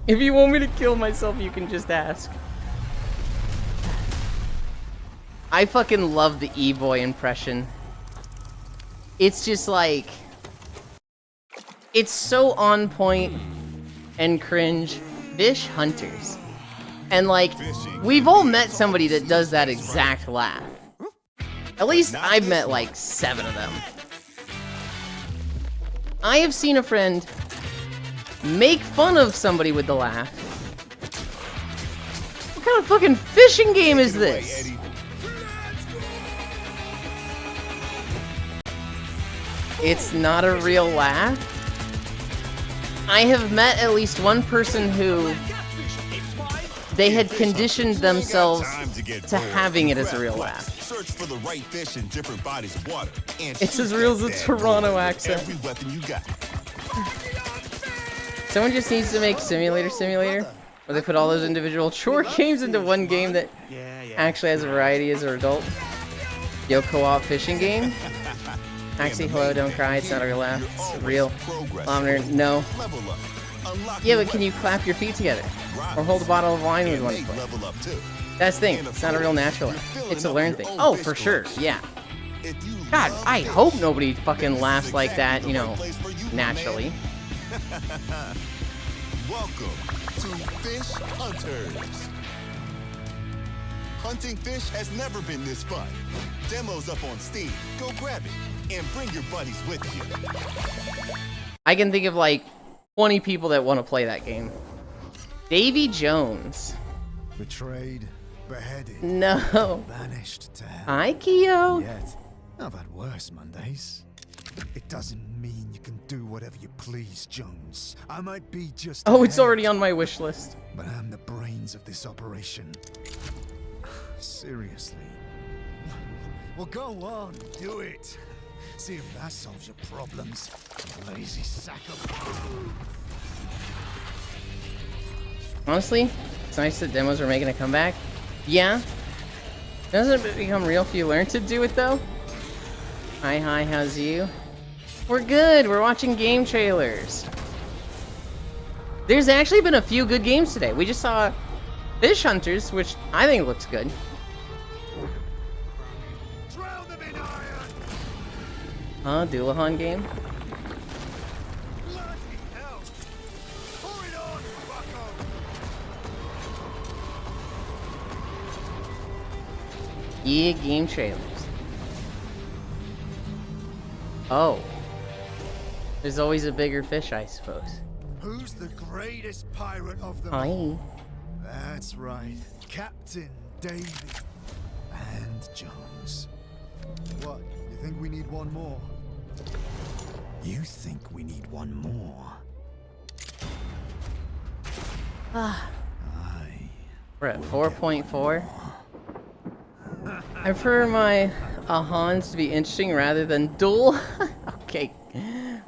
If you want me to kill myself, you can just ask. I fucking love the E-boy impression. It's just like... It's so on point and cringe. Fish hunters. And like, we've all met somebody that does that exact laugh. At least I've met like 7 of them. I have seen a friend make fun of somebody with the laugh. What kind of fucking fishing game is this? It's not a real laugh? I have met at least one person who they had conditioned themselves to having it as a real laugh. It's as real as a Toronto accent. Someone just needs to make Simulator, where they put all those individual chore games into one game that actually has a variety as an adult. Yo, co-op fishing game? Axie, hello, don't cry, it's not a real laugh, it's real. Lomner, no. Yeah, but can you clap your feet together? Or hold a bottle of wine with one foot? That's the thing, it's not a real natural laugh. It's a learned thing. Oh, for sure, yeah. God, I hope nobody fucking laughs like that, you know, naturally. Welcome to Fish Hunters. Hunting fish has never been this fun. Demos up on Steam. Go grab it and bring your buddies with you. I can think of like 20 people that want to play that game. Davy Jones. Betrayed, beheaded. No. Banished to hell. Hi, Kyo. Yet, I've had worse Mondays. It doesn't mean you can do whatever you please, Jones. I might be just Oh, it's already on my wish list. But I'm the brains of this operation. Seriously. Well, go on, do it. See if that solves your problems. Lazy sack of... Honestly, it's nice that demos are making a comeback. Yeah. Doesn't it become real if you learn to do it, though? Hi, how's you? We're good, we're watching game trailers. There's actually been a few good games today. We just saw Fish Hunters, which I think looks good. Doulahan game? Yeah, game trailers. Oh. There's always a bigger fish, I suppose. Who's the greatest pirate of them Hi. all? That's right. Captain Davy and Jones. What? You think we need one more? You think we need one more? We're at 4.4. I prefer my Ahans to be interesting rather than dull. Okay.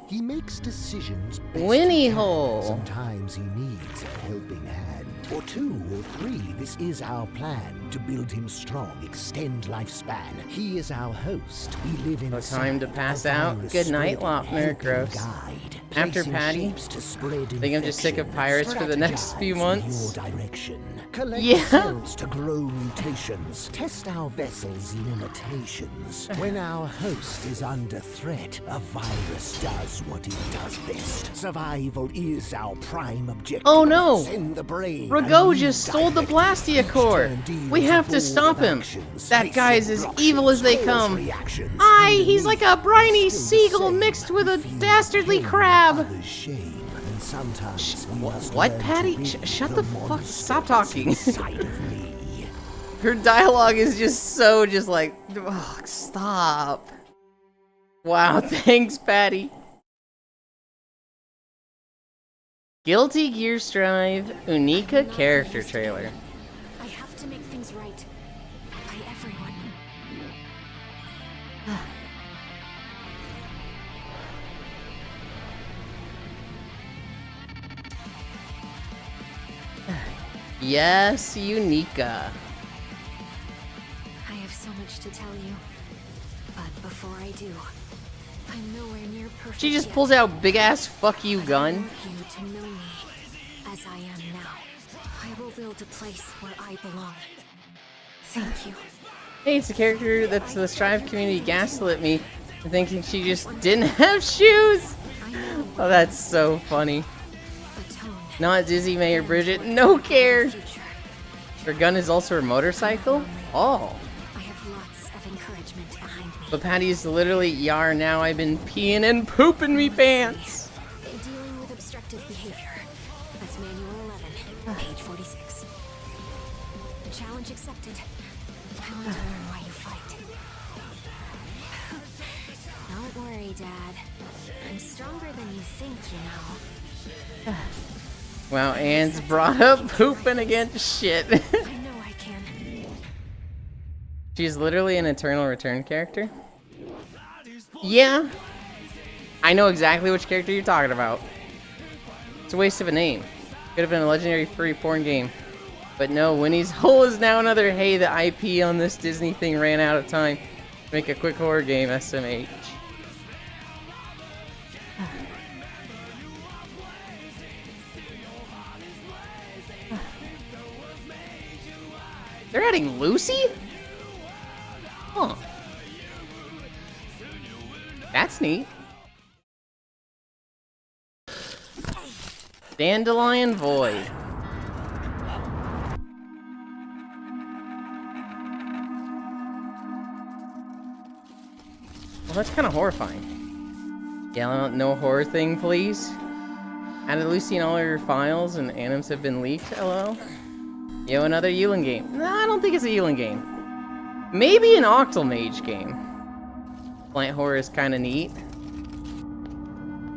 He makes decisions. Winnie Hole. Sometimes he needs a helping hand. or 2 or 3. This is our plan, to build him strong, extend lifespan. He is our host. We live in time to pass out. Good night, Lopner. Gross. After Patty, think I'm just sick of pirates for the next few months. Collect cells to grow mutations. Test our vessels in imitations. When our host is under threat, a virus does what it does best. Survival is our prime objective. Oh no! Send the brain. Rago just stole the Blastia core. We have to stop him. That guy's as evil as they come. He's like a briny seagull mixed with a dastardly crab. What, Patty? Shut the fuck. Stop talking. Her dialogue is just so like, oh, stop. Wow, thanks, Patty. Guilty Gear Strive Unica character trailer. I have to make things right. By everyone. Yes, Unica. I have so much to tell you. But before I do, I'm nowhere near perfect. She just yet. pulls out big ass fuck you gun. I want you to know me as I am now. I will build a place where I belong. Thank you. Hey, it's a character that's the Strive community gaslit me for thinking she just didn't have shoes. Oh, that's so funny. Not Dizzy, May, or Bridget. No care. Her gun is also her motorcycle? Oh. I have lots of encouragement behind me. But Patty's literally, yar, now I've been peeing and pooping me pants. Dealing with obstructive behavior. That's Manual 11, page 46. Challenge accepted. I want to learn why you fight. Don't worry, Dad. I'm stronger than you think, you know. Wow, Anne's brought up pooping again. Shit. I know I can. She's literally an Eternal Return character. Yeah. I know exactly which character you're talking about. It's a waste of a name. Could have been a legendary furry porn game. But no, Winnie's Hole is now another, hey, the IP on this Disney thing ran out of time. Make a quick horror game, SMH. They're adding Lucy? Huh. That's neat. Dandelion Void. Well, that's kind of horrifying. Yeah, no horror thing, please. Added Lucy in all her files and anims have been leaked, lol. Yo, another Yulin game. No, I don't think it's a Yulin game. Maybe an Octal Mage game. Plant horror is kind of neat.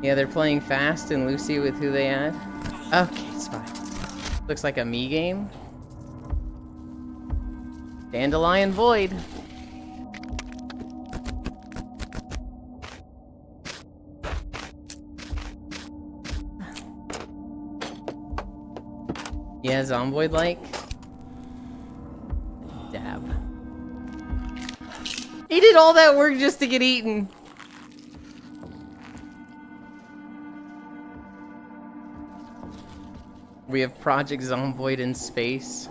Yeah, they're playing fast and Lucy with who they add. Okay, it's fine. Looks like a me game. Dandelion Void. Yeah, Zomboid like. Dab. He did all that work just to get eaten. We have Project Zomboid in space.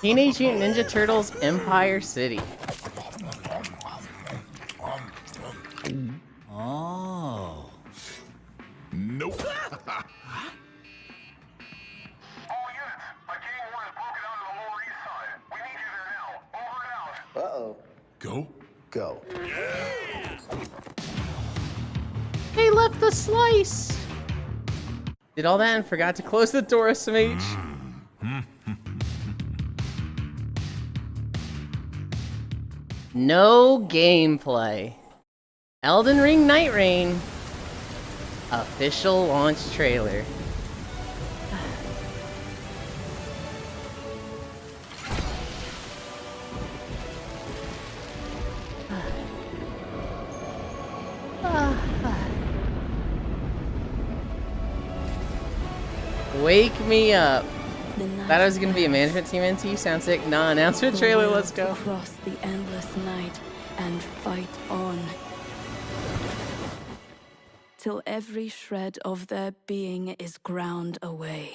Teenage Mutant Ninja Turtles Empire City. Oh. Nope. Uh-oh. Go? Go. They left the slice. Did all that and forgot to close the door, SMH. No gameplay. Elden Ring Night Rain. Official launch trailer. Wake me up. Thought I was gonna be a management team NT. Sounds sick. Nah, announcement trailer. Let's go. Across the endless night and fight on. Till every shred of their being is ground away.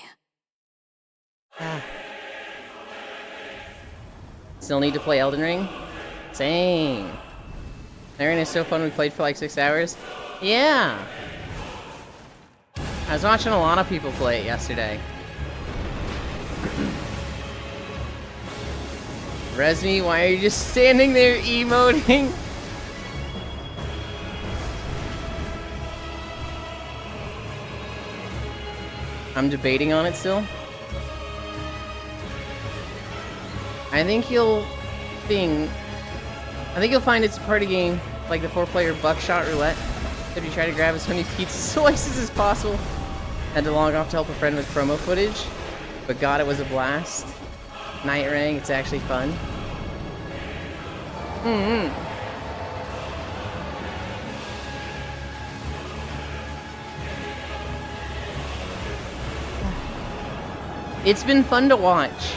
Still need to play Elden Ring? Same. Elden Ring is so fun, we played for like 6 hours. Yeah! I was watching a lot of people play it yesterday. Resmi, why are you just standing there emoting? I'm debating on it still. I think you'll find it's a party game, like the 4-player buckshot roulette. If you try to grab as many pizza slices as possible. Had to log off to help a friend with promo footage, but God, it was a blast. Night Ring, it's actually fun. It's been fun to watch.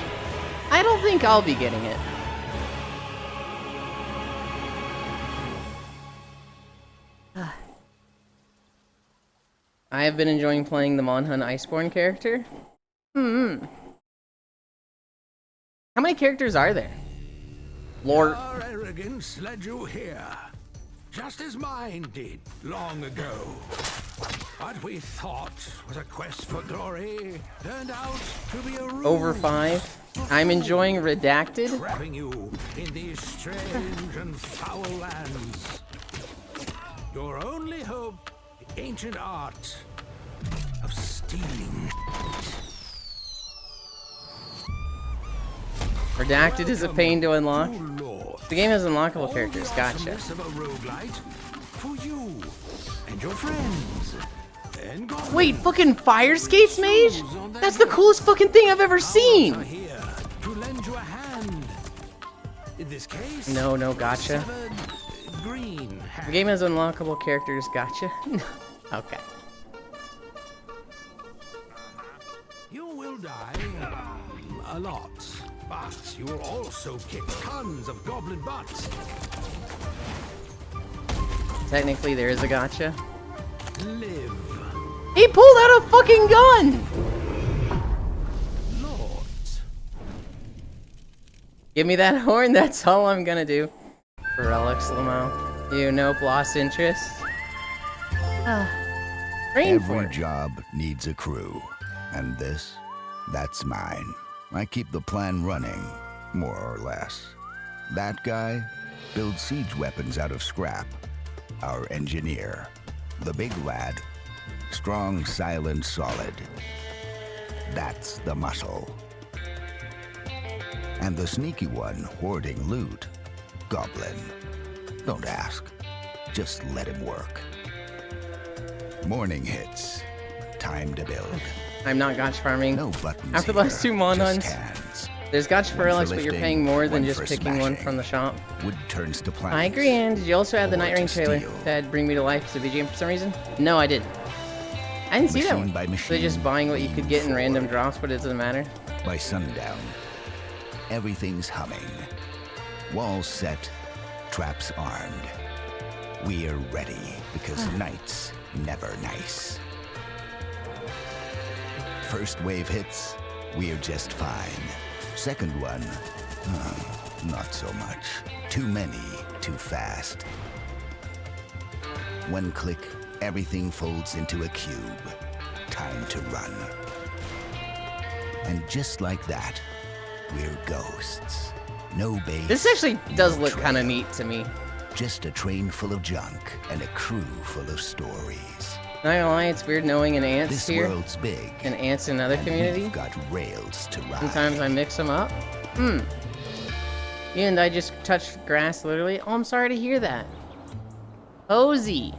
I don't think I'll be getting it. I have been enjoying playing the Monhun Iceborne character. How many characters are there? Lord. Your arrogance led you here, just as mine did long ago. What we thought was a quest for glory turned out to be a ruse. Over 5. I'm enjoying Redacted. Trapping you in these strange and foul lands. Your only hope, the ancient art of stealing. Redacted is a pain to unlock. The game has unlockable characters. Gotcha. For you and your friends. Wait, fucking Fire Skates Mage? That's the coolest fucking thing I've ever seen. To lend you a hand. In this case, No, gotcha. green. The game has unlockable characters. Gotcha. Okay. You will die a lot, but you will also kick tons of goblin butts. Technically, there is a gotcha. Live. He pulled out a fucking gun! Lords. Give me that horn, that's all I'm gonna do. Relics, Lamau. You nope, lost interest. Every job needs a crew, and that's mine. I keep the plan running, more or less. That guy builds siege weapons out of scrap. Our engineer, the big lad, strong, silent, solid. That's the muscle. And the sneaky one hoarding loot, Goblin. Don't ask, just let him work. Morning hits. Time to build. I'm not gotcha farming. No buttons after the last 2 Monhuns. There's gotcha for relics, but you're paying more than just picking one from the shop. Wood turns to planks. I agree, and did you also add the Night Rain trailer that Bring Me to Life as a BGM for some reason? No, I didn't. I didn't see that one. So they're just buying what you could get in random drops, but it doesn't matter. By sundown, everything's humming. Walls set, traps armed. We're ready, because night's never nice. First wave hits, we're just fine. Second one, not so much. Too many, too fast. One click, everything folds into a cube. Time to run. And just like that, we're ghosts. No base. This actually does look kind of neat to me. Just a train full of junk and a crew full of stories. Not gonna lie, it's weird knowing an Ants This here world's big, and Ants in another community. We've got rails to ride. Sometimes I mix them up. And I just touched grass literally. Oh, I'm sorry to hear that. Posey.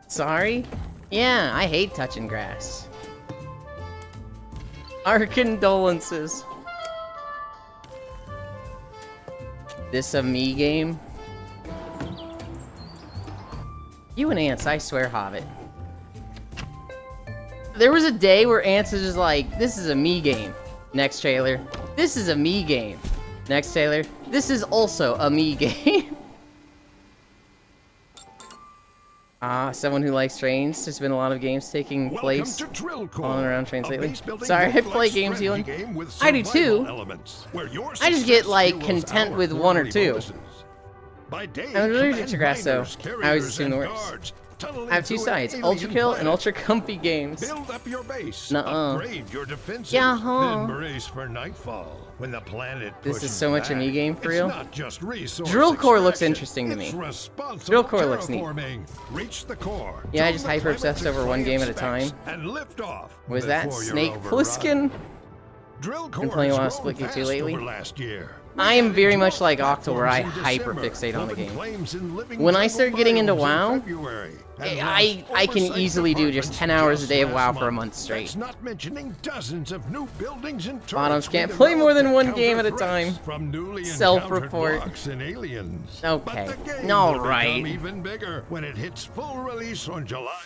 Sorry? Yeah, I hate touching grass. Our condolences. This a me game? You and Ants, I swear, Hobbit. There was a day where Ants was just like, this is a me game. Next trailer, this is a me game. Next trailer, this is also a me game. Someone who likes trains. There's been a lot of games taking place on and around trains lately. Sorry, I play games, Ewan. I do too. I just get, like, content with one or two. I'm allergic to grass, though. I always assume the worst. I have two sides, Ultra Kill and Ultra Comfy games. Build up your base, Nuh-uh. upgrade your defenses, Yeah, then brace for nightfall. When the planet This is pushes so much a me back, game for it's real. not just resource Drill Core looks extraction, interesting to me. it's responsible Drill Core looks neat. terraforming. Reach the core. Yeah, I Turn just the hyper obsessed climate to over one game at a clay time. and lift off Was that before you're Snake overrun. Plissken? Drill Been playing a lot of Split Q2 fast lately. over last year. I am very much like Octo, where I hyper fixate on the game. When I start getting into WoW, I can easily do just 10 hours a day of WoW for a month straight. Not mentioning dozens of new buildings and Bottoms turrets can't we play more than developed one to game at a counter time. threats from newly encountered Self-report. blocks and aliens. Okay. But the game All will right. become even bigger when it hits full release on July.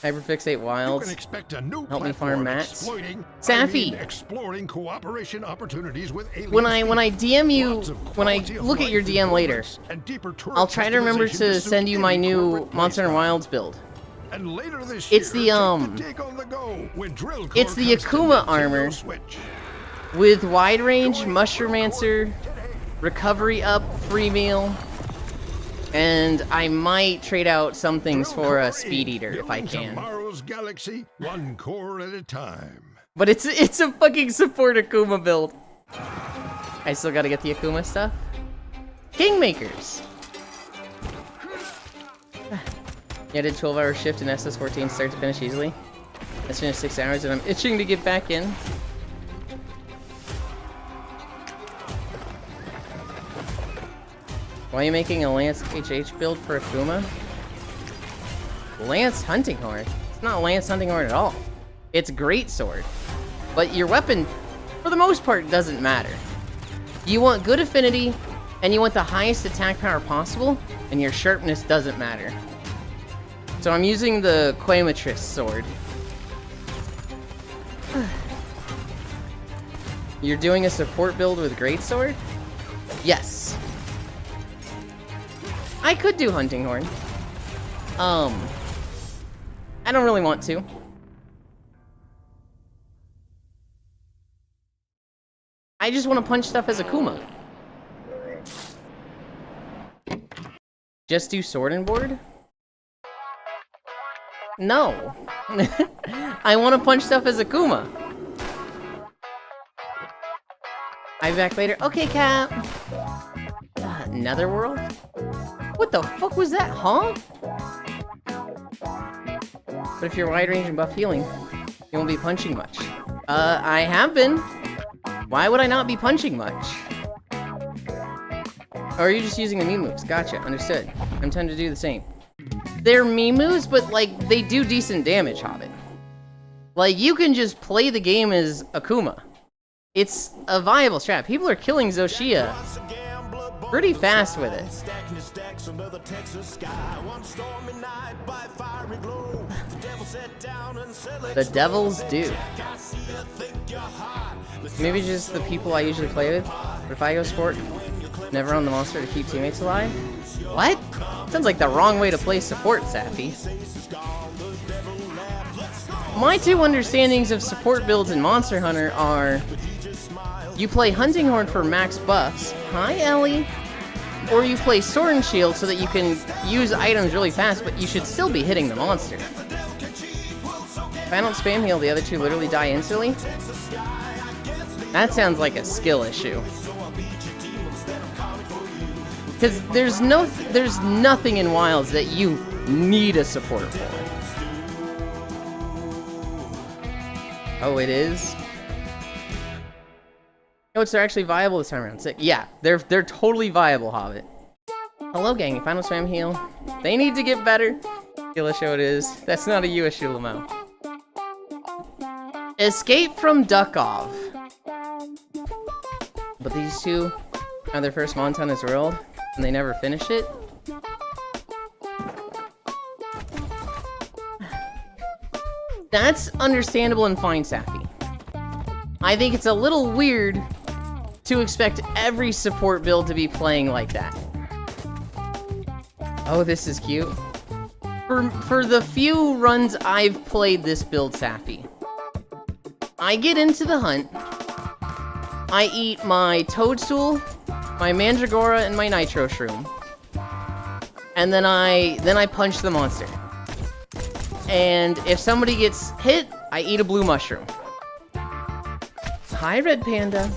Hyperfixate Wilds. You can expect a new Help me farm platform mats. exploiting, Safi. exploring cooperation opportunities with aliens. When I DM you, when I look at your DM later, and deeper I'll try to remember to send you my new Monster Hunter Wilds build. And later this It's year, the take dig on the go when Drill Core it's the comes to Akuma Nintendo armor Switch. with wide range, Mushromancer, recovery up, free meal, and I might trade out some things for a Speed Eater if I can. Tomorrow's galaxy, one core at a time. But it's a fucking support Akuma build. I still gotta get the Akuma stuff. Kingmakers. Yeah, I did 12-hour shift in SS14 start to finish easily. I finished 6 hours and I'm itching to get back in. Why are you making a Lance HH build for Akuma? Lance Hunting Horn? It's not Lance Hunting Horn at all. It's Greatsword. But your weapon, for the most part, doesn't matter. You want good affinity, and you want the highest attack power possible, and your sharpness doesn't matter. So I'm using the Quematrix sword. You're doing a support build with Greatsword? Yes. I could do Hunting Horn. I don't really want to. I just want to punch stuff as Akuma. Just do Sword and Board? No. I want to punch stuff as Akuma. I'll be back later. Okay, Cap. Netherworld? What the fuck was that, huh? But if you're wide range and buff healing, you won't be punching much. I have been. Why would I not be punching much? Or are you just using the Mii moves? Gotcha, understood. I'm tempted to do the same. They're Mii moves, but like, they do decent damage, Hobbit. Like, you can just play the game as Akuma. It's a viable strat. People are killing Zoshia pretty fast with it. The devils do. Maybe just the people I usually play with. But if I go sport, never on the monster to keep teammates alive? What? Sounds like the wrong way to play support, Safi. My two understandings of support builds in Monster Hunter are: you play Hunting Horn for max buffs. Hi, Ellie. Or you play Sword and Shield so that you can use items really fast, but you should still be hitting the monster. If I don't spam heal, the other two literally die instantly? That sounds like a skill issue. Because there's nothing in Wilds that you need a support for. Oh, it is? Notes are actually viable this time around. Sick. Yeah, they're totally viable, Hobbit. Hello, gang. You found a spam heal. They need to get better. Killa show it is. That's not a US Shulamau. Escape from Dukov. But these two are their first month on this world, and they never finish it. That's understandable and fine, Safi. I think it's a little weird to expect every support build to be playing like that. Oh, this is cute. For the few runs I've played this build, Safi, I get into the hunt, I eat my Toadstool, my Mandragora, and my Nitro Shroom, and then I punch the monster. And if somebody gets hit, I eat a blue mushroom. Hi, Red Panda.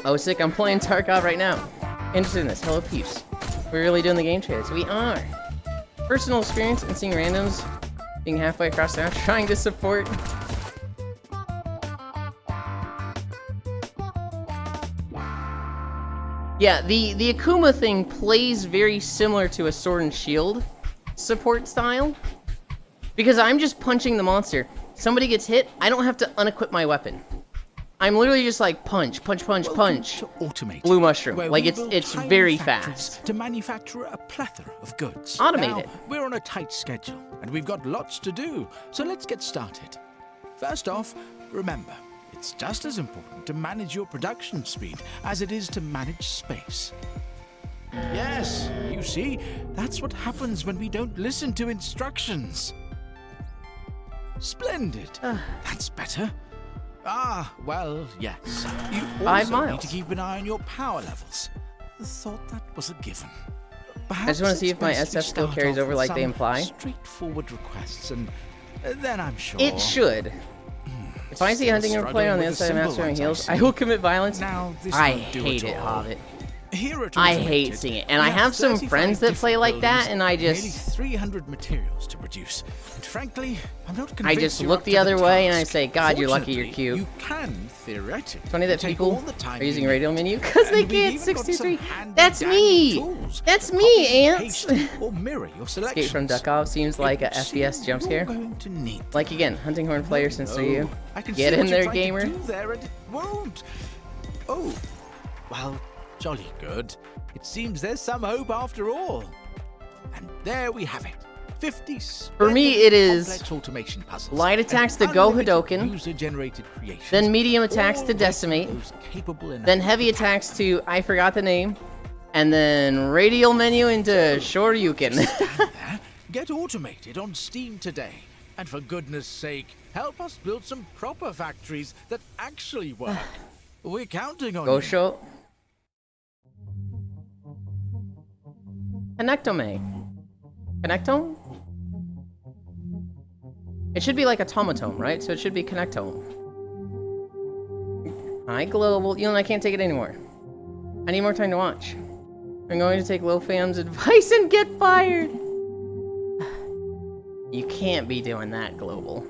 Oh, sick, I'm playing Tarkov right now. Interested in this. Hello, peeps. We're really doing the game trades. We are. Personal experience and seeing randoms being halfway across the map, trying to support. Yeah, the Akuma thing plays very similar to a Sword and Shield support style. Because I'm just punching the monster. Somebody gets hit, I don't have to unequip my weapon. I'm literally just like punch, punch, punch, punch. Automate. Blue mushroom. Like it's very fast. To manufacture a plethora of goods. Automated. Now, we're on a tight schedule, and we've got lots to do. So let's get started. First off, remember, it's just as important to manage your production speed as it is to manage space. Yes, you see, that's what happens when we don't listen to instructions. Splendid. That's better. Ah, well, yes. You 5 also need miles. to keep an eye on your power levels. Thought that was a given. I just want to see if my Perhaps we SF still start carries off over with like they some imply. Straightforward requests, and then I'm sure It should. If I see a hunting or player on the other side of Master and Heals, I will commit violence. Now, this I won't do hate at it, all. Hobbit. Here at I Automated, hate seeing it. And we I have some 35 friends that play like that, different and I buildings, just... nearly 300 materials to produce. And frankly, I'm not convinced I just you're look up the to other way and I task. say, God, you're lucky you're Fortunately, cute. You can theoretically Funny that take people all the time are using you need. radial menu because they And we've can't even got some 63. handy That's dandy me! tools. That's Copy me, and ants! paste or mirror your Escape from selections. Dukov seems like a It would FPS seem jump you're scare. going to need Like again, Hunting Horn player since they're you. I can Get see in what you're there, trying to gamer. do there, and it won't. Oh, well, jolly good. It seems there's some hope after all. And there we have it. 50 For me, it is complex automation puzzles. light attacks to and go unlimited Hadoken, user-generated creations, then medium attacks all to Decimate, those capable enough then heavy attacks to I forgot the name, and then radial menu into Shoryuken. Get automated on Steam today. And for goodness sake, help us build some proper factories that actually work. We're counting on Go you. show. Connectome. Connectome? It should be like automaton, right? So it should be Connectome. Hi, Global. You know, I can't take it anymore. I need more time to watch. I'm going to take LoFam's advice and get fired. You can't be doing that, Global.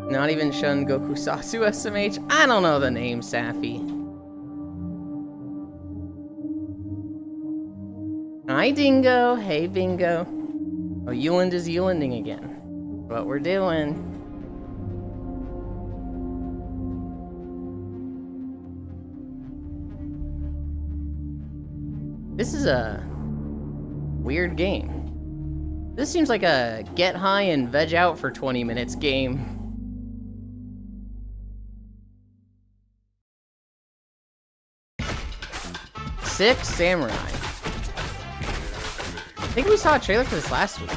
Not even Shun Goku Sasu SMH? I don't know the name, Safi. Hi, Dingo. Hey, Bingo. Oh, Euland is Eulanding again. What we're doing. This is a weird game. This seems like a get high and veg out for 20 minutes game. Six Samurai. I think we saw a trailer for this last week.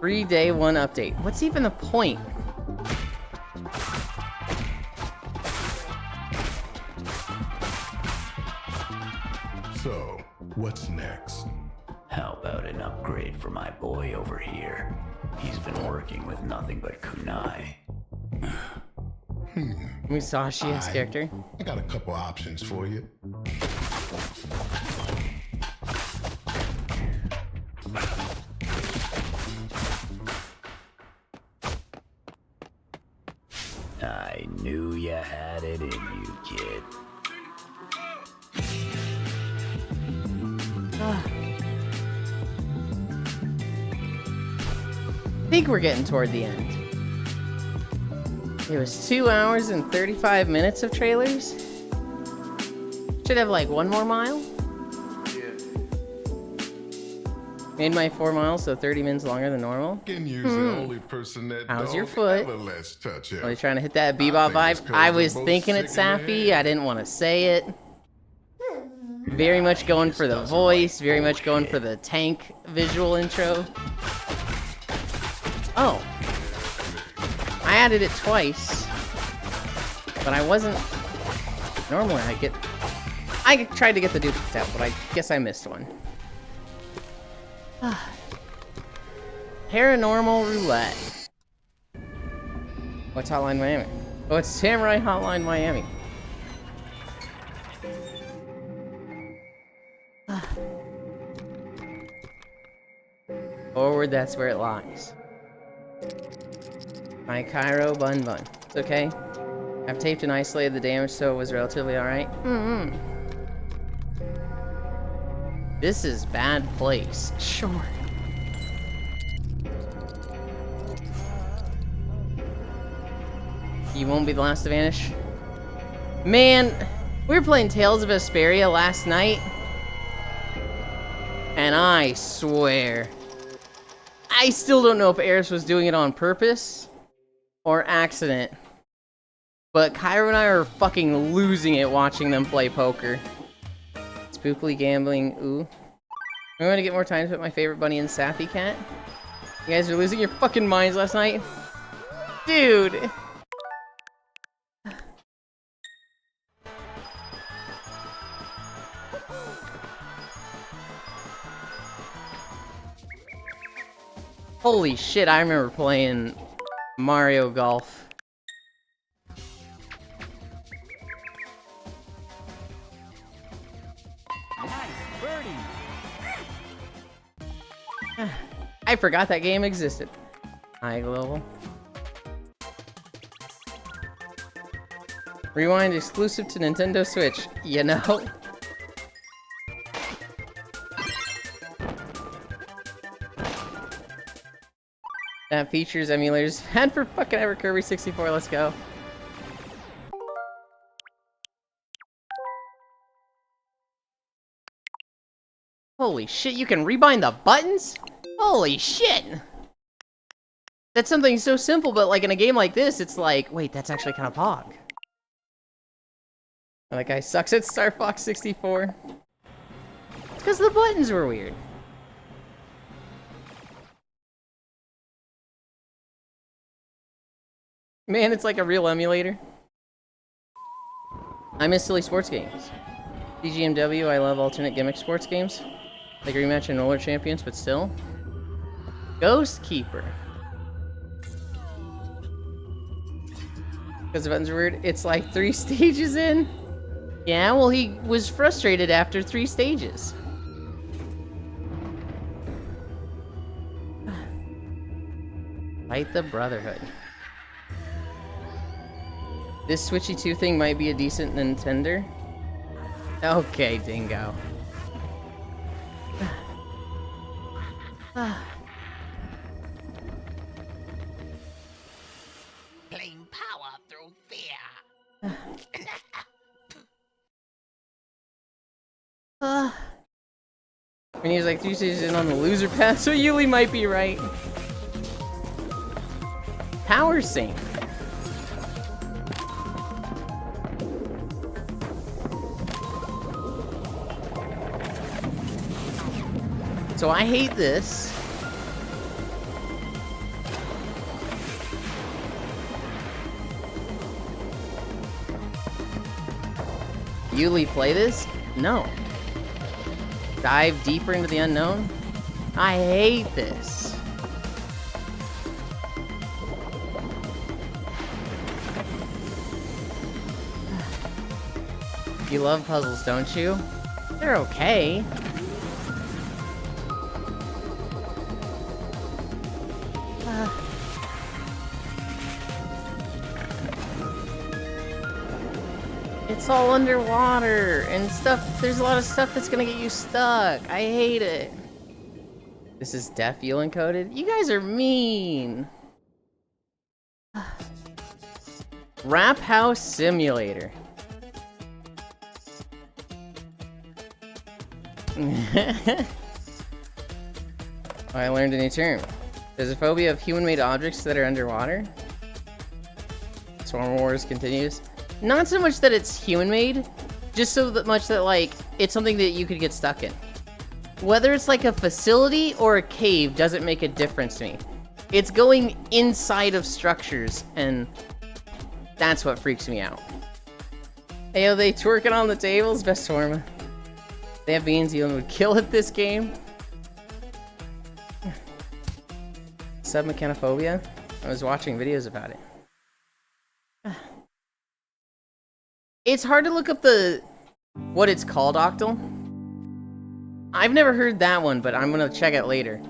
Free day one update. What's even the point? So, what's next? How about an upgrade for my boy over here? He's been working with nothing but kunai. Musashi-esque character. I got a couple options for you. I knew you had it in you, kid. I think we're getting toward the end. It was 2 hours and 35 minutes of trailers. Should have like 1 more mile. Made my 4 miles, so 30 minutes longer than normal. How's your foot? Are you trying to hit that bebop vibe? I was thinking it's Sappy. I didn't want to say it. Very much going for the voice. Very much going for the tank visual intro. Oh. I added it twice. But I wasn't... Normally I tried to get the duplicate out, but I guess I missed one. Paranormal Roulette. What's Hotline Miami? Oh, it's Samurai Hotline Miami. Forward, that's where it lies. My Cairo Bun Bun. It's okay. I've taped and isolated the damage, so it was relatively alright. This is bad place. Sure. You won't be the last to vanish. Man, we were playing Tales of Vesperia last night. And I swear, I still don't know if Eris was doing it on purpose or accident. But Cairo and I are fucking losing it watching them play poker. Spookily gambling, ooh. I'm going to get more time to put my favorite bunny in Sappy Cat. You guys are losing your fucking minds last night? Dude! Holy shit, I remember playing Mario Golf. I forgot that game existed. High Global. Rewind exclusive to Nintendo Switch. You know? That features emulators had for fucking ever. Kirby 64, let's go. Holy shit, you can rebind the buttons? Holy shit! That's something so simple, but like in a game like this, it's like, wait, that's actually kind of pog. That guy sucks at Star Fox 64. It's because the buttons were weird. Man, it's like a real emulator. I miss silly sports games. DGMW, I love alternate gimmick sports games. Like Rematch and Roller Champions, but still. Ghost Keeper. Because the buttons are weird. It's like 3 stages in. Yeah, well, he was frustrated after 3 stages. Fight the Brotherhood. This Switchy 2 thing might be a decent Nintendo. Okay, Dingo. Plain power through fear. When he was like 3 stages in on the loser path, so Yuli might be right. Power Sync. So I hate this. Yuli play this? No. Dive deeper into the unknown? I hate this. You love puzzles, don't you? They're okay. It's all underwater and stuff. There's a lot of stuff that's gonna get you stuck. I hate it. This is Def Fuel encoded. You guys are mean. Rap House Simulator. I learned a new term. There's a phobia of human-made objects that are underwater. Swarm Wars continues. Not so much that it's human-made, just so much that, like, it's something that you could get stuck in. Whether it's like a facility or a cave doesn't make a difference to me. It's going inside of structures, and that's what freaks me out. Hey, are they twerking on the tables? Best Swarma. They have beans, Elon would kill at this game. Submechanophobia? I was watching videos about it. It's hard to look up what it's called, Octal. I've never heard that one, but I'm gonna check it later.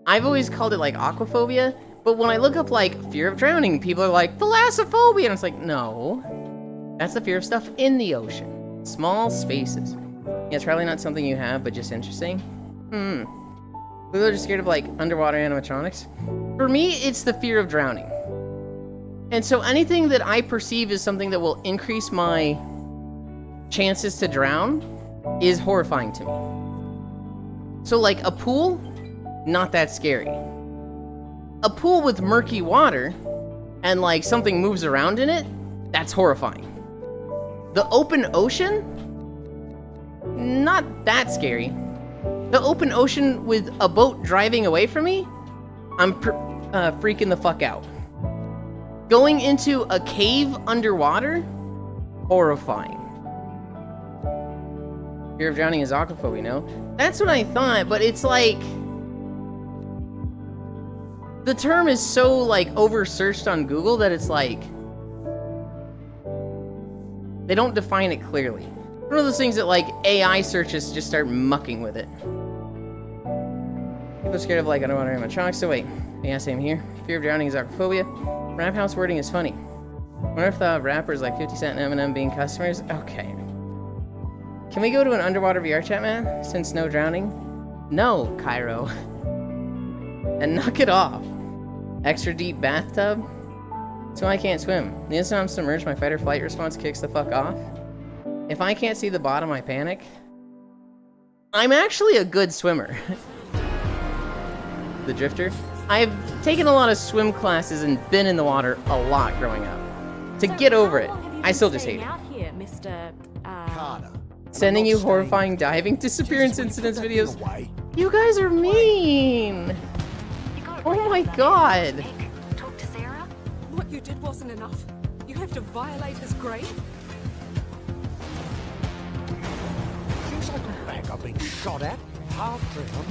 I've always called it like aquaphobia, but when I look up like fear of drowning, people are like thalassophobia, and it's like, no. That's the fear of stuff in the ocean. Small spaces. Yeah, it's probably not something you have, but just interesting. People are just scared of like underwater animatronics. For me, it's the fear of drowning. And so anything that I perceive as something that will increase my chances to drown is horrifying to me. So like a pool, not that scary. A pool with murky water and like something moves around in it, that's horrifying. The open ocean, not that scary. The open ocean with a boat driving away from me, I'm freaking the fuck out. Going into a cave underwater, horrifying. Fear of drowning is aquaphobia, no? That's what I thought, but it's like... The term is so, like, over-searched on Google that it's like... They don't define it clearly. One of those things that, like, AI searches just start mucking with it. People are scared of, like, underwater animatronics, so wait. Yeah, same here. Fear of drowning is aquaphobia. Rap House wording is funny. Wonder if the rappers like 50 Cent and Eminem being customers? Okay. Can we go to an underwater VR chat, man? Since no drowning? No, Cairo. And knock it off. Extra deep bathtub? So I can't swim. The instant I'm submerged, my fight or flight response kicks the fuck off. If I can't see the bottom, I panic. I'm actually a good swimmer. The Drifter. I've taken a lot of swim classes and been in the water a lot growing up. To get over it, I still just hate it. Here, Mr. Carter. Sending you horrifying diving disappearance incidents videos. You guys are mean. Oh my god. Talk to Sarah? What you did wasn't enough. You have to violate his grave? Since I got back, I've been shot at, half drowned,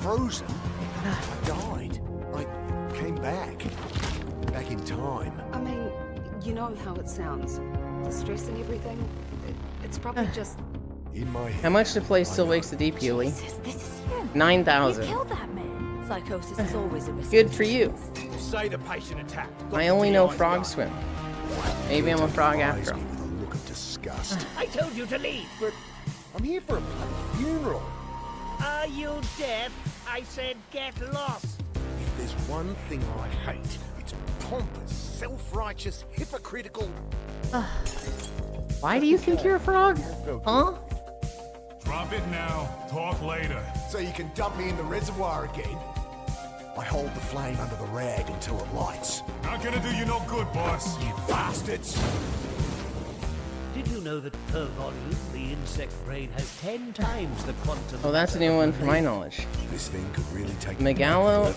frozen. I died. I came back in time. I mean, you know how it sounds. The stress and everything. It's probably just... In my head. How much to play Still Wakes the Deep, Yuli? 9,000. You killed that man. Psychosis is always a risk. Good for you. Say the patient attacked. I only know frog swim. Maybe I'm a frog after all. With a look of disgust. I told you to leave. But I'm here for a bloody funeral. Are you deaf? I said get lost. If there's one thing I hate, it's pompous, self-righteous, hypocritical... Why do you think you're a frog? Huh? Drop it now. Talk later. So you can dump me in the reservoir again? I hold the flame under the rag until it lights. Not gonna do you no good, boss. You bastards! Did you know that per volume, the insect brain has 10 times the quantum... Oh, that's a new one for my knowledge. This thing could really take... Megalo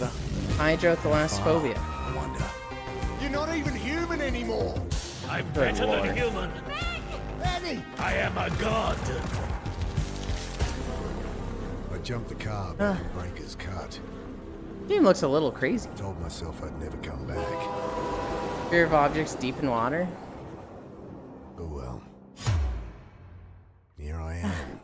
hydrothalassophobia. I wonder. You're not even human anymore! I'm Good better lord. than human. Benny! I am a god. I jumped the car back in Breaker's cut. Game looks a little crazy. Told myself I'd never come back. Fear of objects deep in water. Oh well. Here I am.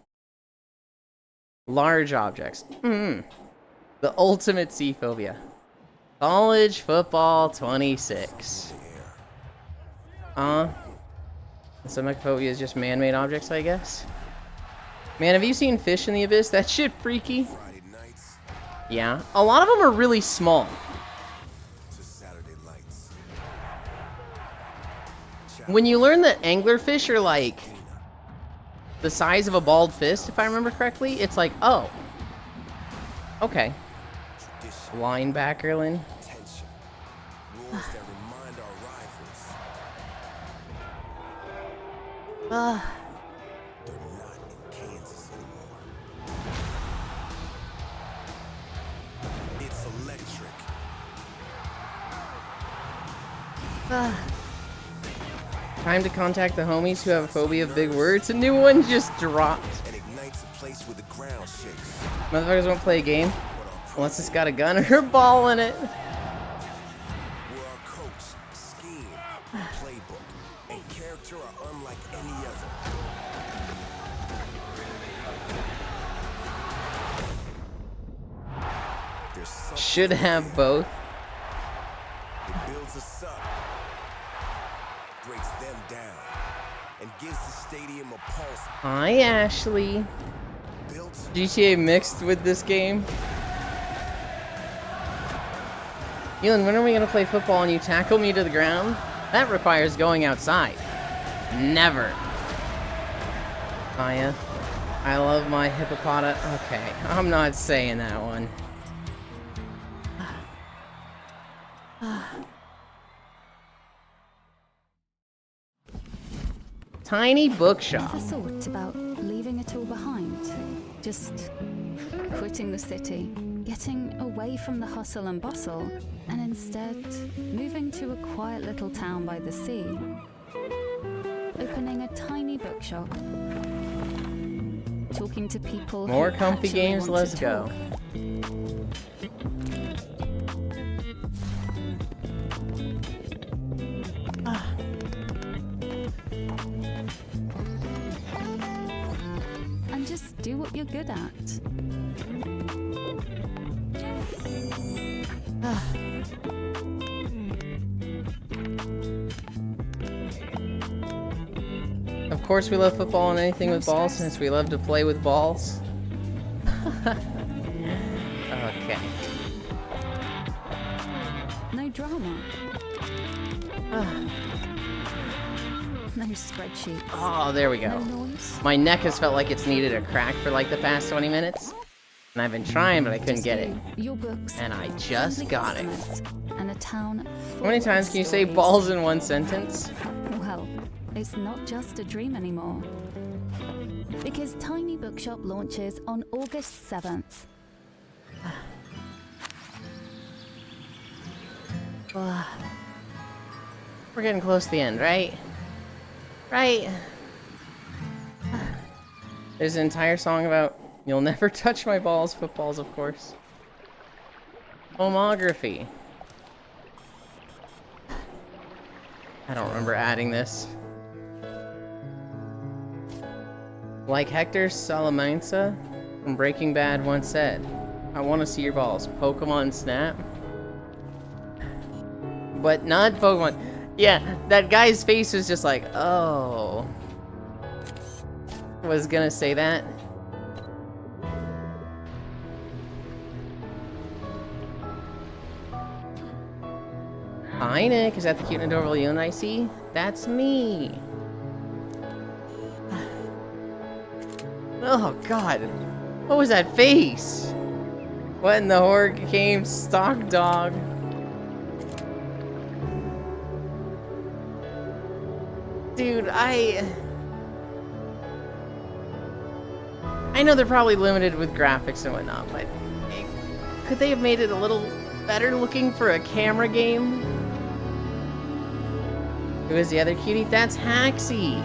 Large objects. The ultimate sea phobia. College football 26. Semecophobia is just man-made objects, I guess. Man, have you seen Fish in the Abyss? That shit freaky. Yeah, a lot of them are really small. When you learn that anglerfish are like the size of a bald fist, if I remember correctly, it's like, oh, okay. Linebackerlin. It's electric. Time to contact the homies who have a phobia of big words. A new one just dropped. And ignites a place where the ground shakes. Motherfuckers won't play a game unless it's got a gun or a ball in it. Where our coach, scheme, playbook, and character are unlike any other. Should have both. It builds us up, breaks them down, and gives the stadium a pulse. Hi, Ashley. GTA mixed with this game. Elon, when are we gonna play football and you tackle me to the ground? That requires going outside. Never. Aya, I love my hippopota. Okay, I'm not saying that one. Tiny bookshop. Never thought about leaving it all behind. Just quitting the city, getting away from the hustle and bustle, and instead moving to a quiet little town by the sea. Opening a tiny bookshop. Talking to people who More comfy actually games, want let's to go. talk. And just do what you're good at. Of course we love football and anything with balls since we love to play with balls. Okay. No drama. No spreadsheets. Oh, there we go. No noise. My neck has felt like it's needed a crack for like the past 20 minutes. And I've been trying, but I couldn't get it. Your books. And I just got it. And a town. How many times can you say balls in one sentence? Well, it's not just a dream anymore. Because Tiny Bookshop launches on August 7th. We're getting close to the end, right? Right. There's an entire song about you'll never touch my balls, footballs, of course. Homography. I don't remember adding this. Like Hector Salamanca from Breaking Bad once said, I want to see your balls. Pokemon Snap. But not Pokemon. Yeah, that guy's face was just like, oh. Was gonna say that. Hi, Nick. Is that the cute and adorable Yoon I see? That's me. Oh, God. What was that face? What in the horror game? Stock dog. Dude, I know they're probably limited with graphics and whatnot, but could they have made it a little better looking for a camera game? Who is the other cutie? That's Haxie.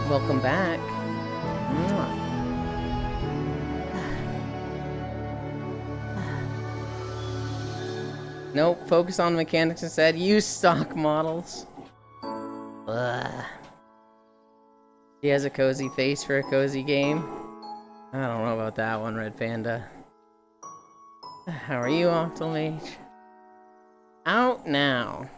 Welcome back. Nope, focus on mechanics instead. Use stock models. Ugh. He has a cozy face for a cozy game. I don't know about that one, Red Panda. How are you, Octal Mage? Out now.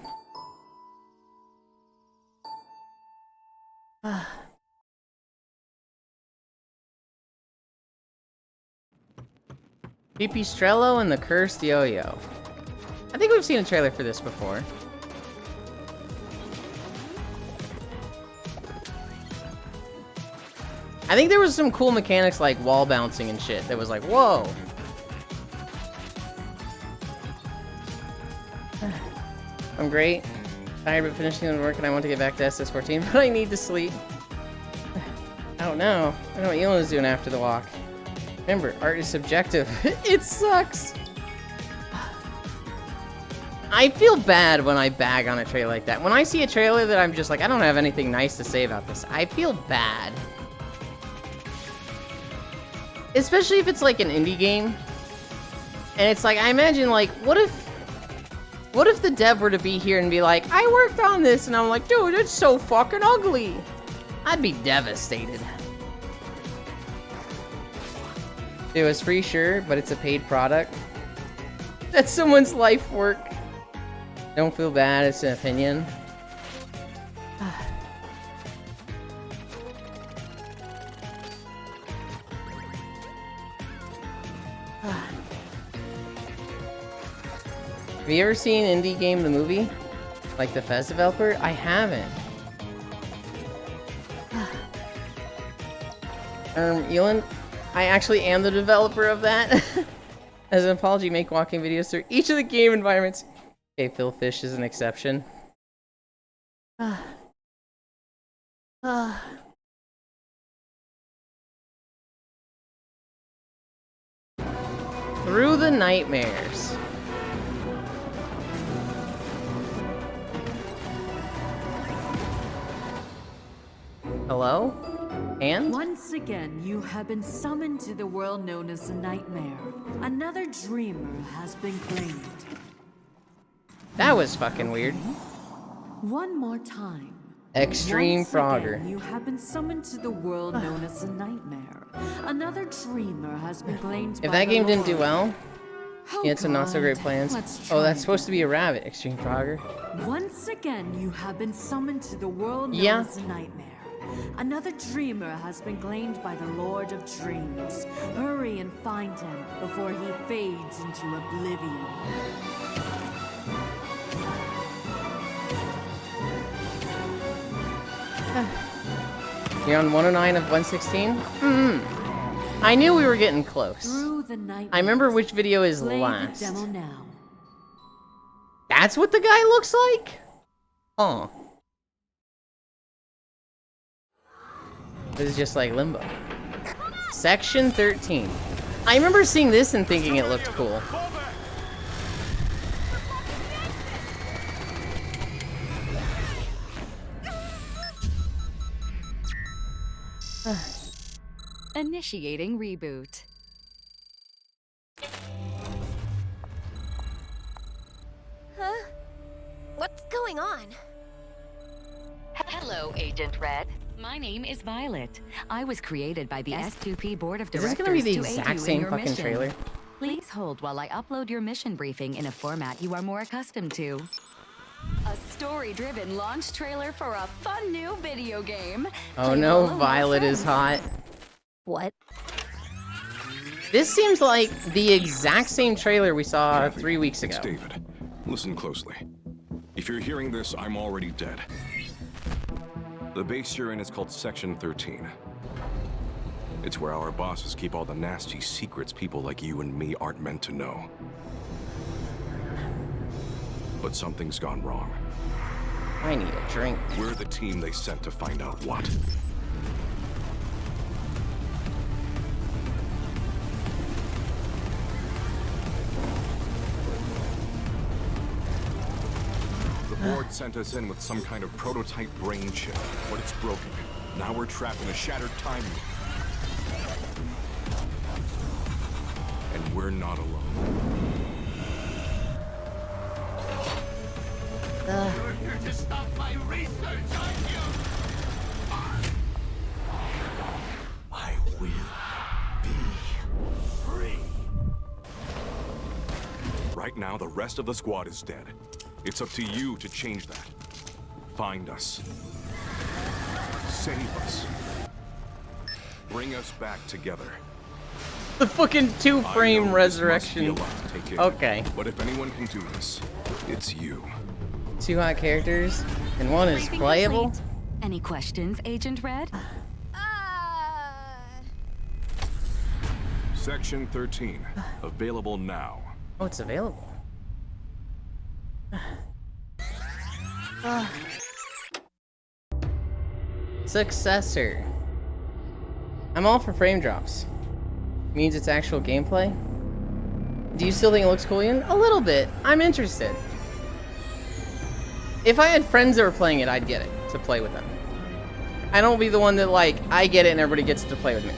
Pipistrello and the Cursed Yo-Yo. I think we've seen a trailer for this before. I think there was some cool mechanics like wall bouncing and shit that was like, whoa. I'm great. Tired but finishing the work and I want to get back to SS14, but I need to sleep. I don't know. I don't know what Elan's doing after the walk. Remember, art is subjective. It sucks. I feel bad when I bag on a trailer like that. When I see a trailer that I'm just like, I don't have anything nice to say about this, I feel bad. Especially if it's like an indie game. And it's like, I imagine like, what if the dev were to be here and be like, I worked on this, and I'm like, dude, it's so fucking ugly. I'd be devastated. It was free, sure, but it's a paid product. That's someone's life work. Don't feel bad, it's an opinion. Have you ever seen Indie Game the movie? Like the Fez developer? I haven't. Elon, I actually am the developer of that. As an apology, make walking videos through each of the game environments. Okay, Phil Fish is an exception. Through the nightmares. Hello? And? Once again, you have been summoned to the world known as a nightmare. Another dreamer has been claimed. That was fucking weird. One more time. Extreme Once Frogger. again, you have been summoned to the world known as a nightmare. Another dreamer has been claimed If by that the game didn't do Lord. well, Oh, yeah, it's a not so great God. plans. Let's Oh, try that's supposed to be a rabbit, Extreme Frogger. Once again, you have been summoned to the world known Yeah. as a nightmare. Another dreamer has been claimed by the Lord of Dreams. Hurry and find him before he fades into oblivion. You're on 109 of 116? I knew we were getting close. Through the night. I remember which video is Play last. the demo now. That's what the guy looks like? Huh. This is just like Limbo. Section 13. I remember seeing this and thinking it looked cool. Initiating reboot. Huh? What's going on? Hello, Agent Red. My name is Violet. I was created by the S2P Board of Is this Directors gonna be the to aid exact you same in your fucking mission. trailer? Please hold while I upload your mission briefing in a format you are more accustomed to. A story-driven launch trailer for a fun new video game. Oh Play no, along with Violet is friends. hot. What? This seems like the exact same trailer we saw 3 weeks ago. It's David. Listen closely. If you're hearing this, I'm already dead. The base you're in is called Section 13. It's where our bosses keep all the nasty secrets people like you and me aren't meant to know. But something's gone wrong. I need a drink. We're the team they sent to find out what. The board sent us in with some kind of prototype brain chip, but it's broken. Now we're trapped in a shattered time loop. And we're not alone. You're here to stop my research, aren't you? right now, the rest of the squad is dead. It's up to you to change that. Find us. Save us. Bring us back together. The fucking 2-frame I know this must be a resurrection. lot to take in, Okay. But if anyone can do this, it's you. 2 hot characters, and 1 is Briefing playable. complete. Any questions, Agent Red? Section 13, available now. Oh, it's available. Successor. I'm all for frame drops. Means it's actual gameplay. Do you still think it looks cool, Ian? A little bit. I'm interested. If I had friends that were playing it, I'd get it to play with them. I don't be the one that, like, I get it and everybody gets to play with me.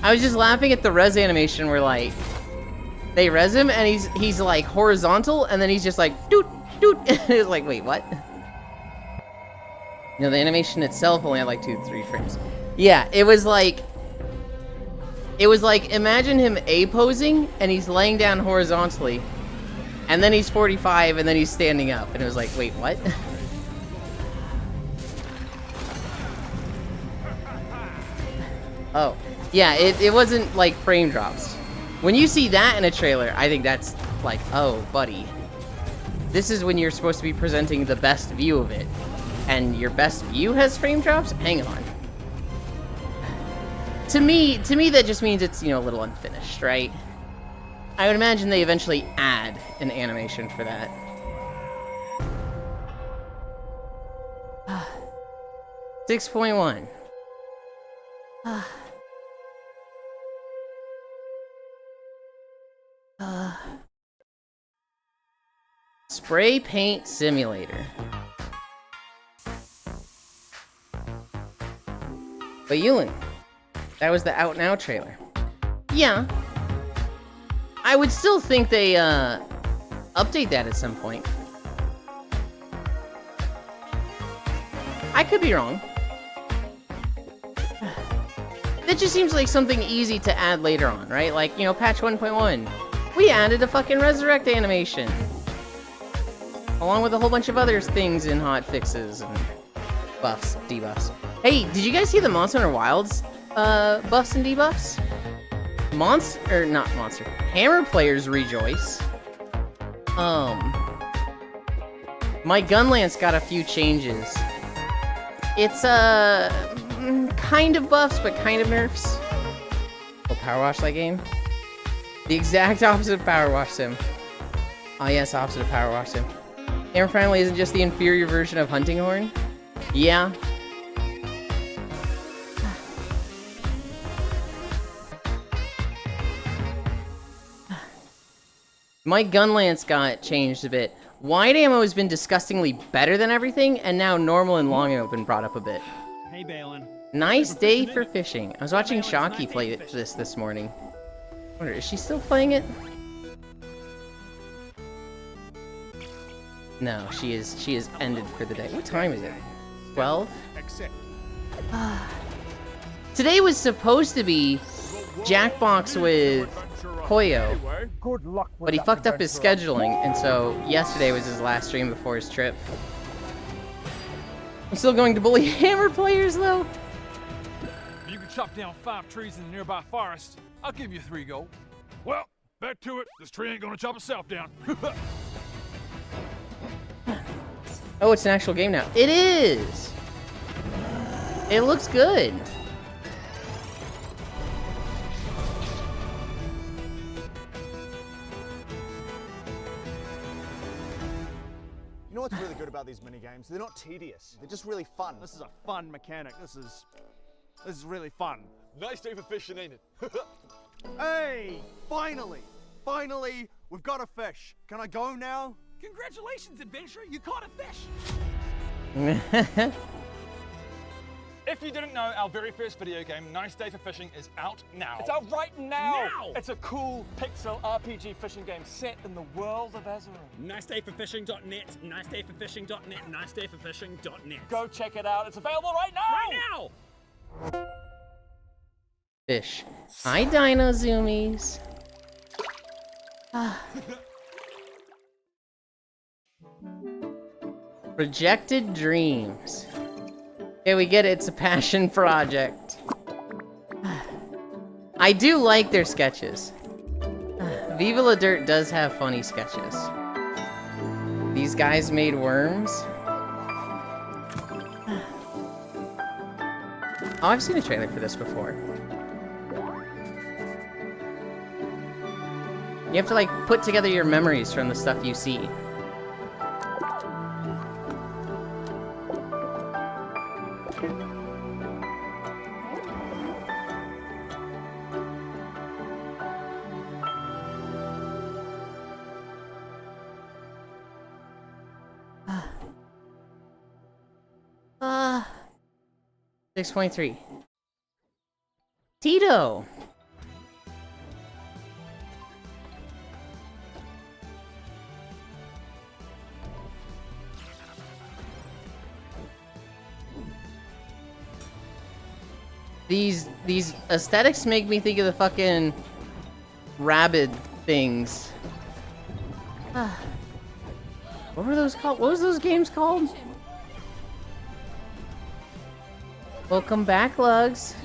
I was just laughing at the res animation where, like, they res him and he's like horizontal and then he's just like doot doot. And it's like, wait, what? You know, the animation itself only had like 2-3 frames. Yeah, it was like imagine him A-posing and he's laying down horizontally and then he's 45 and then he's standing up and it was like, wait, what? Oh, yeah, it wasn't like frame drops. When you see that in a trailer, I think that's like, oh, buddy. This is when you're supposed to be presenting the best view of it. And your best view has frame drops? Hang on. To me, that just means it's, you know, a little unfinished, right? I would imagine they eventually add an animation for that. 6.1. Spray Paint Simulator. But Yulin, that was the Out Now trailer. Yeah. I would still think they update that at some point. I could be wrong. That just seems like something easy to add later on, right? Like, you know, patch 1.1. We added a fucking resurrect animation. Along with a whole bunch of other things in hot fixes and buffs, debuffs. Hey, did you guys see the Monster Hunter Wilds buffs and debuffs? Hammer players rejoice. My Gunlance got a few changes. It's kind of buffs, but kind of nerfs. We'll power wash that game. The exact opposite of Power Wash Sim. Oh yes, opposite of Power Wash Sim. Hammer Family isn't just the inferior version of Hunting Horn? Yeah. My Gunlance got changed a bit. Wide ammo has been disgustingly better than everything, and now normal and long ammo have been brought up a bit. Hey, Balin. Nice day for fishing. I was watching Shocky play this morning. I wonder, is she still playing it? No, she is ended for the day. What time is it? 12? Today was supposed to be Jackbox with Koyo, but he fucked up his scheduling, and so yesterday was his last stream before his trip. I'm still going to bully Hammer players, though. If you can chop down 5 trees in the nearby forest, I'll give you 3 gold. Well, back to it. This tree ain't gonna chop itself down. Oh, it's an actual game now. It is! It looks good. You know what's really good about these mini games? They're not tedious. They're just really fun. This is a fun mechanic. This is really fun. Nice day for fishing, ain't it? Hey, finally, we've got a fish. Can I go now? Congratulations, adventurer! You caught a fish! If you didn't know, our very first video game, Nice Day for Fishing, is out now. It's out right now! It's a cool pixel RPG fishing game set in the world of Azeroth. NiceDayForFishing.net, NiceDayForFishing.net, NiceDayForFishing.net. Go check it out. It's available right now! Right now! Fish. Hi, Dino Zoomies. Rejected Dreams. Okay, we get it. It's a passion project. I do like their sketches. Viva La Dirt does have funny sketches. These guys made worms. Oh, I've seen a trailer for this before. You have to like put together your memories from the stuff you see. Uh, 6.3. Tito! These aesthetics make me think of the fucking rabid things. What were those called? What was those games called? Welcome back, Lugs.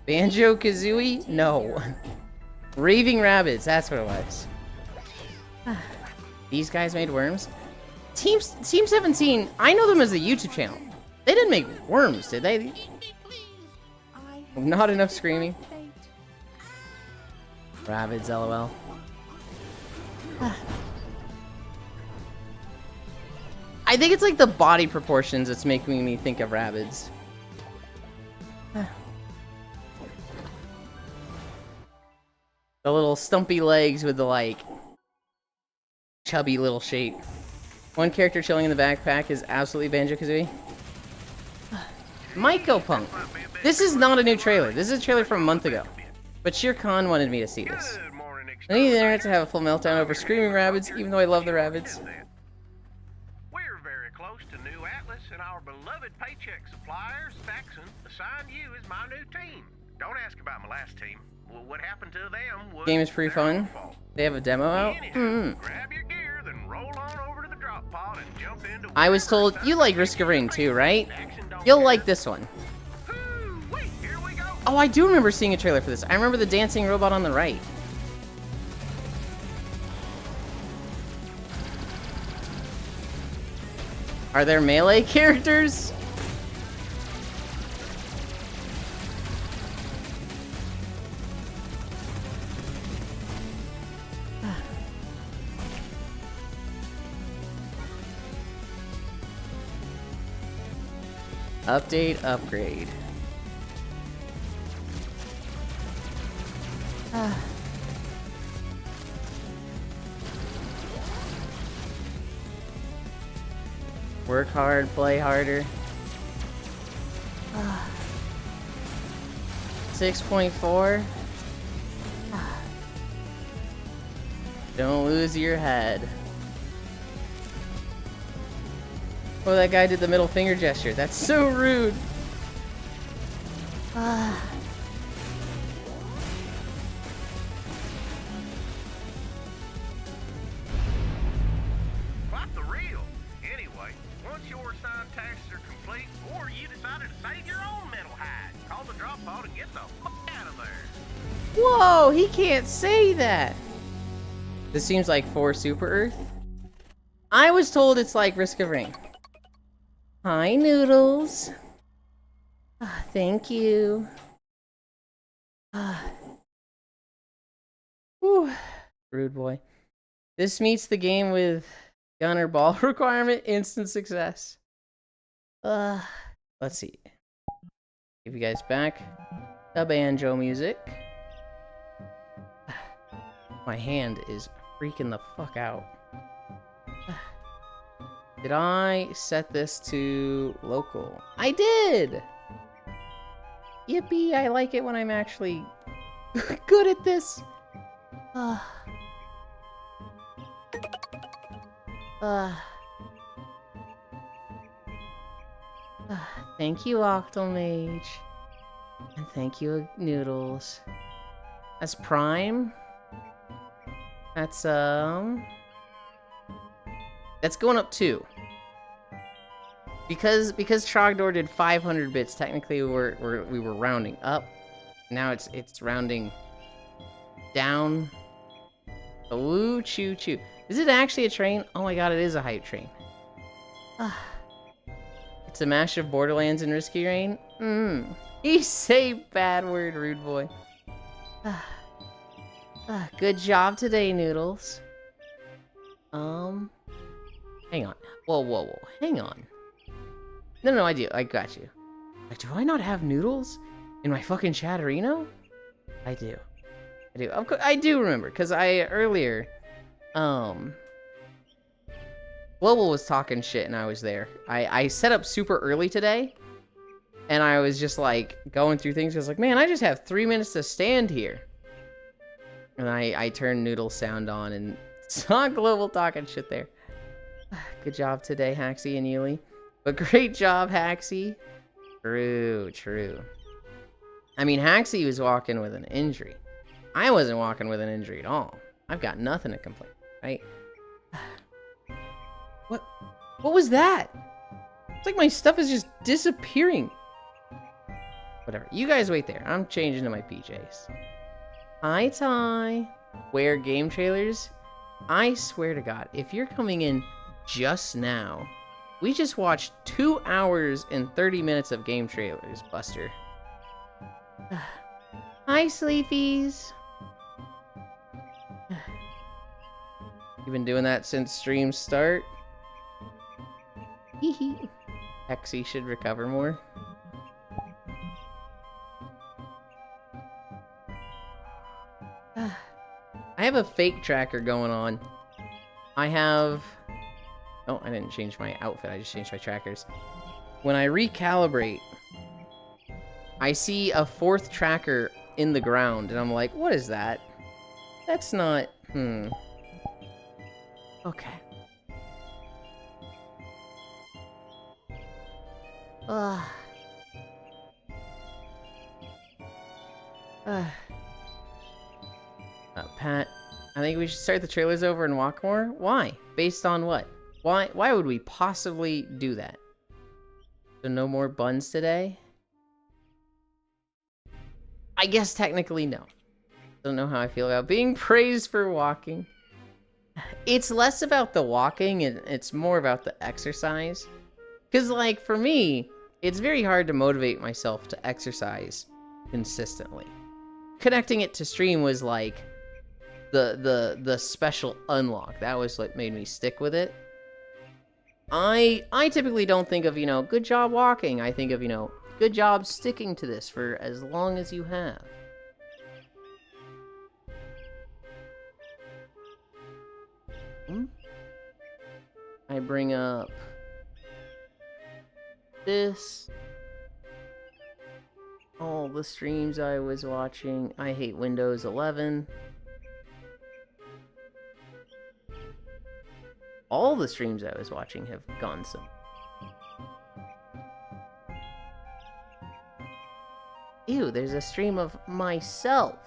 Banjo-Kazooie? No. Raving Rabbids, that's what it was. These guys made worms? Team 17, I know them as a YouTube channel. They didn't make worms, did they? Not enough screaming. Rabbids, lol. I think it's like the body proportions that's making me think of Rabbids. The little stumpy legs with the like chubby little shape. One character chilling in the backpack is absolutely Banjo-Kazooie. Mycopunk. This is not a new trailer. This is a trailer from a month ago. But Shere Khan wanted me to see this. I need the internet to have a full meltdown over screaming Rabbids, even though I love the Rabbids. We're very close to New Atlas, and our beloved paycheck supplier, Saxon, assigned you as my new team. Don't ask about my last team. Well, what happened to them was... Game is pretty fun. They have a demo out. Grab your gear, then roll on over to the drop pod and jump into... I was told you like Risk of Rain too, right? You'll like this one. Oh, I do remember seeing a trailer for this. I remember the dancing robot on the right. Are there melee characters? Update, upgrade. Work hard, play harder. 6.4. Don't lose your head. Oh, that guy did the middle finger gesture. That's so rude. Quite the real. Anyway, once your assigned tasks are complete, or you decided to save your own metal hide, call the drop pod and get the fuck out of there. Whoa, he can't say that. This seems like 4 Super Earth. I was told it's like Risk of Rain. Hi, Noodles. Thank you. Whew. Rude boy. This meets the game with gunner ball requirement, instant success. Let's see. Give you guys back the banjo music. My hand is freaking the fuck out. Did I set this to local? I did! Yippee, I like it when I'm actually good at this. Thank you, Octomage. And thank you, Noodles. As Prime? That's going up 2. Because Trogdor did 500 bits, technically we were rounding up. Now it's rounding down. Ooh, choo choo. Is it actually a train? Oh my god, it is a hype train. It's a mash of Borderlands and Risky Rain. You say bad word, rude boy. Good job today, Noodles. Hang on. Whoa. Hang on. No, I do. I got you. Like, do I not have Noodles in my fucking Chatterino? I do. Of course, I do remember, because earlier, Global was talking shit and I was there. I set up super early today, and I was just like going through things. I was like, man, I just have 3 minutes to stand here. And I turned Noodle sound on and saw Global talking shit there. Good job today, Haxie and Yuli. But great job, Haxie. True. I mean, Haxie was walking with an injury. I wasn't walking with an injury at all. I've got nothing to complain, right? What was that? It's like my stuff is just disappearing. Whatever. You guys wait there. I'm changing to my PJs. Hi, Ty. Where game trailers? I swear to God, if you're coming in just now, we just watched 2 hours and 30 minutes of game trailers, Buster. Hi, Sleepies. You've been doing that since stream start? Hee. Hexy should recover more. I have a fake tracker going on. I have... Oh, I didn't change my outfit. I just changed my trackers. When I recalibrate, I see a 4th tracker in the ground, and I'm like, what is that? That's not... Okay. Pat, I think we should start the trailers over and walk more? Why? Based on what? Why would we possibly do that? So no more buns today? I guess technically no. Don't know how I feel about being praised for walking. It's less about the walking and it's more about the exercise. Because like for me, it's very hard to motivate myself to exercise consistently. Connecting it to stream was like the special unlock. That was what made me stick with it. I typically don't think of, good job walking. I think of, good job sticking to this for as long as you have. I bring up this. All the streams I was watching. I hate Windows 11. All the streams I was watching have gone some. Ew, there's a stream of myself.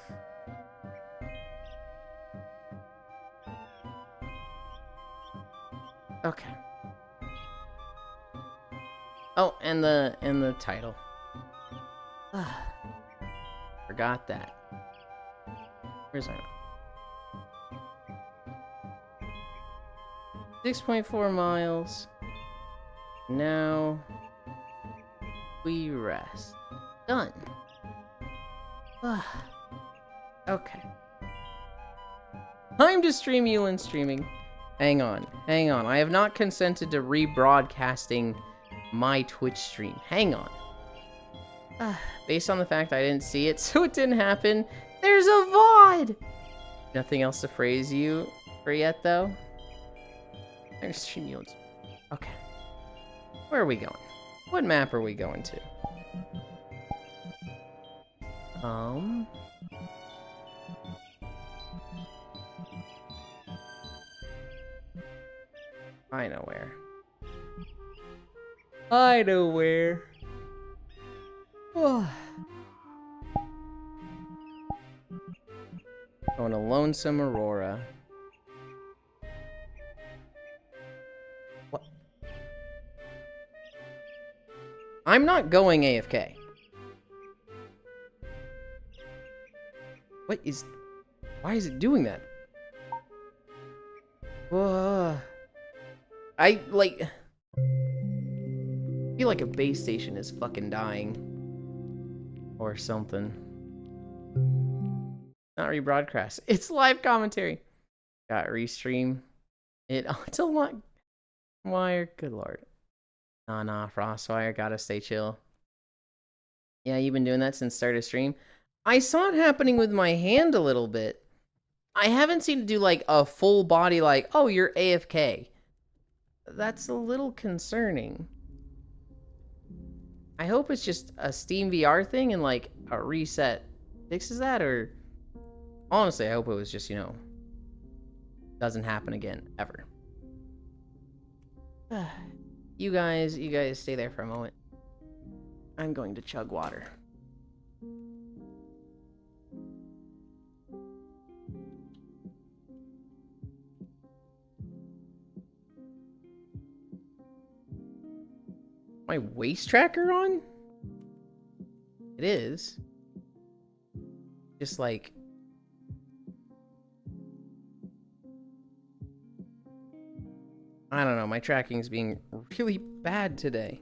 Okay. Oh, and the title. Forgot that. Where's my 6.4 miles. Now we rest. Done. Okay. Time to stream Yulin streaming. Hang on. I have not consented to rebroadcasting my Twitch stream. Hang on. Based on the fact I didn't see it, so it didn't happen, there's a VOD! Nothing else to praise you for yet, though? There's stream Yulin. Okay. Where are we going? What map are we going to? I know where. Going to Lonesome Aurora. I'm not going AFK. What is... Why is it doing that? I, like... feel like a base station is fucking dying. Or something. Not rebroadcast. It's live commentary. Got restream. It's a lot. Wire. Good lord. Nah, Frostwire. Gotta stay chill. Yeah, you've been doing that since start of stream. I saw it happening with my hand a little bit. I haven't seen it do like a full body like, oh, you're AFK. That's a little concerning. I hope it's just a Steam VR thing and like a reset fixes that, or honestly, I hope it was just, you know, doesn't happen again, ever. You guys stay there for a moment. I'm going to chug water. My waist tracker on? It is. Just like... I don't know, my tracking's being really bad today.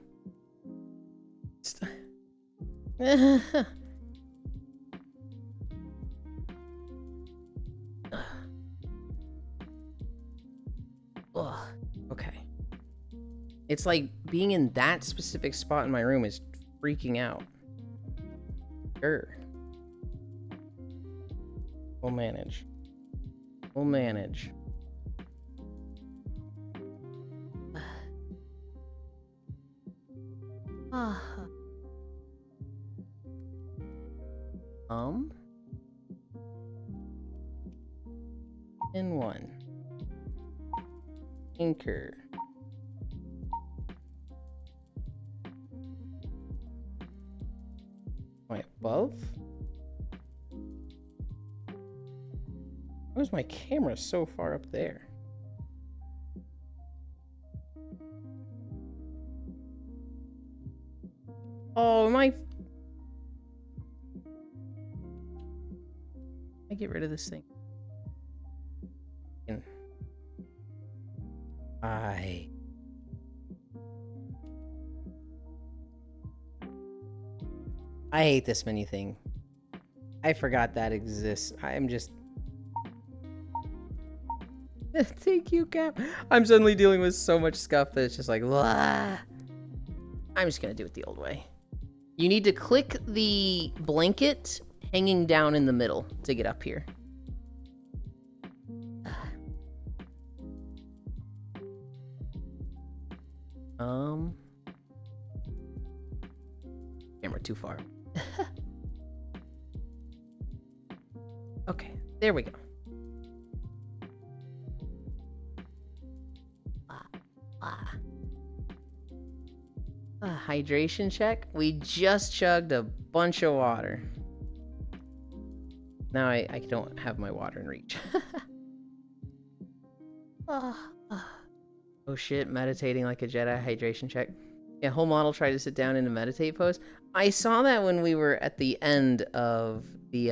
Okay. It's like being in that specific spot in my room is freaking out. Sure. We'll manage. We'll manage. And one. Anchor. Wait, above? Where's my camera so far up there? Oh, I get rid of this thing. I hate this menu thing. I forgot that exists. I'm just... Thank you, Cap. I'm suddenly dealing with so much stuff that it's just like, blah. I'm just gonna do it the old way. You need to click the blanket hanging down in the middle to get up here. Camera too far. Okay, there we go. Hydration check. We just chugged a bunch of water. Now I don't have my water in reach. Oh shit, meditating like a Jedi. Hydration check. Yeah, whole model tried to sit down in a meditate pose. I saw that when we were at the end of the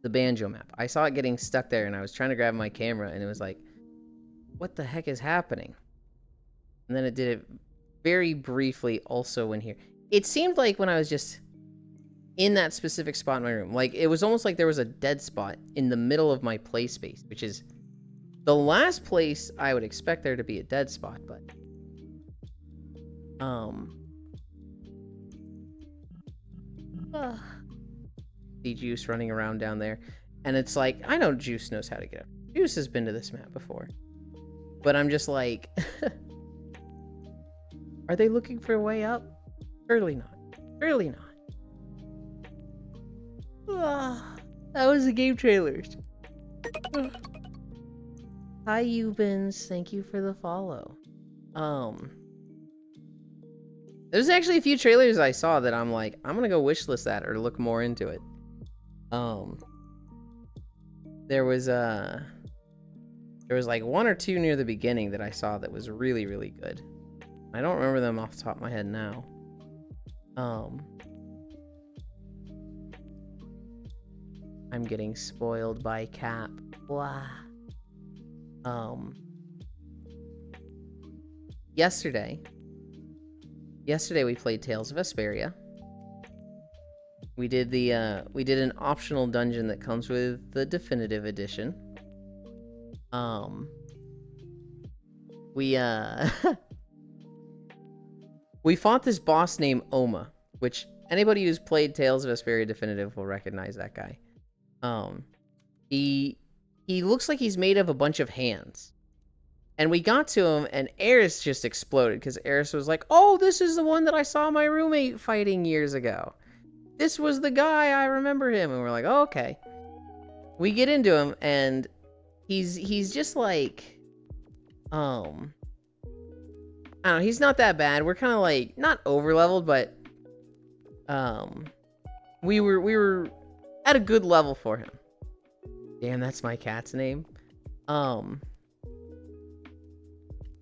banjo map. I saw it getting stuck there and I was trying to grab my camera and it was like, what the heck is happening? And then it did it very briefly also in here. It seemed like when I was just in that specific spot in my room, like it was almost like there was a dead spot in the middle of my play space, which is the last place I would expect there to be a dead spot, but see Juice running around down there, and it's like, I know Juice knows how to get up. Juice has been to this map before, but I'm just like, are they looking for a way up? Surely not. Surely not. That was the game trailers. Hi, Eubins. Thank you for the follow. There's actually a few trailers I saw that I'm like, I'm gonna go wishlist that or look more into it. There was like one or two near the beginning that I saw that was really, really good. I don't remember them off the top of my head now. I'm getting spoiled by Cap. Wow. Yesterday we played Tales of Vesperia. We did an optional dungeon that comes with the definitive edition. We fought this boss named Oma, which anybody who's played Tales of Vesperia Definitive will recognize that guy. He looks like he's made of a bunch of hands. And we got to him, and Eris just exploded, because Eris was like, oh, this is the one that I saw my roommate fighting years ago. This was the guy, I remember him. And we're like, oh, okay. We get into him, and he's just like, I don't know, he's not that bad. We're kind of like, not over-leveled, but, we were at a good level for him. Damn, that's my cat's name.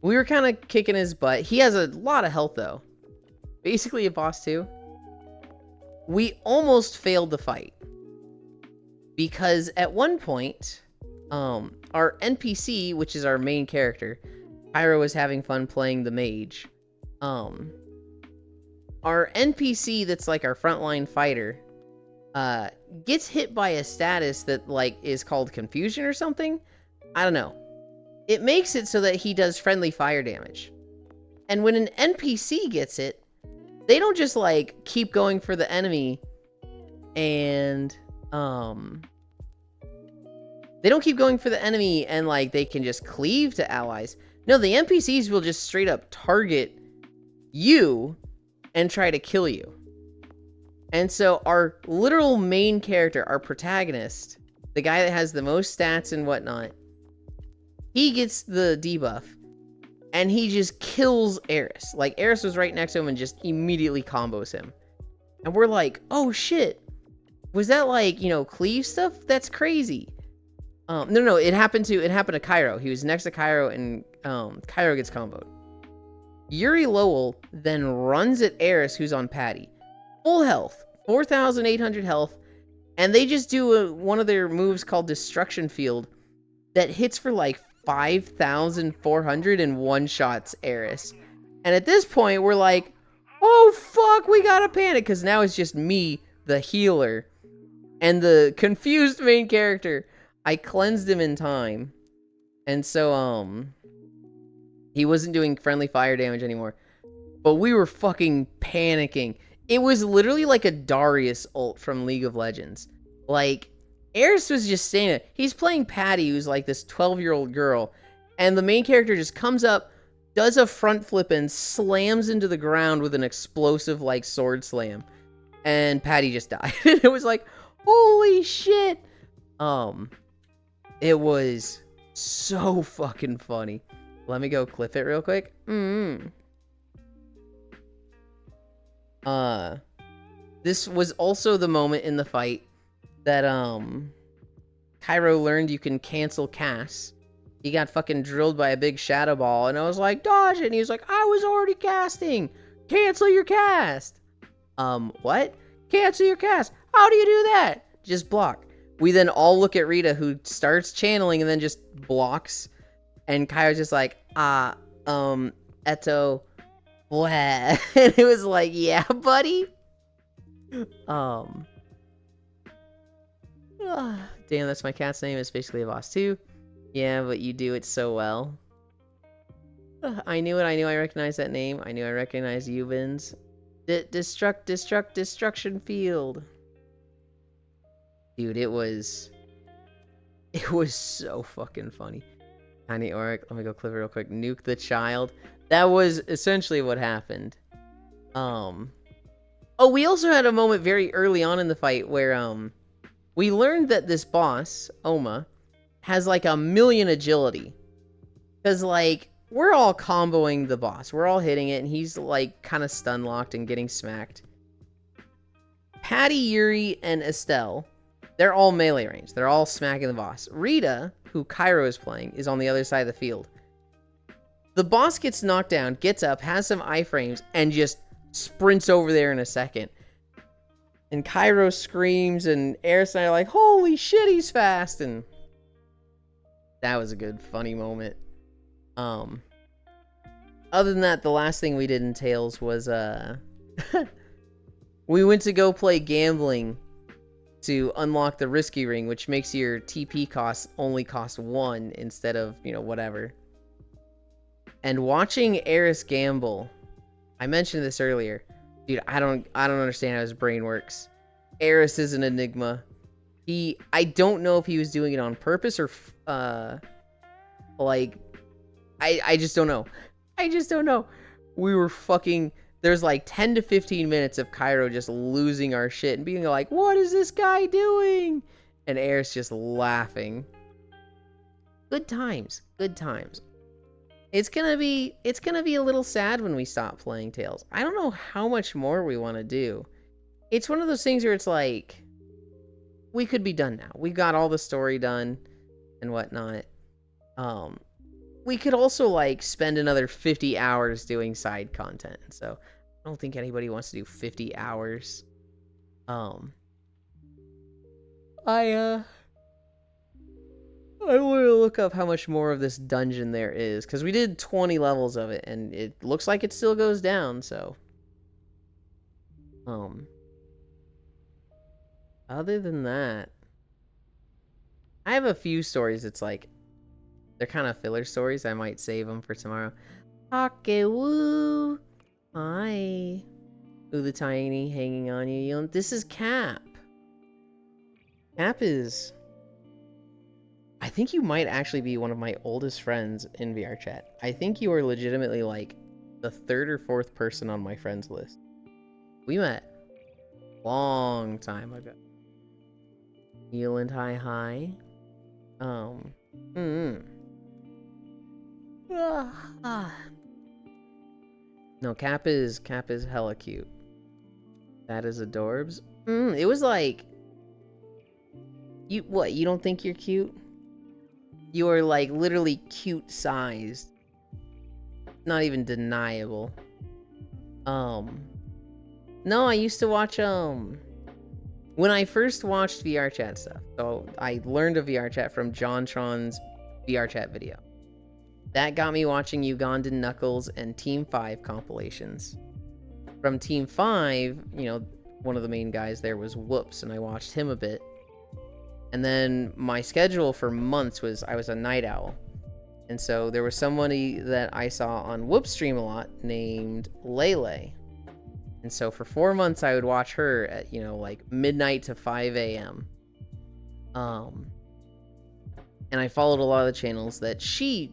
We were kind of kicking his butt. He has a lot of health, though. Basically a boss, too. We almost failed the fight. Because at one point, our NPC, which is our main character, Pyro was having fun playing the mage. Our NPC that's like our frontline fighter, gets hit by a status that like is called confusion or something. I don't know. It makes it so that he does friendly fire damage. And when an NPC gets it, they don't just like keep going for the enemy and they don't keep going for the enemy and like they can just cleave to allies. No, the NPCs will just straight up target you and try to kill you. And so our literal main character, our protagonist, the guy that has the most stats and whatnot, he gets the debuff, and he just kills Eris. Like, Eris was right next to him and just immediately combos him. And we're like, oh shit. Was that like, you know, cleave stuff? That's crazy. No, it happened to Cairo. He was next to Cairo, and Cairo gets comboed. Yuri Lowell then runs at Eris, who's on Patty. Full health, 4,800 health, and they just do one of their moves called Destruction Field that hits for like 5,400 and one-shots Eris. And at this point, we're like, oh fuck, we gotta panic, because now it's just me, the healer, and the confused main character. I cleansed him in time, and so, he wasn't doing friendly fire damage anymore. But we were fucking panicking. It was literally like a Darius ult from League of Legends. Like, Eris was just standing there. He's playing Patty, who's like this 12-year-old girl. And the main character just comes up, does a front flip, and slams into the ground with an explosive, like, sword slam. And Patty just died. And it was like, holy shit. It was so fucking funny. Let me go clip it real quick. This was also the moment in the fight that, Cairo learned you can cancel casts. He got fucking drilled by a big shadow ball, and I was like, dodge it! And he was like, I was already casting! Cancel your cast! What? Cancel your cast! How do you do that? Just block. We then all look at Rita, who starts channeling and then just blocks. And Cairo's just like, Eto, what? And it was like, yeah, buddy. Damn, that's my cat's name. It's basically a boss too. Yeah, but you do it so well. I knew it. I knew I recognized that name. I knew I recognized Yubin's. Destruction Field. Dude, it was so fucking funny. Tiny Oric, let me go clip it real quick. Nuke the child. That was essentially what happened. Oh, we also had a moment very early on in the fight where, we learned that this boss, Oma, has like 1,000,000 agility. Because, like, we're all comboing the boss. We're all hitting it, and he's, like, kind of stun-locked and getting smacked. Patty, Yuri, and Estelle, they're all melee range. They're all smacking the boss. Rita, who Cairo is playing, is on the other side of the field. The boss gets knocked down, gets up, has some iframes, and just sprints over there in a second. And Cairo screams, and Eris and I are like, holy shit, he's fast! And that was a good, funny moment. Other than that, the last thing we did in Tales was, we went to go play gambling to unlock the Risky Ring, which makes your TP costs only cost 1 instead of, whatever. And watching Eris gamble, I mentioned this earlier. Dude, I don't understand how his brain works. Eris is an enigma. I don't know if he was doing it on purpose or, I just don't know. I just don't know. We were there's like 10 to 15 minutes of Cairo just losing our shit and being like, what is this guy doing? And Eris just laughing. Good times. Good times. It's gonna be a little sad when we stop playing Tales. I don't know how much more we want to do. It's one of those things where it's like, we could be done now. We got all the story done and whatnot. We could also spend another 50 hours doing side content. So I don't think anybody wants to do 50 hours. I want to look up how much more of this dungeon there is, because we did 20 levels of it, and it looks like it still goes down, so. Other than that, I have a few stories. It's like, they're kind of filler stories. I might save them for tomorrow. Hakewoo! Hi. Ooh, the tiny hanging on you. This is Cap. Cap is... I think you might actually be one of my oldest friends in VR chat. I think you are legitimately the 3rd or 4th person on my friends list. We met a long time ago. Eland, hi. No, Cap is hella cute. That is adorbs. It was you don't think you're cute? You are literally cute sized. Not even deniable. No, I used to watch when I first watched VR chat stuff. So I learned of VR chat from JonTron's VR chat video. That got me watching Ugandan Knuckles and Team 5 compilations. From Team 5, one of the main guys there was Whoops, and I watched him a bit. And then my schedule for months was I was a night owl. And so there was somebody that I saw on Whoops stream a lot named Lele. And so for 4 months I would watch her at, midnight to 5 a.m. And I followed a lot of the channels that she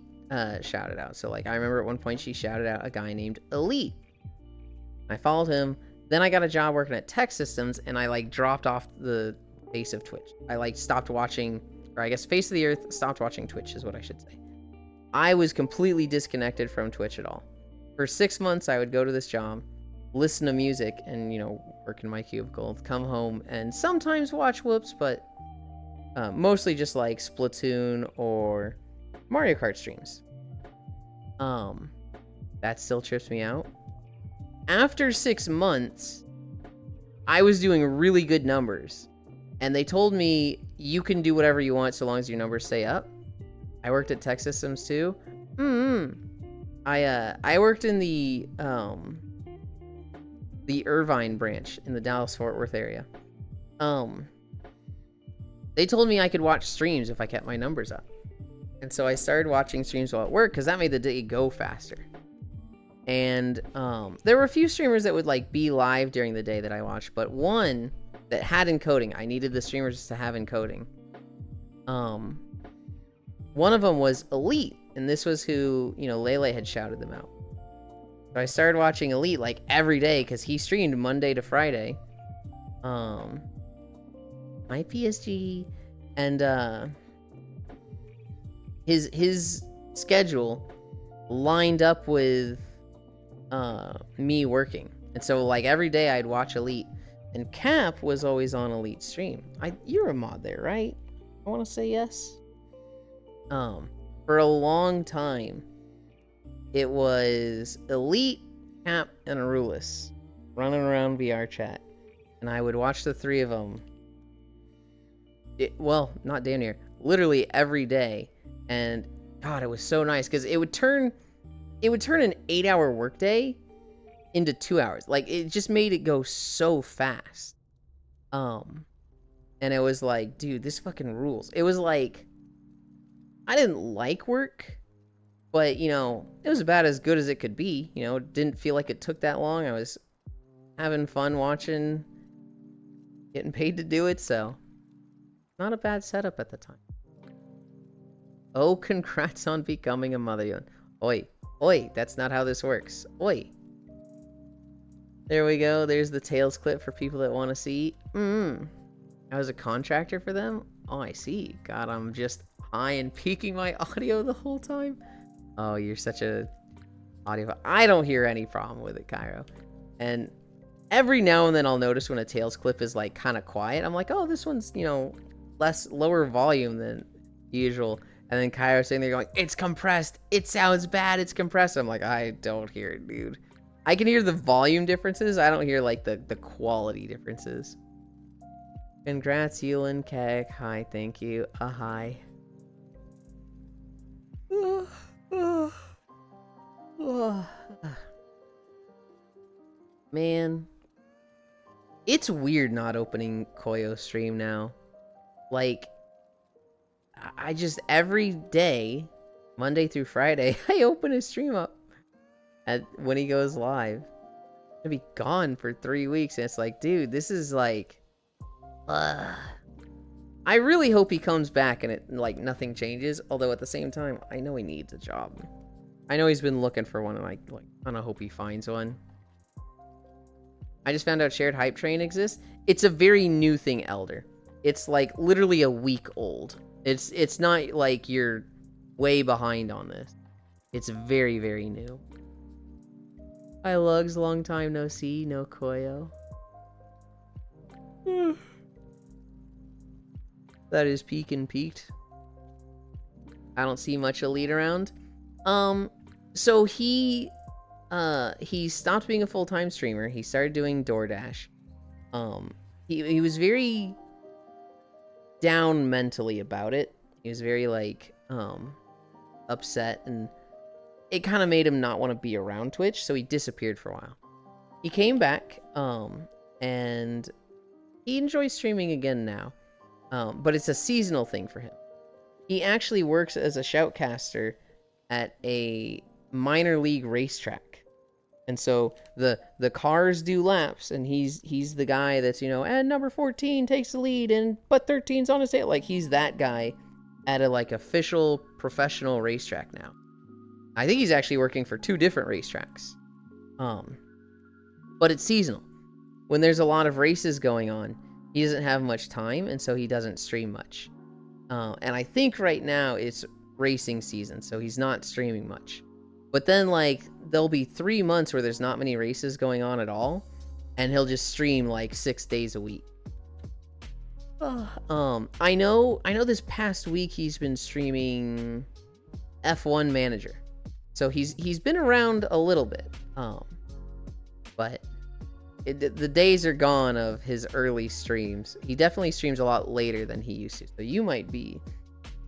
shouted out. So I remember at one point she shouted out a guy named Elite. I followed him. Then I got a job working at Tech Systems, and I dropped off the face of Twitch. I stopped watching, or I guess face of the earth, stopped watching Twitch is what I should say. I was completely disconnected from Twitch at all. For 6 months I would go to this job, listen to music, and work in my cubicle, come home and sometimes watch Whoops, but mostly just Splatoon or Mario Kart streams. That still trips me out. After 6 months, I was doing really good numbers, and they told me you can do whatever you want so long as your numbers stay up. I worked at Tech Systems too. I worked in the Irvine branch in the Dallas-Fort Worth area. They told me I could watch streams if I kept my numbers up. And so I started watching streams while at work because that made the day go faster. And there were a few streamers that would be live during the day that I watched, but one that had encoding. I needed the streamers to have encoding. One of them was Elite, and this was who, Lele had shouted them out. So I started watching Elite every day because he streamed Monday to Friday. My PSG, and his schedule lined up with me working, and so every day I'd watch Elite, and Cap was always on Elite stream. You're a mod there, right? I want to say yes. For a long time, it was Elite, Cap, and Arulis running around VR chat. And I would watch the three of them. Well, not damn near. Literally every day. And God, it was so nice because it would turn an 8-hour workday into 2 hours. Like, it just made it go so fast. And it was like, dude, this fucking rules. It was like, I didn't like work, but, you know, it was about as good as it could be. You know, it didn't feel like it took that long. I was having fun watching, getting paid to do it, so not a bad setup at the time. Oh, congrats on becoming a mother. Oi, oi, that's not how this works. Oi. There we go. There's the Tails clip for people that want to see. I was a contractor for them? Oh, I see. God, I'm just high and peaking my audio the whole time. Oh, you're such a audio. I don't hear any problem with it, Cairo. And every now and then I'll notice when a Tails clip is like kind of quiet. I'm like, oh, this one's, you know, lower volume than usual. And then Cairo's sitting there going, it's compressed. It sounds bad. It's compressed. I'm like, I don't hear it, dude. I can hear the volume differences. I don't hear like the quality differences. Congrats, Yulin Keg. Hi, thank you. Hi. Man, it's weird not opening Koyo stream now. Like, I just, every day, Monday through Friday, I open his stream up when he goes live. I'm gonna be gone for 3 weeks, and it's like, dude, this is like, I really hope he comes back and it, like, nothing changes. Although at the same time, I know he needs a job. I know he's been looking for one, and I kind of hope he finds one. I just found out Shared Hype Train exists. It's a very new thing, Elder. It's like literally a week old. It's not like you're way behind on this. It's very, very new. Hi, Lugs. Long time no see. No Koyo. That is peak and peaked. I don't see much Elite around. So he stopped being a full-time streamer. He started doing DoorDash. He was very down mentally about it. He was very like upset, and it kind of made him not want to be around Twitch, so he disappeared for a while. He came back and he enjoys streaming again now. But it's a seasonal thing for him. He actually works as a shoutcaster at a minor league racetrack. And so the cars do laps, and he's the guy that's, you know, and number 14 takes the lead, but 13's on his tail. Like, he's that guy at a like official professional racetrack now. I think he's actually working for 2 different racetracks. But it's seasonal. When there's a lot of races going on, he doesn't have much time, and so he doesn't stream much. And I think right now it's racing season, so he's not streaming much. But then, like, there'll be 3 months where there's not many races going on at all, and he'll just stream like 6 days a week. I know this past week he's been streaming F1 Manager. So he's been around a little bit. But the days are gone of his early streams. He definitely streams a lot later than he used to. So you might be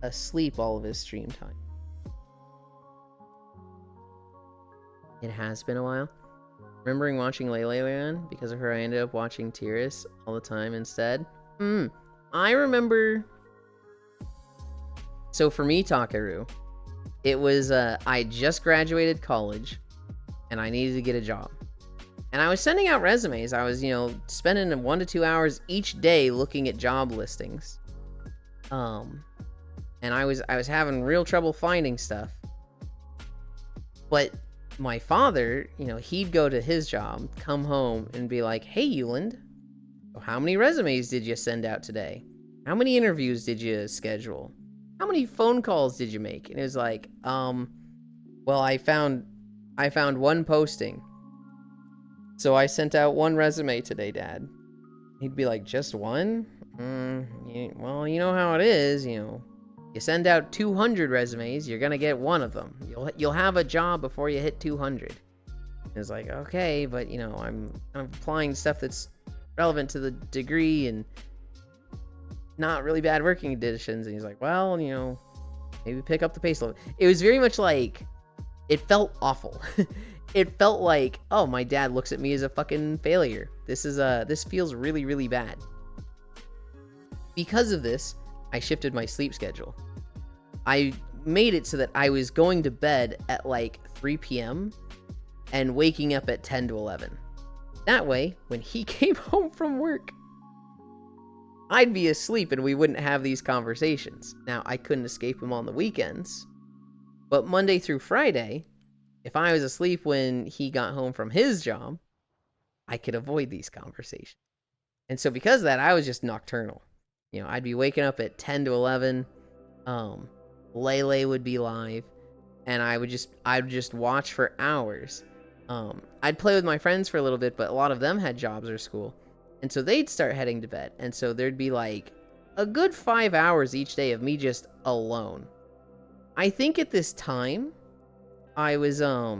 asleep all of his stream time. It has been a while. Remembering watching Lele because of her, I ended up watching Tiris all the time instead. I remember. So for me, Takaru, it was I just graduated college, and I needed to get a job. And I was sending out resumes. I was, you know, spending 1 to 2 hours each day looking at job listings. And I was having real trouble finding stuff. But my father, you know, he'd go to his job, come home, and be like, "Hey, Yuland, how many resumes did you send out today? How many interviews did you schedule? How many phone calls did you make?" And it was like, well, I found 1 posting. So I sent out 1 resume today, Dad. He'd be like, "Just 1? Well, you know how it is, you know. You send out 200 resumes, you're gonna get one of them. You'll have a job before you hit 200. It's like, okay, but you know, I'm applying stuff that's relevant to the degree and not really bad working conditions. And he's like, well, you know, maybe pick up the pace a little bit. It was very much like, it felt awful. It felt like, oh, my dad looks at me as a fucking failure. This feels really, really bad. Because of this, I shifted my sleep schedule. I made it so that I was going to bed at like 3 p.m. and waking up at 10 to 11. That way, when he came home from work, I'd be asleep and we wouldn't have these conversations. Now, I couldn't escape him on the weekends, but Monday through Friday, if I was asleep when he got home from his job, I could avoid these conversations. And so because of that, I was just nocturnal. You know, I'd be waking up at 10 to 11. Lele would be live, and I'd just watch for hours. I'd play with my friends for a little bit, but a lot of them had jobs or school. And so they'd start heading to bed. And so there'd be like a good 5 hours each day of me just alone. I think at this time, I was, I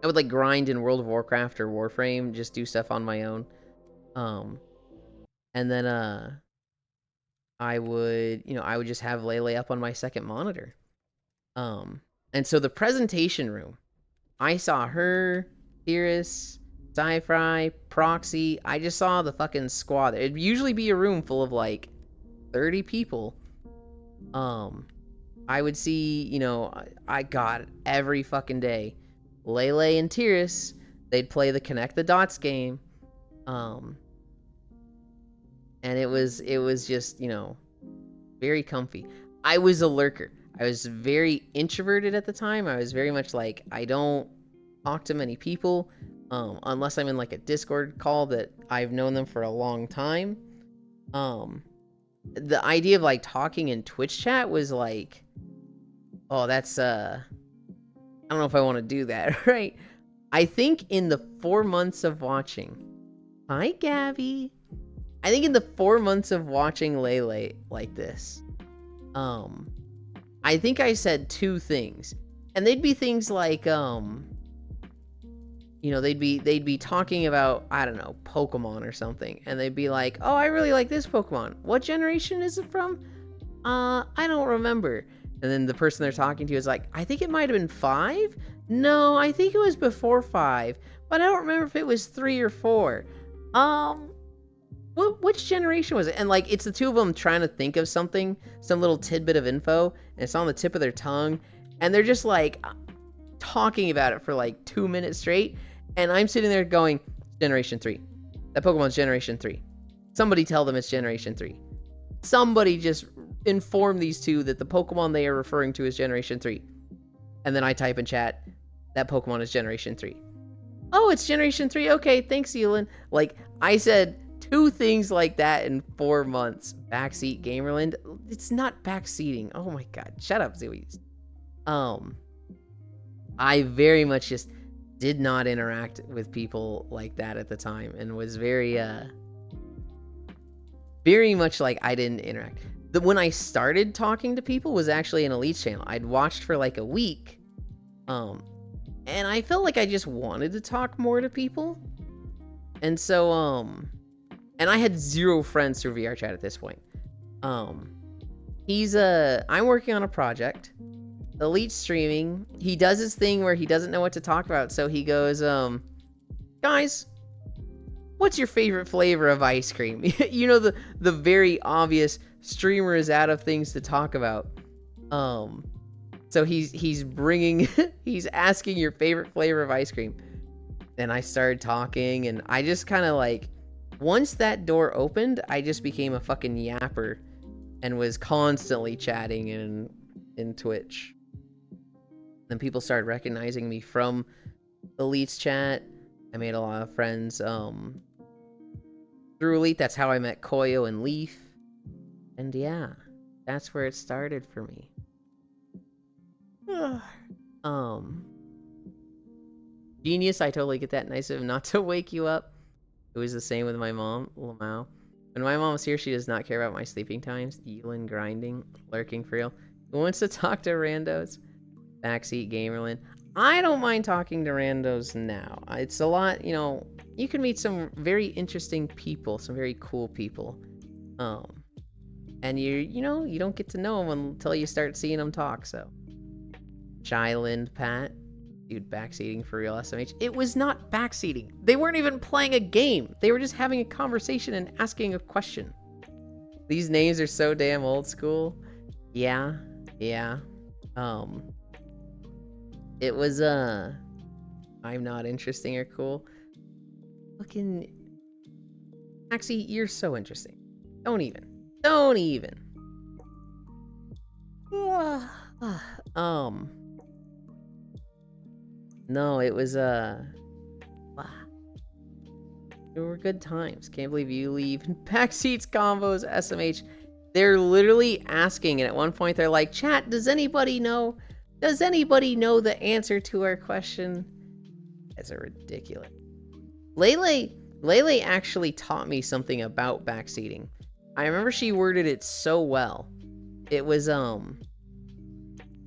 would like grind in World of Warcraft or Warframe, just do stuff on my own. And then, I would just have Lele up on my second monitor. And so the presentation room, I saw her, Theris, Sci-Fi, Proxy. I just saw the fucking squad. It'd usually be a room full of like 30 people. I would see, you know, I got it every fucking day. Lele and Tiris, they'd play the Connect the Dots game. And it was just, you know, very comfy. I was a lurker. I was very introverted at the time. I was very much like, I don't talk to many people, unless I'm in like a Discord call that I've known them for a long time. The idea of like talking in Twitch chat was like, oh, that's, I don't know if I want to do that, right? I think in the 4 months of watching, hi Gabby. I think in the 4 months of watching Lele like this, I think I said 2 things, and they'd be things like, you know, they'd be talking about, I don't know, Pokemon or something, and they'd be like, oh, I really like this Pokemon. What generation is it from? I don't remember. And then the person they're talking to is like, I think it might have been 5? No, I think it was before 5, but I don't remember if it was 3 or 4. Which generation was it? And like, it's the two of them trying to think of something, some little tidbit of info, and it's on the tip of their tongue, and they're just like talking about it for like 2 minutes straight, and I'm sitting there going, Generation 3. That Pokemon's Generation 3. Somebody tell them it's Generation 3. Somebody just inform these two that the Pokemon they are referring to is Generation 3. And then I type in chat, that Pokemon is Generation 3. Oh, it's Generation 3. Okay, thanks, Elin. Like, I said 2 things like that in 4 months. Backseat Gamerland. It's not backseating. Oh my god. Shut up, Zoe. I very much just did not interact with people like that at the time, and was very much like I didn't interact. When I started talking to people was actually an Elite channel. I'd watched for like a week, and I felt like I just wanted to talk more to people, and so and I had 0 friends through VR chat at this point. I'm working on a project. Elite streaming. He does his thing where he doesn't know what to talk about, so he goes, guys, what's your favorite flavor of ice cream? You know, the very obvious streamer is out of things to talk about. So he's bringing, he's asking your favorite flavor of ice cream. Then I started talking, and I just kind of like, once that door opened, I just became a fucking yapper and was constantly chatting in Twitch. Then people started recognizing me from Elite's chat. I made a lot of friends through Elite. That's how I met Koyo and Leaf. And yeah, that's where it started for me. Genius, I totally get that. Nice of him not to wake you up. It was the same with my mom, Lamau. When my mom's here, she does not care about my sleeping times. Yulin grinding, lurking for real. Who wants to talk to randos? Backseat Gamerlin. I don't mind talking to randos now. It's a lot, you know, you can meet some very interesting people, some very cool people. And you know, you don't get to know them until you start seeing them talk, so. Shyland Pat. Dude, backseating for real, SMH. It was not backseating. They weren't even playing a game. They were just having a conversation and asking a question. These names are so damn old school. Yeah. It was, I'm not interesting or cool. Fucking... Maxie, you're so interesting. Don't even. No, it was, wow. There were good times. Can't believe you leave. Backseats combos, SMH. They're literally asking, and at one point they're like, chat, does anybody know the answer to our question? That's ridiculous. Lele actually taught me something about backseating. I remember she worded it so well. It was,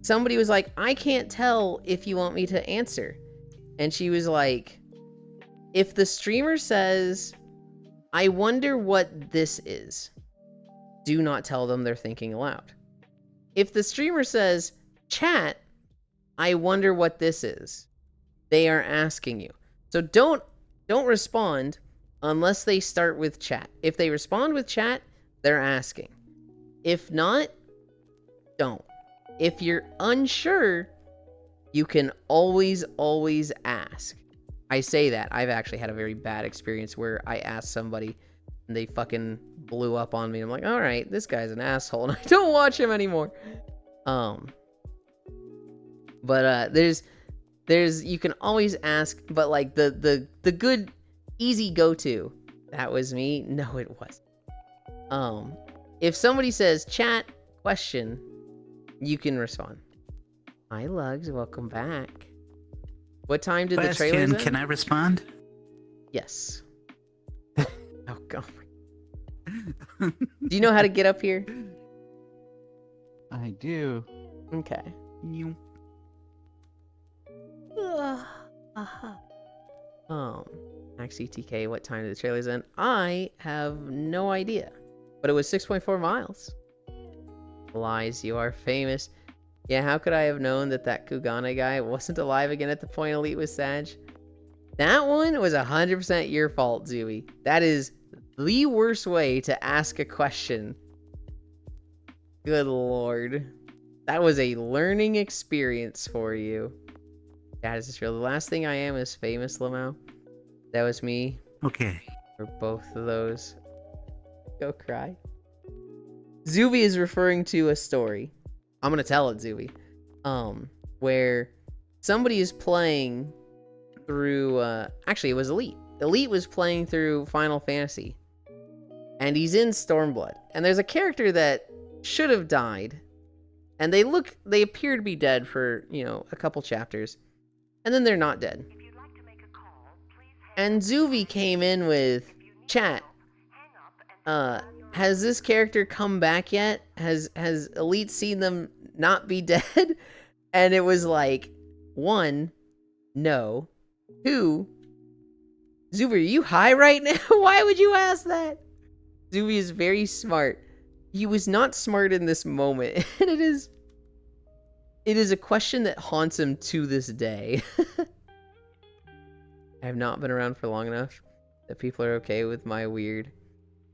somebody was like, I can't tell if you want me to answer. And she was like, if the streamer says, I wonder what this is, do not tell them they're thinking aloud. If the streamer says, chat, I wonder what this is, they are asking you. So don't respond unless they start with chat. If they respond with chat, they're asking. If not, don't. If you're unsure, you can always ask. I say that. I've actually had a very bad experience where I asked somebody and they fucking blew up on me. I'm like, all right, this guy's an asshole and I don't watch him anymore. But there's you can always ask, but like the good easy go-to, that was me. No, it wasn't. If somebody says chat question, you can respond. Hi, Lugs. Welcome back. What time did the trailer end? Can I respond? Yes. Oh, God. Do you know how to get up here? I do. Okay. You. Maxi TK, what time did the trailers end? I have no idea. But it was 6.4 miles. Lies, you are famous. Yeah, how could I have known that Kugana guy wasn't alive again at the point Elite was Sag? That one was 100% your fault, Zooey. That is the worst way to ask a question. Good lord. That was a learning experience for you. God, is this real? The last thing I am is famous, Lamau. That was me. Okay. For both of those. Go cry. Zuby is referring to a story. I'm gonna tell it, Zuby. Where somebody is playing through, actually it was Elite. Elite was playing through Final Fantasy. And he's in Stormblood. And there's a character that should have died. And they appear to be dead for, you know, a couple chapters. And then they're not dead. And Zuvi came in with, chat, has this character come back yet? Has Elite seen them not be dead? And it was like, 1, no. 2, Zuvi, are you high right now? Why would you ask that? Zuvi is very smart. He was not smart in this moment. And it is a question that haunts him to this day. I have not been around for long enough that people are okay with my weird,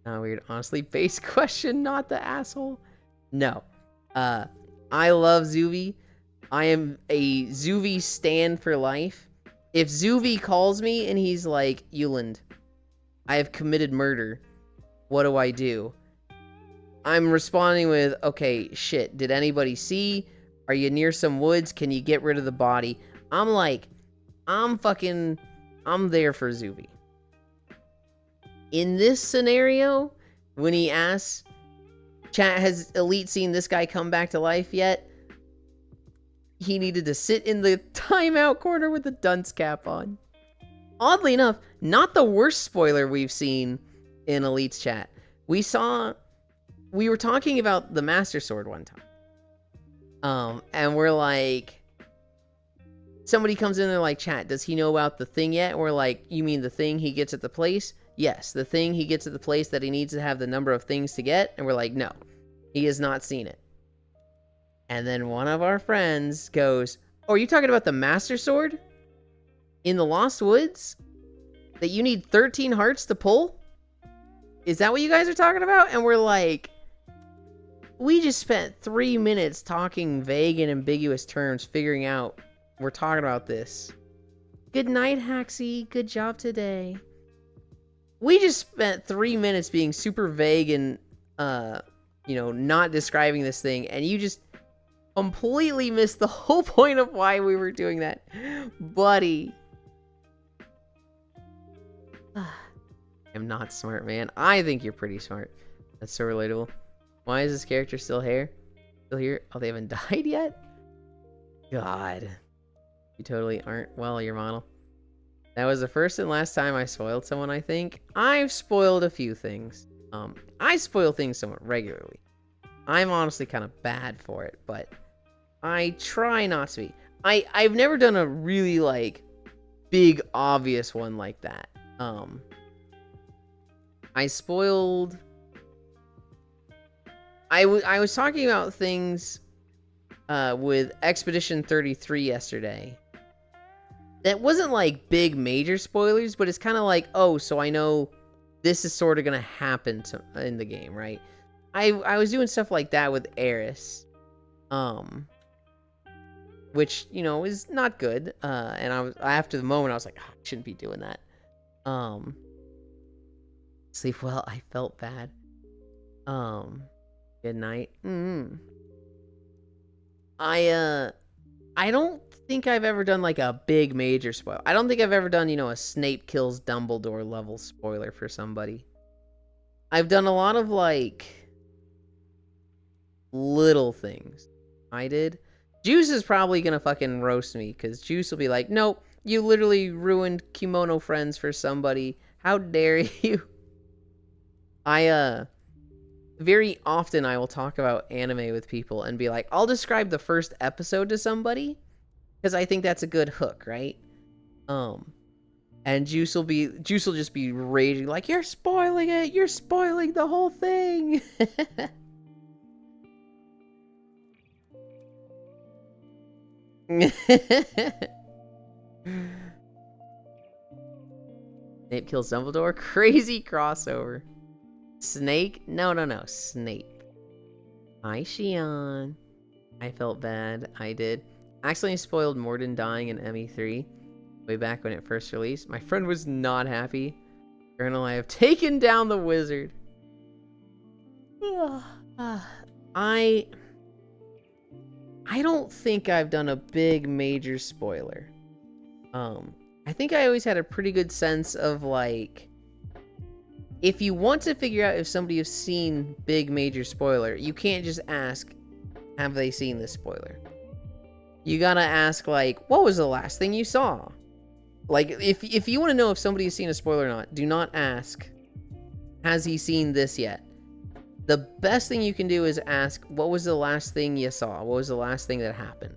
honestly based question, not the asshole. No. I love Zuvi. I am a Zuvi stan for life. If Zuvi calls me and he's like, Yuland, I have committed murder. What do I do? I'm responding with, okay, shit, did anybody see? Are you near some woods? Can you get rid of the body? I'm like, I'm there for Zuby. In this scenario, when he asks, chat, has Elite seen this guy come back to life yet? He needed to sit in the timeout corner with the dunce cap on. Oddly enough, not the worst spoiler we've seen in Elite's chat. we were talking about the Master Sword one time. And we're like, somebody comes in and they're like, chat, does he know about the thing yet? And we're like, you mean the thing he gets at the place? Yes, the thing he gets at the place that he needs to have the number of things to get. And we're like, no, he has not seen it. And then one of our friends goes, oh, are you talking about the Master Sword in the Lost Woods that you need 13 hearts to pull? Is that what you guys are talking about? And we're like, we just spent 3 minutes talking vague and ambiguous terms, figuring out we're talking about this. Good night, Haxie. Good job today. We just spent 3 minutes being super vague and, not describing this thing, and you just completely missed the whole point of why we were doing that. Buddy. I'm not smart, man. I think you're pretty smart. That's so relatable. Why is this character still here? Still here? Oh, they haven't died yet? God. You totally aren't well, your model. That was the first and last time I spoiled someone, I think. I've spoiled a few things. I spoil things somewhat regularly. I'm honestly kind of bad for it, but I try not to be. I've never done a really, like, big, obvious one like that. I spoiled... I was talking about things with Expedition 33 yesterday. That wasn't like big major spoilers, but it's kind of like, oh, so I know this is sort of going to happen in the game, right? I was doing stuff like that with Eris. Which, is not good. And after the moment, I was like, oh, I shouldn't be doing that. Sleep well, I felt bad. Good night. I don't think I've ever done like a big major spoil. I don't think I've ever done, a Snape kills Dumbledore level spoiler for somebody. I've done a lot of like little things. I did. Juice is probably gonna fucking roast me because Juice will be like, nope, you literally ruined Kimono Friends for somebody. How dare you? Very often I will talk about anime with people and be like, I'll describe the first episode to somebody because I think that's a good hook, right? And Juice will just be raging like, you're spoiling it, you're spoiling the whole thing. Snape kills Dumbledore? Crazy crossover. Snake? No, Snape. Hi, Shion. I felt bad. I did. Accidentally spoiled Morden dying in ME3 way back when it first released. My friend was not happy. Colonel, I have taken down the wizard. I don't think I've done a big major spoiler. I think I always had a pretty good sense of like, if you want to figure out if somebody has seen big major spoiler, you can't just ask, have they seen this spoiler? You gotta ask like, what was the last thing you saw? Like, if you want to know if somebody has seen a spoiler or not, do not ask, has he seen this yet? The best thing you can do is ask, what was the last thing you saw? What was the last thing that happened?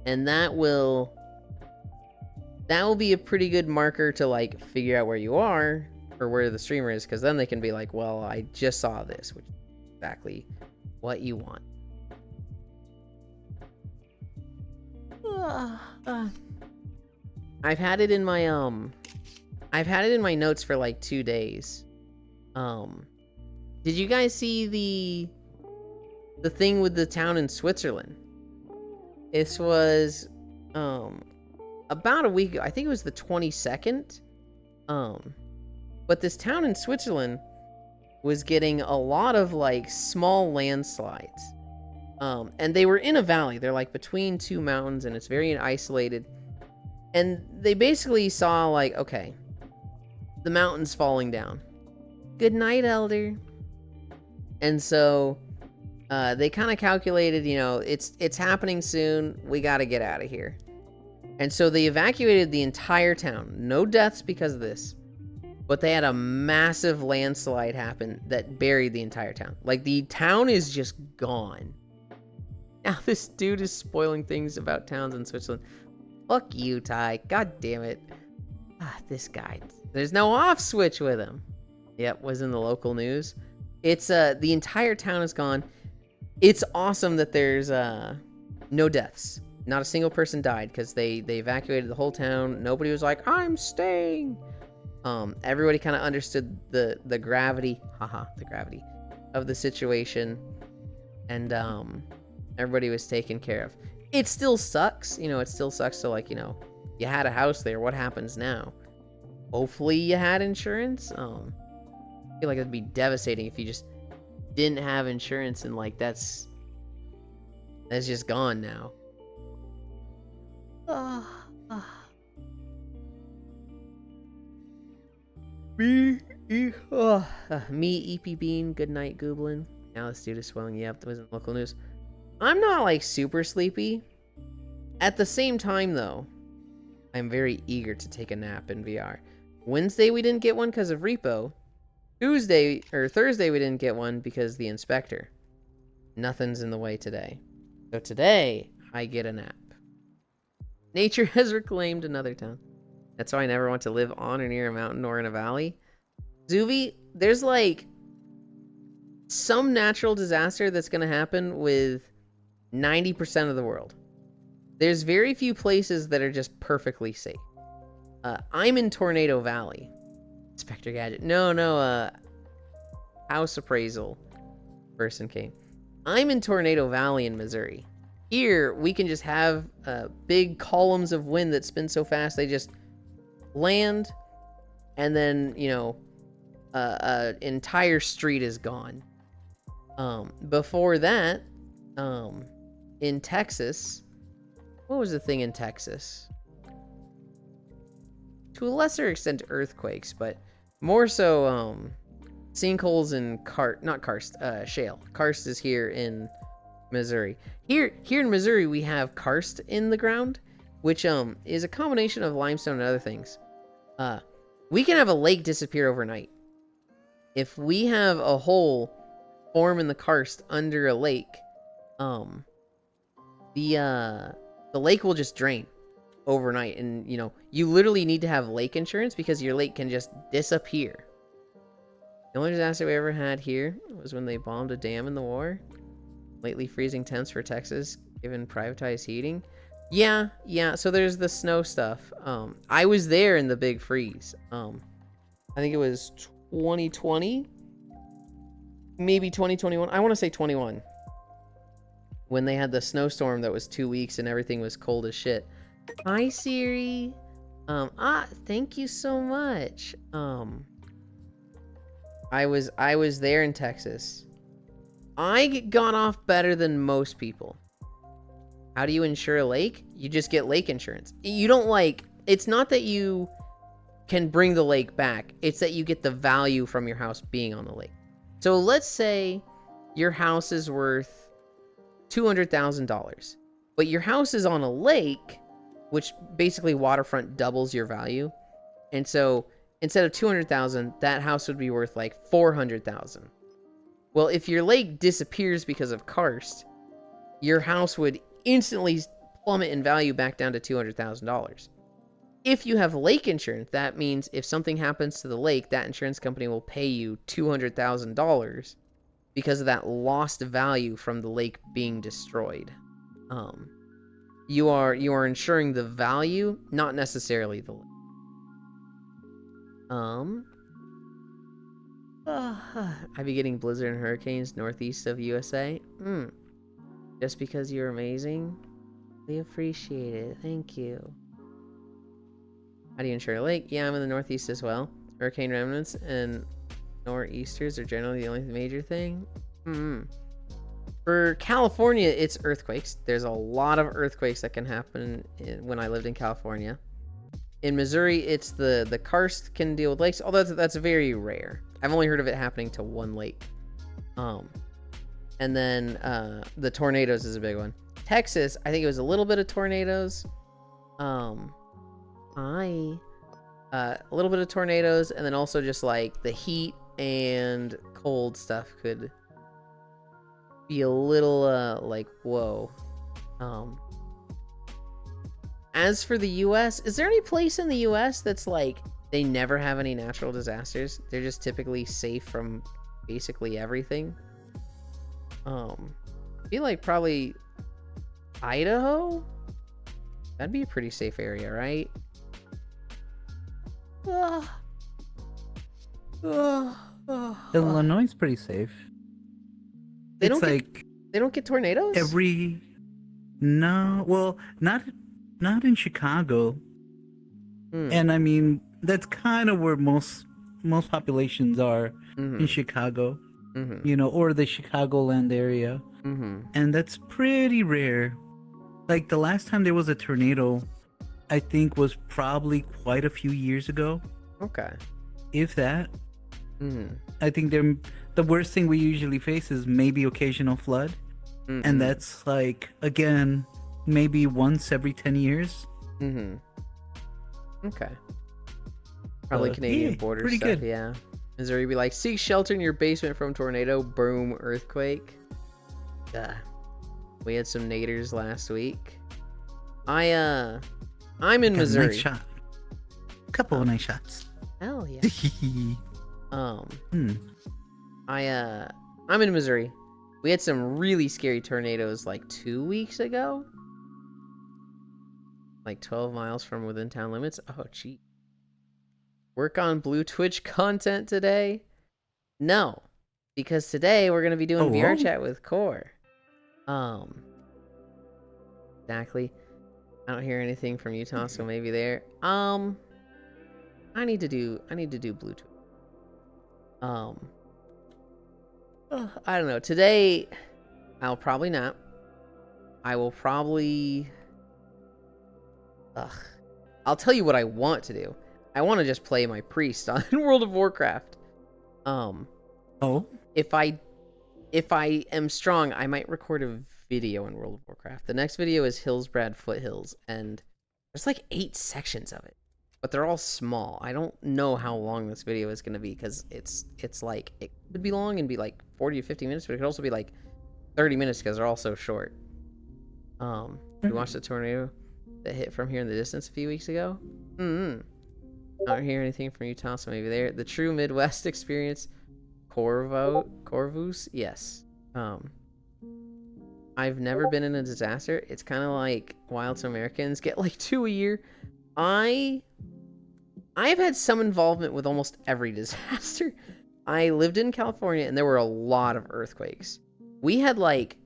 And that will be a pretty good marker to like figure out where you are or where the streamer is, because then they can be like, well, I just saw this, which is exactly what you want. I've had it in my notes for like 2 days. Did you guys see the thing with the town in Switzerland? This was about a week ago. I think it was the 22nd. But this town in Switzerland was getting a lot of like small landslides. And they were in a valley. They're like between two mountains and it's very isolated. And they basically saw like, okay, the mountain's falling down. Good night, Elder. And so they kind of calculated, it's happening soon. We got to get out of here. And so they evacuated the entire town. No deaths because of this. but they had a massive landslide happen that buried the entire town. Like, the town is just gone. Now this dude is spoiling things about towns in Switzerland. Fuck you, Ty. God damn it. This guy. There's no off switch with him. Yep, was in the local news. It's the entire town is gone. It's awesome that there's no deaths. Not a single person died because they evacuated the whole town. Nobody was like, I'm staying. Everybody kind of understood the gravity, the gravity of the situation, and everybody was taken care of. It still sucks, it still sucks to, like, you had a house there. What happens now? Hopefully you had insurance. I feel like it'd be devastating if you just didn't have insurance and, like, that's just gone now. Me, EP Bean, good night, Gooblin. Now this dude is swelling. Yep, that was in local news. I'm not, like, super sleepy. At the same time, though, I'm very eager to take a nap in VR. Wednesday, we didn't get one because of Repo. Thursday, we didn't get one because the inspector. Nothing's in the way today. So today, I get a nap. Nature has reclaimed another town. That's why I never want to live on or near a mountain or in a valley. Zuvi, there's, like, some natural disaster that's going to happen with 90% of the world. There's very few places that are just perfectly safe. I'm in Tornado Valley. Inspector Gadget. No, house appraisal person came. I'm in Tornado Valley in Missouri. Here, we can just have big columns of wind that spin so fast they just land, and then, an entire street is gone. Before that, in Texas, what was the thing in Texas? To a lesser extent, earthquakes, but more so, sinkholes and shale. Karst is here in Missouri. Here in Missouri, we have karst in the ground, which is a combination of limestone and other things. We can have a lake disappear overnight. If we have a hole form in the karst under a lake, the lake will just drain overnight, and you literally need to have lake insurance because your lake can just disappear. The only disaster we ever had here was when they bombed a dam in the war. Lately freezing temps for Texas, given privatized heating. Yeah, so there's the snow stuff. I was there in the big freeze. I think it was 2020, maybe 2021. I want to say 21. When they had the snowstorm that was 2 weeks and everything was cold as shit. Hi, Siri. Thank you so much. I was there in Texas. I got off better than most people. How do you insure a lake? You just get lake insurance. You don't, like, it's not that you can bring the lake back. It's that you get the value from your house being on the lake. So let's say your house is worth $200,000, but your house is on a lake, which basically waterfront doubles your value. And so instead of $200,000, that house would be worth like $400,000. Well, if your lake disappears because of karst, your house would instantly plummet in value back down to $200,000. If you have lake insurance, that means if something happens to the lake, that insurance company will pay you $200,000 because of that lost value from the lake being destroyed. You are insuring the value, not necessarily the lake. I be getting blizzard and hurricanes northeast of USA. Just because you're amazing. We appreciate it. Thank you. How do you insure a lake? Yeah, I'm in the northeast as well. Hurricane remnants and nor'easters are generally the only major thing. For California, it's earthquakes. There's a lot of earthquakes that can happen when I lived in California. In Missouri, it's the karst can deal with lakes, although that's very rare. I've only heard of it happening to one lake. And then the tornadoes is a big one. Texas, I think it was a little bit of tornadoes. a little bit of tornadoes, and then also just like the heat and cold stuff could be a little like whoa. As for the US, is there any place in the US that's like they never have any natural disasters? They're just typically safe from basically everything. I feel like probably Idaho? That'd be a pretty safe area, right? Illinois is pretty safe. They It's don't like get, they don't get tornadoes? No, well, not in Chicago. And I mean, that's kind of where most populations are in Chicago. You know, or the Chicagoland area. And that's pretty rare. Like the last time there was a tornado, I think was probably quite a few years ago. Okay. If that. I think the worst thing we usually face is maybe occasional flood. And that's like, again, maybe once every 10 years. Okay. Probably Canadian border pretty stuff, good. yeah. Missouri be like, seek shelter in your basement from tornado, boom, earthquake. We had some naders last week. I'm in Got a Missouri. nice shot. Couple of nice shots. Hell yeah. I'm in Missouri. We had some really scary tornadoes like 2 weeks ago. Like 12 miles from within town limits. Oh, gee. Work on Blue Twitch content today? No. Because today we're going to be doing VR chat with Core. Exactly. I don't hear anything from Utah, so maybe there. I need to do Blue Twitch. I don't know. Today, I'll probably not. I will probably... I'll tell you what I want to do. I want to just play my priest on World of Warcraft. If I am strong, I might record a video in World of Warcraft. The next video is Hillsbrad Foothills, and there's like 8 sections of it, but they're all small. I don't know how long this video is going to be because it's like it could be long and be like 40 to 50 minutes, but it could also be like 30 minutes because they're all so short. You watched the tornado that hit from here in the distance a few weeks ago? I don't hear anything from Utah, so maybe there. The true Midwest experience, Corvus, yes. I've never been in a disaster. It's kind of like Wild to Americans get like 2 a year. I've had some involvement with almost every disaster. I lived in California and there were a lot of earthquakes. We had like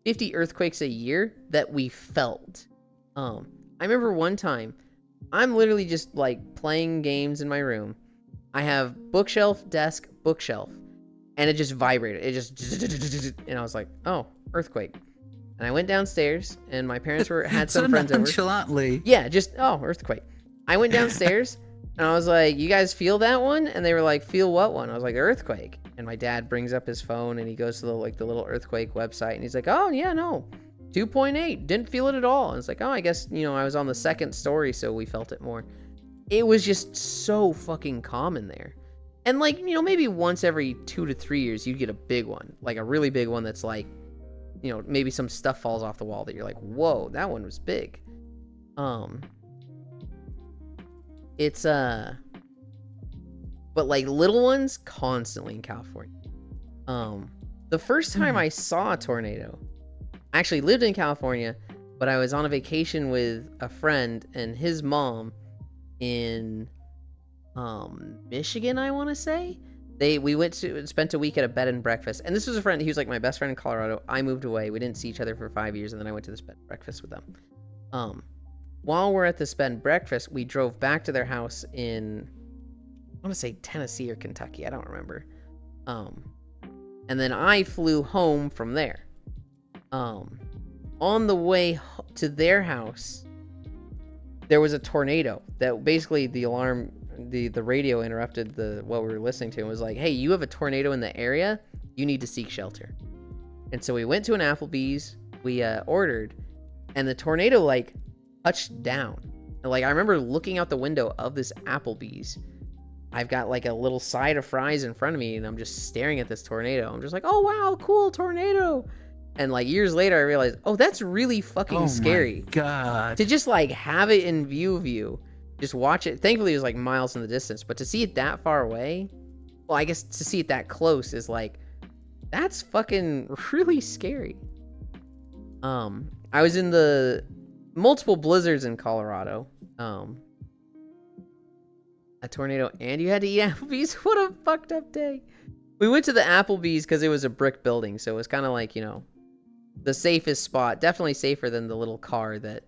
50 earthquakes a year that we felt. I remember one time, I'm literally just like playing games in my room. I have bookshelf, desk, bookshelf, and it just vibrated. It just, and I was like, oh, earthquake. And I went downstairs, and my parents had some friends over. Nonchalantly. Yeah, just, oh, earthquake. I went downstairs, and I was like, you guys feel that one? And they were like, feel what one? I was like, the earthquake. And my dad brings up his phone, and he goes to the little earthquake website, and he's like, oh, yeah, no. 2.8, didn't feel it at all. And it's like, oh, I guess, I was on the second story, so we felt it more. It was just so fucking common there. And like, maybe once every 2 to 3 years, you get a big one, like a really big one that's like, maybe some stuff falls off the wall that you're like, whoa, that one was big. It's, but like little ones constantly in California. The first time I saw a tornado, I actually lived in California, but I was on a vacation with a friend and his mom in Michigan, I want to say. We went to spent a week at a bed and breakfast, and this was a friend. He was like my best friend in Colorado. I moved away. We didn't see each other for 5 years, and then I went to this bed and breakfast with them. While we're at this bed and breakfast, we drove back to their house in, I want to say Tennessee or Kentucky. I don't remember. And then I flew home from there. On the way to their house, there was a tornado that basically the alarm, the radio interrupted what we were listening to and was like, hey, you have a tornado in the area, you need to seek shelter. And so we went to an Applebee's, we ordered, and the tornado like touched down. Like, I remember looking out the window of this Applebee's. I've got like a little side of fries in front of me, and I'm just staring at this tornado. I'm just like, oh wow, cool tornado. And like years later, I realized, oh, that's really fucking scary. My God. To just like have it in view of you, just watch it. Thankfully, it was like miles in the distance, but to see it that far away, well, I guess to see it that close is like, that's fucking really scary. I was in the multiple blizzards in Colorado. A tornado, and you had to eat Applebee's. What a fucked up day. We went to the Applebee's because it was a brick building, so it was kind of like, you know, the safest spot. Definitely safer than the little car that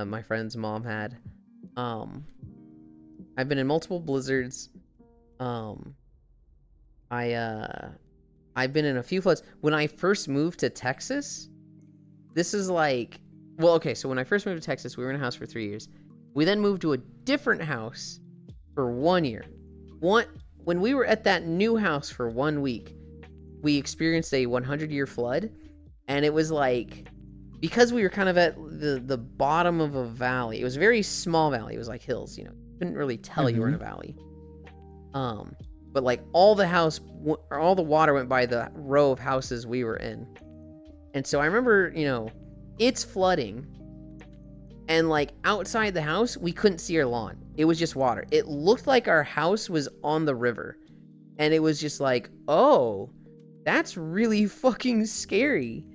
my friend's mom had. I've been in multiple blizzards. I've been in a few floods. When I first moved to Texas, this is like, well, okay, so when I first moved to Texas, we were in a house for 3 years. We then moved to a different house for 1 year. When we were at that new house for 1 week, we experienced a 100-year flood, and it was like, because we were kind of at the bottom of a valley. It was a very small valley. It was like hills, you know. You couldn't really tell you were in a valley. But like all the water went by the row of houses we were in. And so I remember, you know, it's flooding, and like outside the house, we couldn't see our lawn. It was just water. It looked like our house was on the river. And it was just like, oh, that's really fucking scary.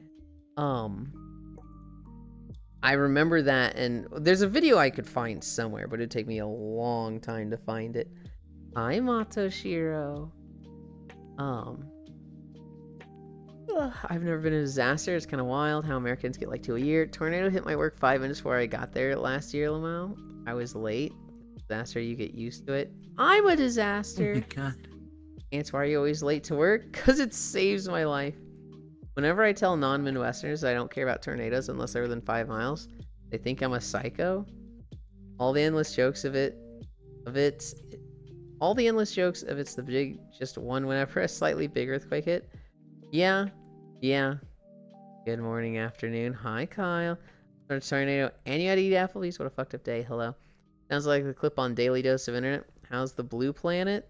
I remember that, and there's a video I could find somewhere, but it'd take me a long time to find it. Hi, Matoshiro. I've never been in a disaster. It's kind of wild how Americans get like 2 a year. Tornado hit my work 5 minutes before I got there last year, Lamau. I was late. Disaster, you get used to it. I'm a disaster. Oh my God. Answer, why are you always late to work? Because it saves my life. Whenever I tell non-Midwesterners I don't care about tornadoes unless they're within 5 miles, they think I'm a psycho. All the endless jokes of it's the big, just one whenever a slightly big earthquake hit. Yeah. Good morning, afternoon. Hi, Kyle. Tornado, and you had to eat Applebee's. What a fucked up day. Hello. Sounds like the clip on Daily Dose of Internet. How's the blue planet?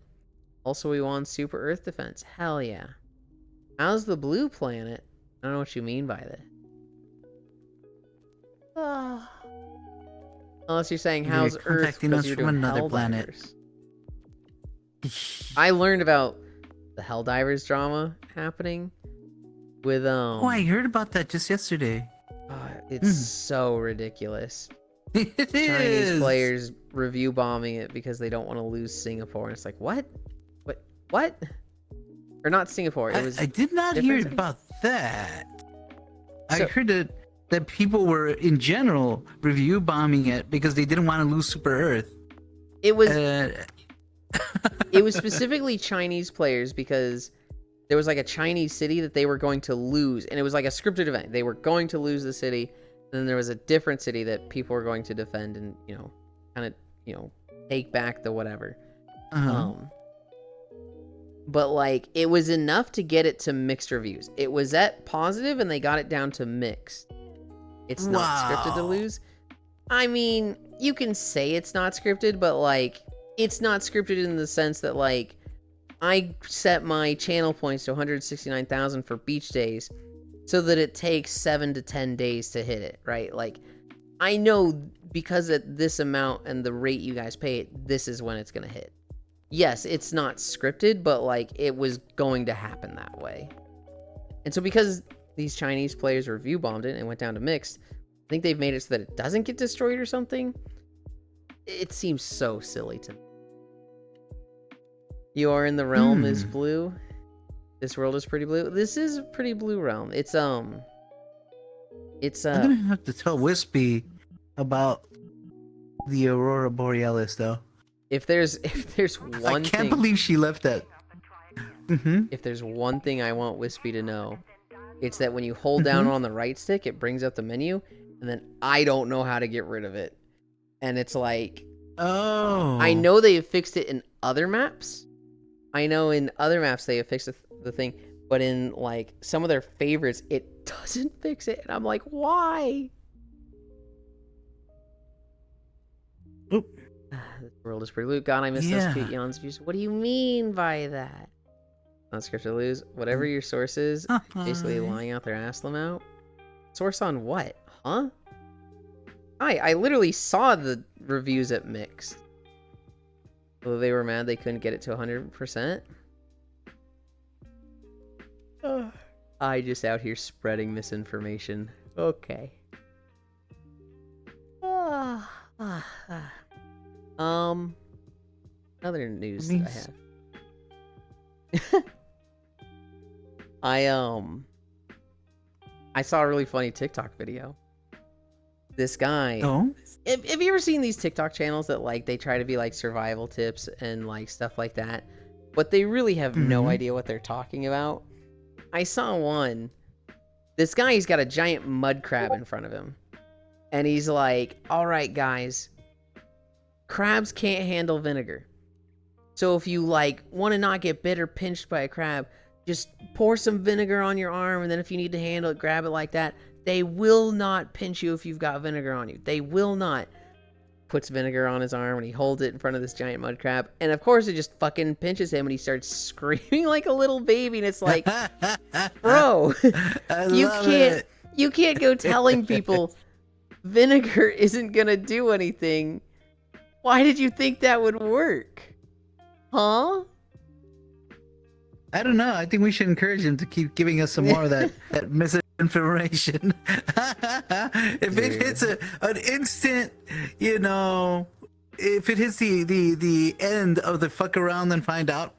Also, we won Super Earth Defense. Hell yeah. How's the blue planet? I don't know what you mean by that. Unless you're saying how's Earth because you're doing another planet. I learned about the Helldivers drama happening with Oh, I heard about that just yesterday. It's so ridiculous. It Chinese is. players review bombing it because they don't want to lose Singapore, and it's like, what? Or not Singapore. It was. I did not hear about that. I heard that people were in general review bombing it because they didn't want to lose Super Earth. It was. It was specifically Chinese players because there was like a Chinese city that they were going to lose, and it was like a scripted event. They were going to lose the city, and then there was a different city that people were going to defend and, you know, kind of, you know, take back the whatever. But like it was enough to get it to mixed reviews. It was at positive, and they got it down to mixed. It's not scripted to lose. I mean, you can say it's not scripted, but like it's not scripted in the sense that like I set my channel points to 169,000 for beach days so that it takes 7 to 10 days to hit it, right? Like I know because at this amount and the rate you guys pay it, this is when it's going to hit. Yes, it's not scripted, but like it was going to happen that way. And so because these Chinese players review bombed it and went down to mixed, I think they've made it so that it doesn't get destroyed or something. It seems so silly to me. You are in the realm is blue. This world is pretty blue. This is a pretty blue realm. It's I'm gonna have to tell Wispy about the Aurora Borealis though. If there's one I can't believe she left that. If there's one thing I want Wispy to know, it's that when you hold down on the right stick, it brings up the menu, and then I don't know how to get rid of it. And it's like, oh, I know they have fixed it in other maps. I know in other maps they have fixed the thing, but in like some of their favorites, it doesn't fix it. And I'm like, why? This world is pretty loot. God, I miss those cute yawns. What do you mean by that? Not scripted to lose. Whatever your source is, basically lying out their ass them out. Source on what? Huh? I literally saw the reviews at Mixed. Although they were mad they couldn't get it to 100%. I just out here spreading misinformation. Okay. Other news that I have. I saw a really funny TikTok video. This guy. Oh? Have you ever seen these TikTok channels that like they try to be like survival tips and like stuff like that, but they really have no idea what they're talking about? I saw one. This guy, he's got a giant mud crab in front of him. And he's like, all right, guys, crabs can't handle vinegar. So if you like want to not get bit or pinched by a crab, just pour some vinegar on your arm. And then if you need to handle it, grab it like that. They will not pinch you if you've got vinegar on you. They will not. Puts vinegar on his arm and he holds it in front of this giant mud crab. And of course it just fucking pinches him and he starts screaming like a little baby. And it's like, bro, you can't go telling people vinegar isn't gonna do anything. Why did you think that would work? Huh? I don't know. I think we should encourage him to keep giving us some more of that misinformation. If it hits an instant, if it hits the end of the fuck around and find out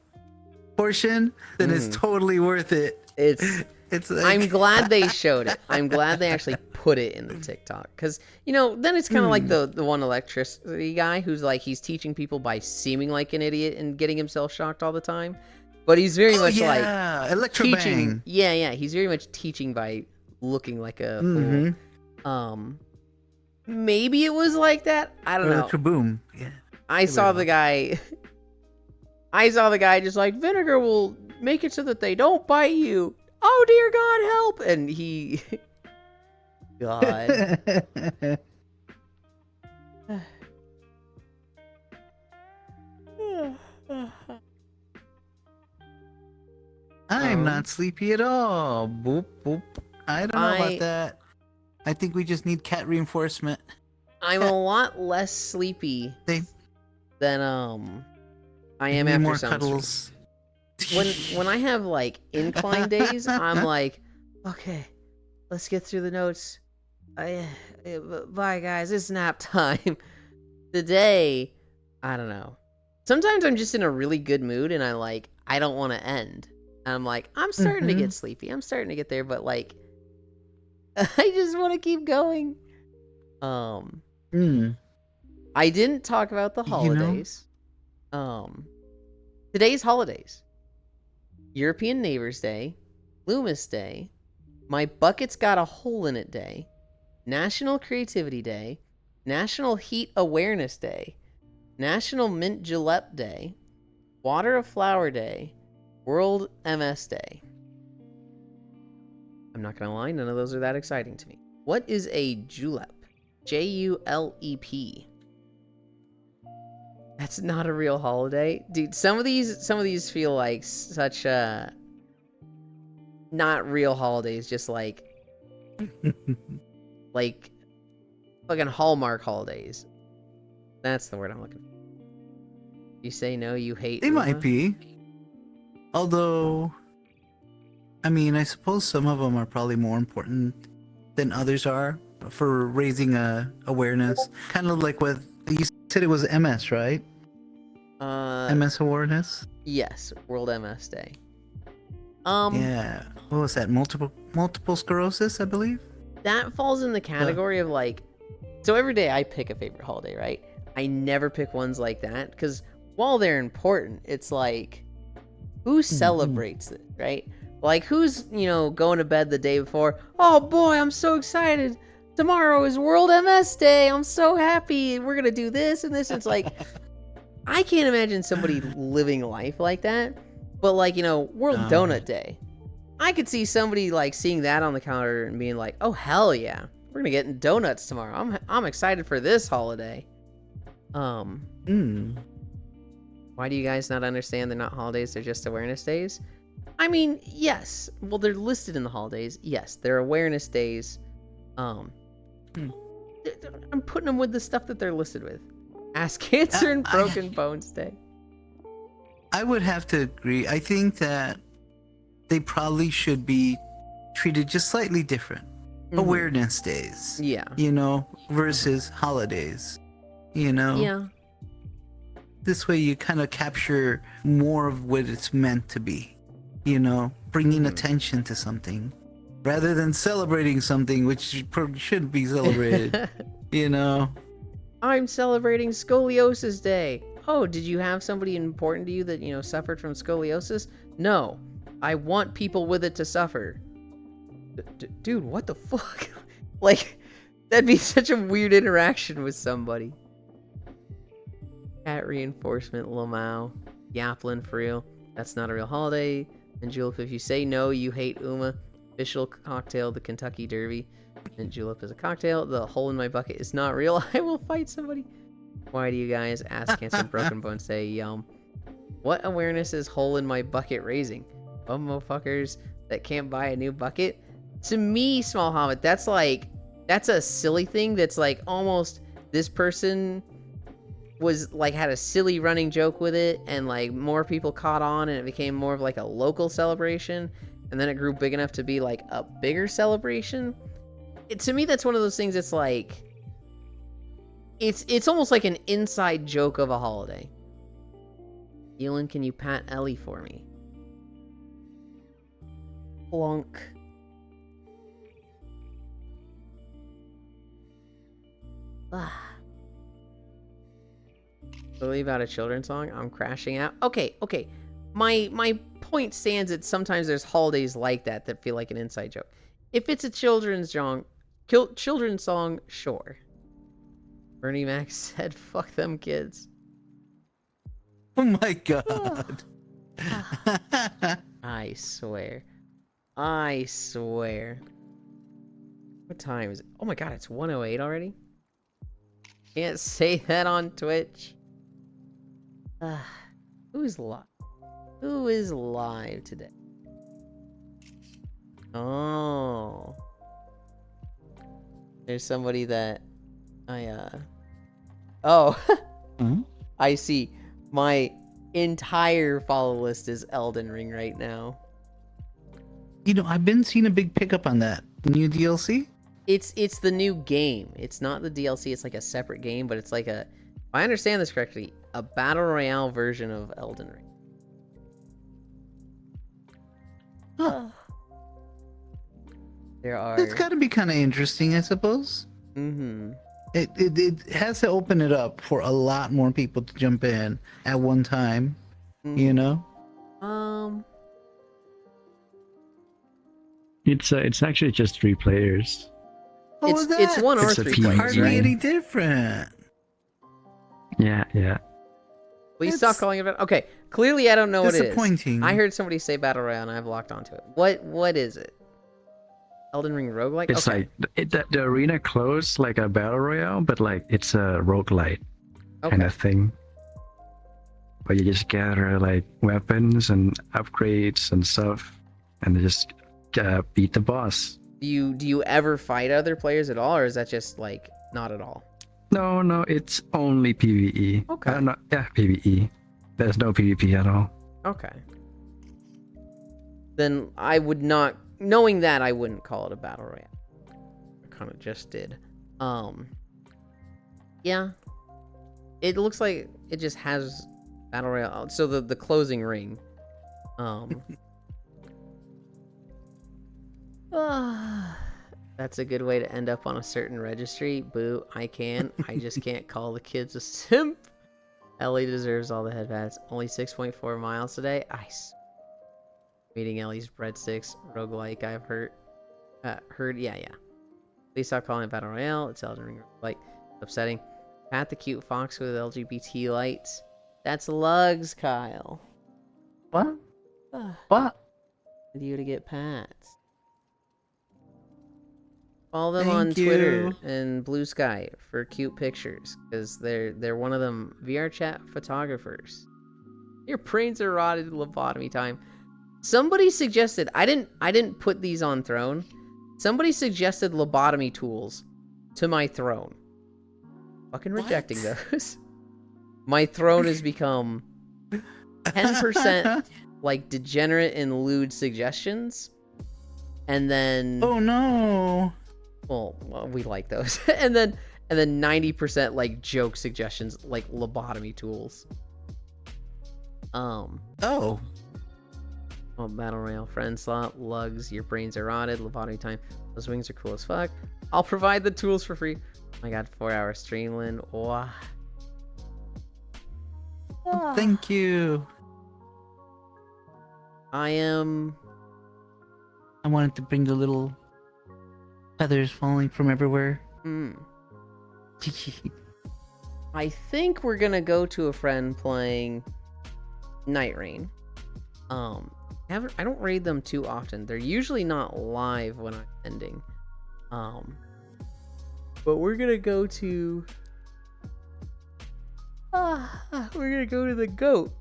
portion, then it's totally worth it. It's like... I'm glad they showed it. I'm glad they actually put it in the TikTok. Because, then it's kind of like the one electricity guy who's like, he's teaching people by seeming like an idiot and getting himself shocked all the time. But he's very much like teaching. Yeah, he's very much teaching by looking like a fool. Maybe it was like that. I don't know. Kaboom. Yeah. I saw the guy just like, vinegar will make it so that they don't bite you. Oh dear God, help! And he, God. I'm not sleepy at all. Boop boop. I don't know about that. I think we just need cat reinforcement. I'm a lot less sleepy than I am after more some cuddles. When I have like incline days, I'm like, okay, let's get through the notes. Bye guys, it's nap time. Today, I don't know. Sometimes I'm just in a really good mood and I don't want to end. And I'm like, I'm starting to get sleepy. I'm starting to get there, but like, I just want to keep going. I didn't talk about the holidays. Today's holidays. European Neighbors Day, Loomis Day, My Bucket's Got a Hole in It Day, National Creativity Day, National Heat Awareness Day, National Mint Julep Day, Water a Flower Day, World MS Day. I'm not gonna lie, none of those are that exciting to me. What is a julep? Julep. That's not a real holiday. Dude, some of these feel like such not real holidays, just like like fucking Hallmark holidays. That's the word I'm looking for. You say no, you hate They might be. Although, I mean, I suppose some of them are probably more important than others are for raising awareness. Kind of like what you said, it was MS, right? MS awareness. Yes, World MS Day. Yeah. What was that? Multiple sclerosis, I believe. That falls in the category of like. So every day I pick a favorite holiday, right? I never pick ones like that because while they're important, it's like, who celebrates it, right? Like, who's, going to bed the day before? Oh boy, I'm so excited. Tomorrow is World MS Day. I'm so happy. We're going to do this and this. It's like, I can't imagine somebody living life like that. But like, World Donut Day. I could see somebody like seeing that on the calendar and being like, oh hell yeah. We're going to get donuts tomorrow. I'm excited for this holiday. Why do you guys not understand they're not holidays, they're just awareness days? I mean, yes. Well, they're listed in the holidays. Yes, they're awareness days. I'm putting them with the stuff that they're listed with. Ass cancer and broken bones day. I would have to agree. I think that they probably should be treated just slightly different. Awareness days. Yeah. You know, versus holidays. You know? Yeah. This way you kind of capture more of what it's meant to be. You know, bringing attention to something. Rather than celebrating something which shouldn't be celebrated. You know? I'm celebrating Scoliosis Day. Oh, did you have somebody important to you that, you know, suffered from scoliosis? No. I want people with it to suffer. Dude, what the fuck? Like, that'd be such a weird interaction with somebody. Cat reinforcement, Lamau. Yaplin, for real. That's not a real holiday. And Julep, if you say no, you hate Uma. Official cocktail, the Kentucky Derby. And Julep is a cocktail. The hole in my bucket is not real. I will fight somebody. Why do you guys ask cancer broken bones say yum? What awareness is hole in my bucket raising? Bum motherfuckers that can't buy a new bucket? To me, Small Hobbit, that's a silly thing that's like almost this person was like had a silly running joke with it and like more people caught on and it became more of like a local celebration and then it grew big enough to be like a bigger celebration. To me, that's one of those things that's like it's almost like an inside joke of a holiday. Elin, can you pat Ellie for me? Plunk. Believe out a children's song. I'm crashing out. Okay. My point stands that sometimes there's holidays like that that feel like an inside joke. If it's a children's song, sure. Bernie Mac said, "Fuck them kids." Oh my god. I swear. What time is it? Oh my god, it's 1:08 already? Can't say that on Twitch. Who's live? Who is live today? Oh. There's somebody that Oh. I see. My entire follow list is Elden Ring right now. You know, I've been seeing a big pickup on that new DLC. It's the new game. It's not the DLC. It's like a separate game, but it's like a, if I understand this correctly, a battle royale version of Elden Ring. Huh. There are. It's got to be kind of interesting, I suppose. Mm-hmm. It has to open it up for a lot more people to jump in at one time. Mm-hmm. You know. It's actually just 3 players. It's one or 3 players. Hardly any different. Yeah. Please stop calling it. Okay, clearly I don't know what it is. Disappointing. I heard somebody say battle royale and I've locked onto it. What is it? Elden Ring roguelike? It's okay. like the arena closed like a battle royale, but like it's a roguelite kind of thing. Where you just gather like weapons and upgrades and stuff, and just beat the boss. Do you ever fight other players at all, or is that just like not at all? No, it's only PvE. Okay. PvE. There's no PvP at all. Okay. Then I would not, knowing that, I wouldn't call it a battle royale. I kind of just did. Yeah. It looks like it just has battle royale. So the closing ring. That's a good way to end up on a certain registry. Boo, I just can't call the kids a simp. Ellie deserves all the headbats. Only 6.4 miles today. Meeting Ellie's breadsticks. Roguelike, I've heard. Yeah. Please stop calling it Battle Royale. It's Elden Ring roguelike. Upsetting. Pat the cute fox with LGBT lights. That's lugs, Kyle. What? What? Need you to get pats. Follow them on Twitter and Blue Sky for cute pictures, because they're one of them VR chat photographers. Your brains are rotted. Lobotomy time. Somebody suggested, I didn't put these on Throne. Somebody suggested lobotomy tools to my Throne. Fucking rejecting those. My Throne has become 10% like degenerate and lewd suggestions, and then oh no. Well, we like those. and then 90% like joke suggestions, like lobotomy tools. Oh, Battle Royale, friend slot, lugs, your brains are rotted, lobotomy time. Those wings are cool as fuck. I'll provide the tools for free. Oh my god, 4-hour streamlin. Wow. Thank you. I wanted to bring the little feathers falling from everywhere. I think we're gonna go to a friend playing Night Rain. I don't raid them too often. They're usually not live when I'm ending. But we're gonna go to the goat.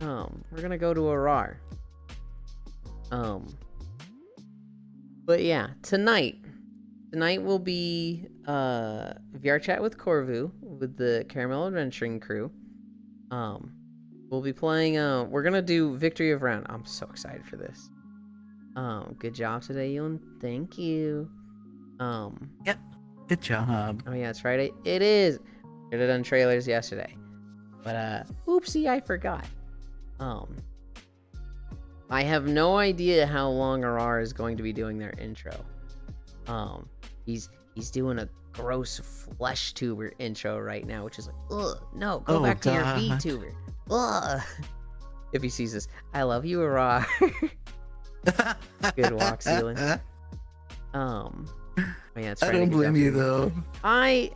We're gonna go to Arar. But yeah, tonight will be VR chat with Corvu with the Caramel Adventuring crew. We'll be playing. We're gonna do Victory of Round. I'm so excited for this. Good job today, Ewan. Thank you. Yep. Good job. Oh yeah, it's right. It is. Should have done trailers yesterday, but oopsie, I forgot. I have no idea how long Arar is going to be doing their intro. He's doing a gross flesh tuber intro right now, which is like, ugh, no, go back to your VTuber. Ugh. If he sees this, I love you, Arar. Good walk, Sealand. Yeah, I don't blame you though. I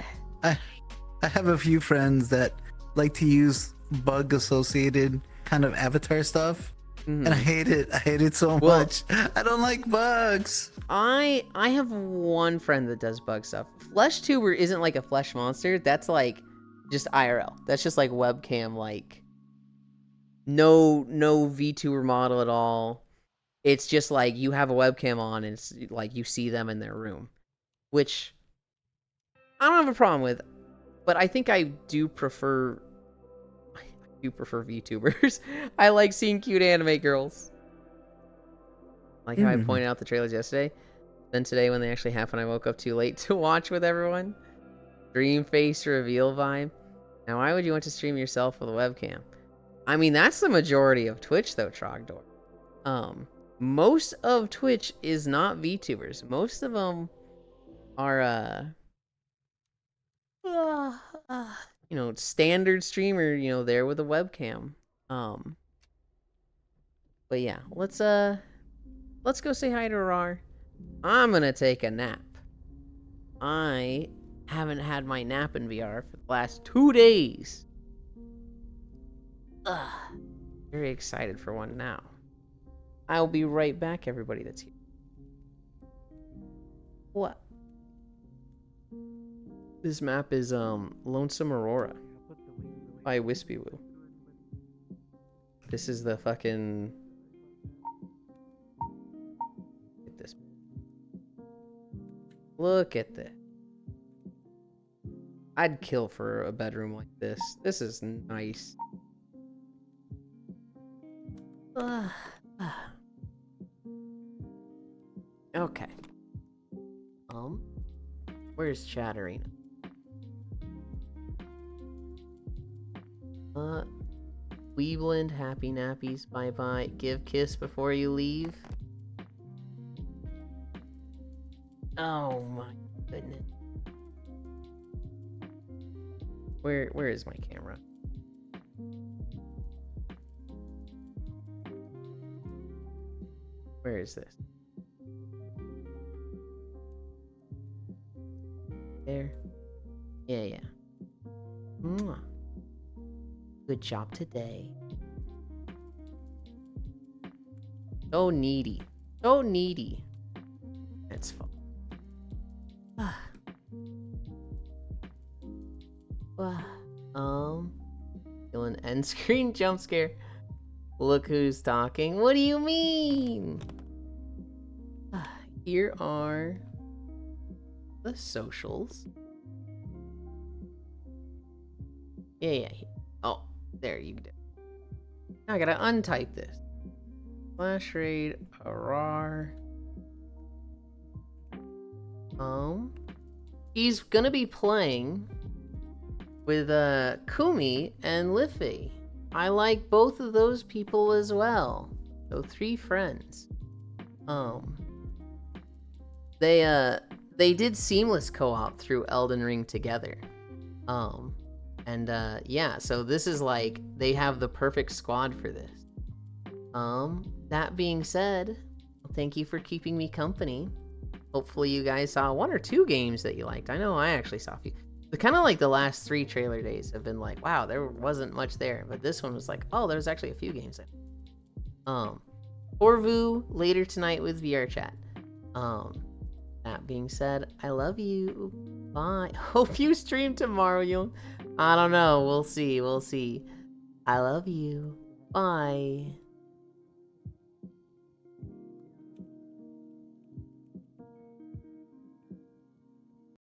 have a few friends that like to use bug associated kind of avatar stuff. And I hate it so much. I don't like bugs. I have one friend that does bug stuff. Flesh tuber isn't like a flesh monster. That's like just IRL. That's just like webcam, like no VTuber model at all. It's just like you have a webcam on and it's like you see them in their room, which I don't have a problem with, but I think I do prefer VTubers. I like seeing cute anime girls. Like how I pointed out the trailers yesterday. Then today when they actually happened, I woke up too late to watch with everyone. Dream face reveal vibe. Now why would you want to stream yourself with a webcam? I mean, that's the majority of Twitch though, Trogdor. Most of Twitch is not VTubers. Most of them are standard streamer, there with a webcam. But yeah, let's go say hi to Arar. I'm gonna take a nap. I haven't had my nap in VR for the last 2 days. Very excited for one now. I'll be right back, everybody that's here. What? This map is Lonesome Aurora by Wispy Woo. This is the fucking... Look at this. Look at this. I'd kill for a bedroom like this. This is nice. Okay. Where's Chatterina? Cleveland, happy nappies, bye bye. Give kiss before you leave. Oh my goodness. Where is my camera? Where is this? There. Yeah. Mwah. Good job today. So needy. So needy. That's fun. An end screen jump scare. Look who's talking. What do you mean? Here are the socials. Yeah. Oh, there you go. Now I gotta untype this. Flash raid Arar. He's gonna be playing with Kumi and Liffy. I like both of those people as well. So 3 friends. They did seamless co-op through Elden Ring together. Yeah, so this is like they have the perfect squad for this. That being said, thank you for keeping me company. Hopefully you guys saw 1 or 2 games that you liked. I know I actually saw a few. Kind of like the last 3 trailer days have been like, wow, there wasn't much there. But this one was like, oh, there's actually a few games there. Corvu later tonight with VR chat. That being said, I love you. Bye. Hope you stream tomorrow, Yoon. I don't know. We'll see. I love you. Bye.